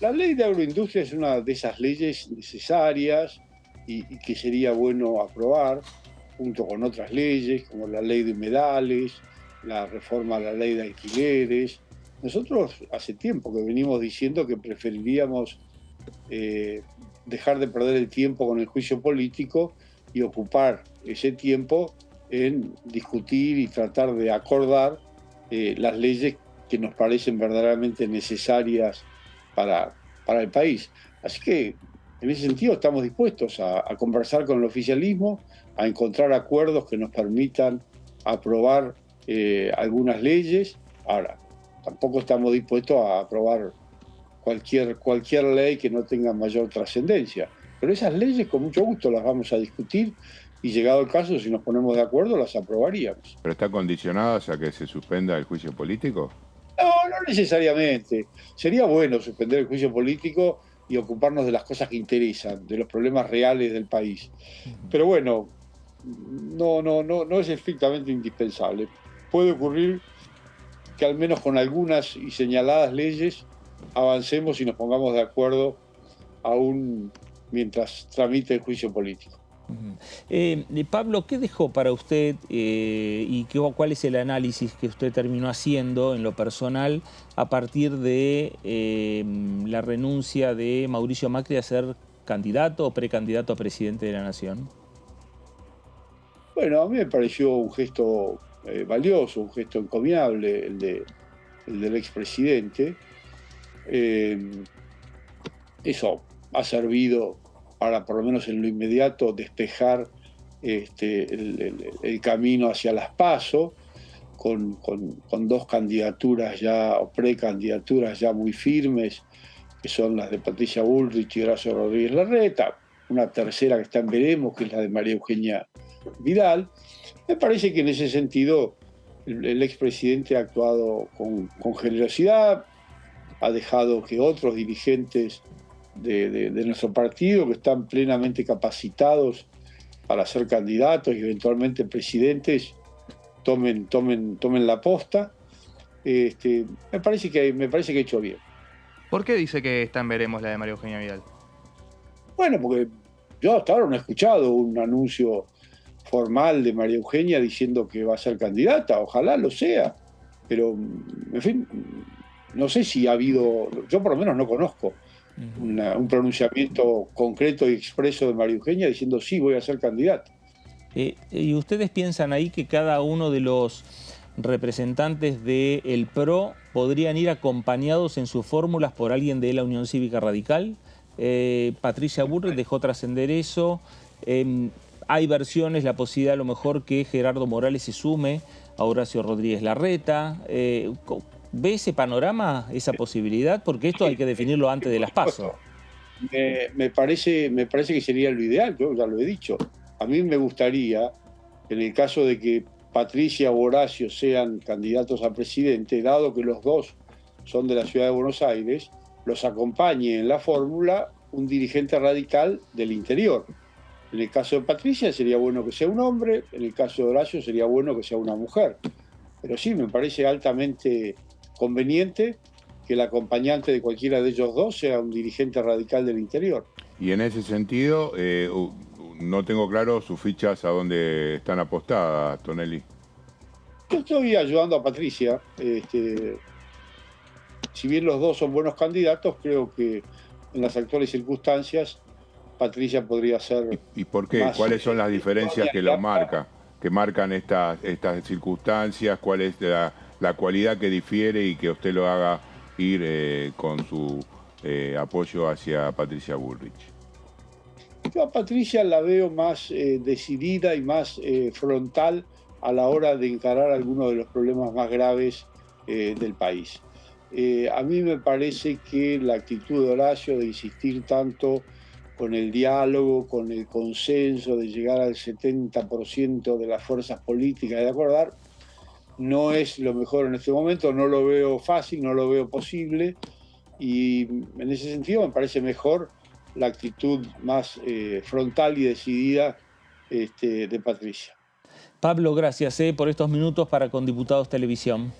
La ley de agroindustria es una de esas leyes necesarias y que sería bueno aprobar, junto con otras leyes, como la ley de humedales, la reforma a la ley de alquileres. Nosotros hace tiempo que venimos diciendo que preferiríamos dejar de perder el tiempo con el juicio político y ocupar ese tiempo en discutir y tratar de acordar las leyes que nos parecen verdaderamente necesarias para el país. Así que en ese sentido estamos dispuestos a conversar con el oficialismo, a encontrar acuerdos que nos permitan aprobar algunas leyes. Ahora, tampoco estamos dispuestos a aprobar cualquier ley que no tenga mayor trascendencia. Pero esas leyes con mucho gusto las vamos a discutir y llegado el caso, si nos ponemos de acuerdo, las aprobaríamos. ¿Pero están condicionadas a que se suspenda el juicio político? No necesariamente. Sería bueno suspender el juicio político y ocuparnos de las cosas que interesan, de los problemas reales del país. Pero bueno, no es estrictamente indispensable. Puede ocurrir que al menos con algunas y señaladas leyes avancemos y nos pongamos de acuerdo aún mientras tramite el juicio político. Pablo, ¿qué dejó para usted y cuál es el análisis que usted terminó haciendo en lo personal a partir de la renuncia de Mauricio Macri a ser candidato o precandidato a presidente de la Nación? Bueno, a mí me pareció un gesto valioso, un gesto encomiable, el del expresidente. Eso ha servido para, por lo menos en lo inmediato, despejar el camino hacia las PASO, con 2 candidaturas ya, o precandidaturas ya muy firmes, que son las de Patricia Bullrich y Horacio Rodríguez Larreta, una tercera que está en veremos, que es la de María Eugenia Vidal. Me parece que en ese sentido el expresidente ha actuado con generosidad, ha dejado que otros dirigentes de nuestro partido, que están plenamente capacitados para ser candidatos y eventualmente presidentes, tomen la posta. Me parece que ha hecho bien. ¿Por qué dice que está en veremos la de María Eugenia Vidal? Bueno, porque yo hasta ahora no he escuchado un anuncio formal de María Eugenia diciendo que va a ser candidata. Ojalá lo sea, pero en fin, no sé si ha habido, yo por lo menos no conozco un pronunciamiento concreto y expreso de María Eugenia diciendo sí, voy a ser candidata. ¿Y ustedes piensan ahí que cada uno de los representantes del PRO podrían ir acompañados en sus fórmulas por alguien de la Unión Cívica Radical? Patricia Bullrich dejó trascender eso. Hay versiones, la posibilidad a lo mejor que Gerardo Morales se sume a Horacio Rodríguez Larreta. ¿Ve ese panorama, esa posibilidad? Porque esto hay que definirlo antes de las PASO. Me parece que sería lo ideal, yo ya lo he dicho. A mí me gustaría, en el caso de que Patricia o Horacio sean candidatos a presidente, dado que los dos son de la ciudad de Buenos Aires, los acompañe en la fórmula un dirigente radical del interior. En el caso de Patricia sería bueno que sea un hombre, en el caso de Horacio sería bueno que sea una mujer. Pero sí, me parece altamente conveniente que el acompañante de cualquiera de ellos dos sea un dirigente radical del interior. Y en ese sentido, no tengo claro sus fichas a dónde están apostadas, Tonelli. Yo estoy ayudando a Patricia. Si bien los dos son buenos candidatos, creo que en las actuales circunstancias Patricia podría ser... ¿Y por qué? ¿Cuáles son las diferencias que lo marcan? Que marcan estas circunstancias, cuál es la cualidad que difiere y que usted lo haga ir con su apoyo hacia Patricia Bullrich. Yo a Patricia la veo más decidida y más frontal a la hora de encarar algunos de los problemas más graves del país. A mí me parece que la actitud de Horacio de insistir tanto con el diálogo, con el consenso, de llegar al 70% de las fuerzas políticas y de acordar, no es lo mejor en este momento, no lo veo fácil, no lo veo posible, y en ese sentido me parece mejor la actitud más frontal y decidida de Patricia. Pablo, gracias por estos minutos para Con Diputados Televisión.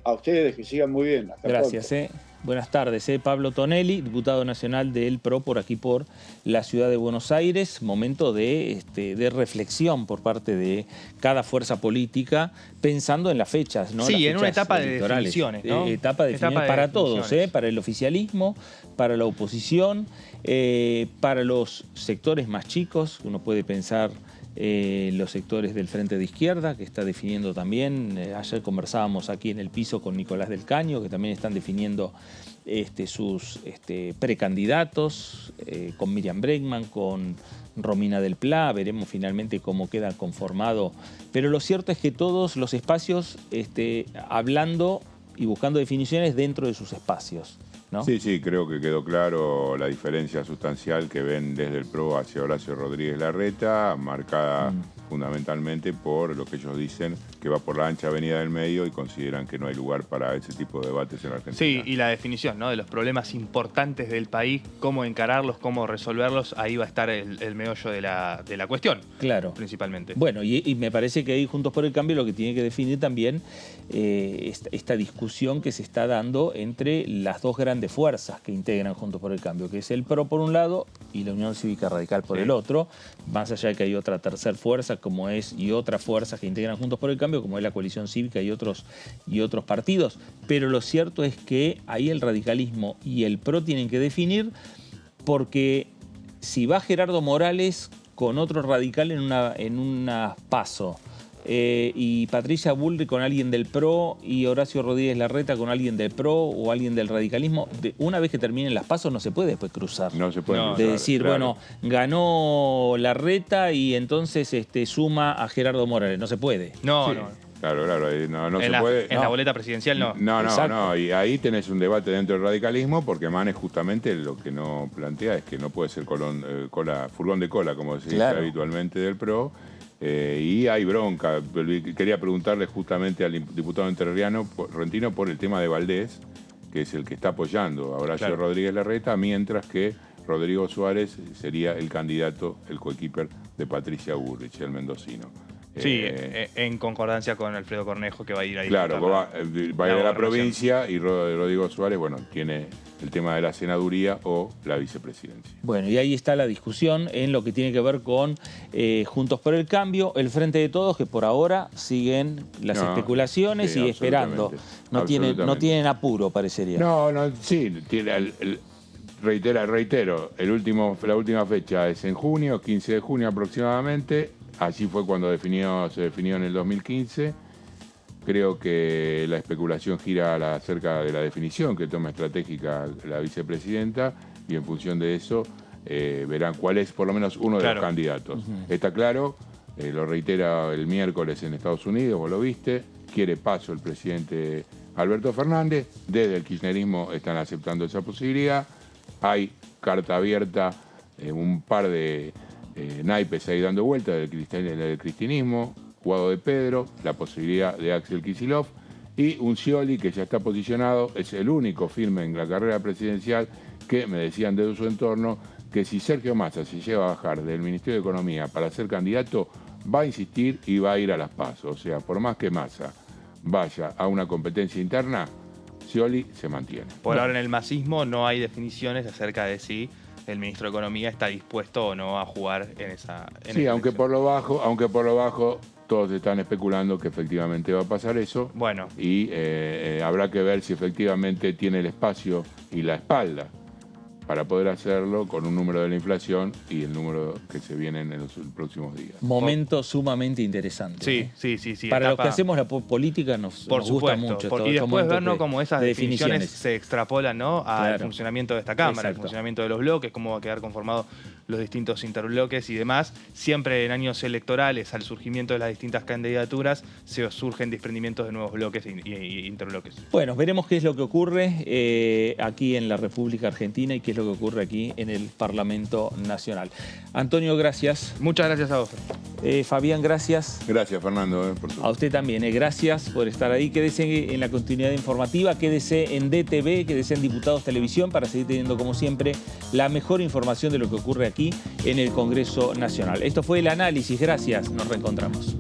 A ustedes, que sigan muy bien. Hasta gracias. Buenas tardes. Pablo Tonelli, diputado nacional del PRO por aquí por la ciudad de Buenos Aires. Momento de reflexión por parte de cada fuerza política, pensando en las fechas, ¿no? Sí, las fechas en una etapa de electorales. definiciones, ¿no? Etapa de definiciones para todos, para el oficialismo, para la oposición, para los sectores más chicos. Uno puede pensar los sectores del Frente de Izquierda, que está definiendo también. Ayer conversábamos aquí en el piso con Nicolás del Caño, que también están definiendo sus precandidatos, con Miriam Bregman, con Romina del Pla. Veremos finalmente cómo queda conformado. Pero lo cierto es que todos los espacios hablando y buscando definiciones dentro de sus espacios, ¿no? Sí, creo que quedó claro la diferencia sustancial que ven desde el PRO hacia Horacio Rodríguez Larreta, marcada fundamentalmente por lo que ellos dicen que va por la ancha avenida del medio y consideran que no hay lugar para ese tipo de debates en la Argentina. Sí, y la definición, ¿no?, de los problemas importantes del país, cómo encararlos, cómo resolverlos, ahí va a estar el meollo de la cuestión. Claro. Principalmente. Bueno, y me parece que ahí Juntos por el Cambio lo que tiene que definir también esta discusión que se está dando entre las dos grandes fuerzas que integran Juntos por el Cambio, que es el PRO por un lado y la Unión Cívica Radical por el otro, más allá de que hay otra tercera fuerza como es, y otras fuerzas que integran Juntos por el Cambio, como es la Coalición Cívica y otros partidos. Pero lo cierto es que ahí el radicalismo y el PRO tienen que definir, porque si va Gerardo Morales con otro radical en una PASO, y Patricia Bullrich con alguien del PRO y Horacio Rodríguez Larreta con alguien del PRO o alguien del radicalismo, una vez que terminen las PASO no se puede después cruzar. No se puede cruzar, de decir, claro. bueno, ganó Larreta y entonces suma a Gerardo Morales. No se puede. No, sí. no. Claro, no se puede. En la boleta presidencial no. No, y ahí tenés un debate dentro del radicalismo, porque Manes justamente lo que no plantea es que no puede ser furgón de cola, como se dice habitualmente del PRO. Y hay bronca. Quería preguntarle justamente al diputado Rentino por el tema de Valdés, que es el que está apoyando a Horacio Rodríguez Larreta, mientras que Rodrigo Suárez sería el candidato, el coequiper de Patricia Bullrich, el mendocino. Sí, en concordancia con Alfredo Cornejo, que va a ir ahí. Claro, va a ir a la provincia, y Rodrigo Suárez, bueno, tiene el tema de la senaduría o la vicepresidencia. Bueno, y ahí está la discusión en lo que tiene que ver con Juntos por el Cambio, el Frente de Todos, que por ahora siguen las especulaciones y esperando. No tienen apuro, parecería. Reitero, la última fecha es en junio, 15 de junio aproximadamente. Allí fue cuando se definió en el 2015. Creo que la especulación gira acerca de la definición que toma estratégica la vicepresidenta, y en función de eso verán cuál es por lo menos uno de los candidatos. Está claro lo reitera el miércoles en Estados Unidos, vos lo viste, quiere paso el presidente Alberto Fernández, desde el kirchnerismo están aceptando esa posibilidad, hay carta abierta, un par de naipes ahí dando vueltas del cristianismo, Guado de Pedro, la posibilidad de Axel Kicillof y un Scioli que ya está posicionado, es el único firme en la carrera presidencial que me decían de su entorno que si Sergio Massa se lleva a bajar del Ministerio de Economía para ser candidato, va a insistir y va a ir a las PASO. O sea, por más que Massa vaya a una competencia interna, Scioli se mantiene. Por ahora en el masismo no hay definiciones acerca de si el ministro de Economía está dispuesto o no a jugar en esa... Sí, aunque por lo bajo todos están especulando que efectivamente va a pasar eso. Bueno. Y habrá que ver si efectivamente tiene el espacio y la espalda para poder hacerlo con un número de la inflación y el número que se vienen en los próximos días. Momento sumamente interesante. Sí. Para los que hacemos la política nos gusta mucho. Y después ver cómo esas de definiciones se extrapolan, ¿no?, al funcionamiento de esta Cámara, al funcionamiento de los bloques, cómo va a quedar conformado los distintos interbloques y demás. Siempre en años electorales, al surgimiento de las distintas candidaturas, se surgen desprendimientos de nuevos bloques e interbloques. Bueno, veremos qué es lo que ocurre aquí en la República Argentina y qué es lo que ocurre aquí en el Parlamento Nacional. Antonio, gracias. Muchas gracias a vos. Fabián, gracias. Gracias, Fernando. A usted también. Gracias por estar ahí. Quédese en la continuidad informativa, quédese en DTV, quédese en Diputados Televisión para seguir teniendo, como siempre, la mejor información de lo que ocurre aquí en el Congreso Nacional. Esto fue El Análisis. Gracias. Nos reencontramos.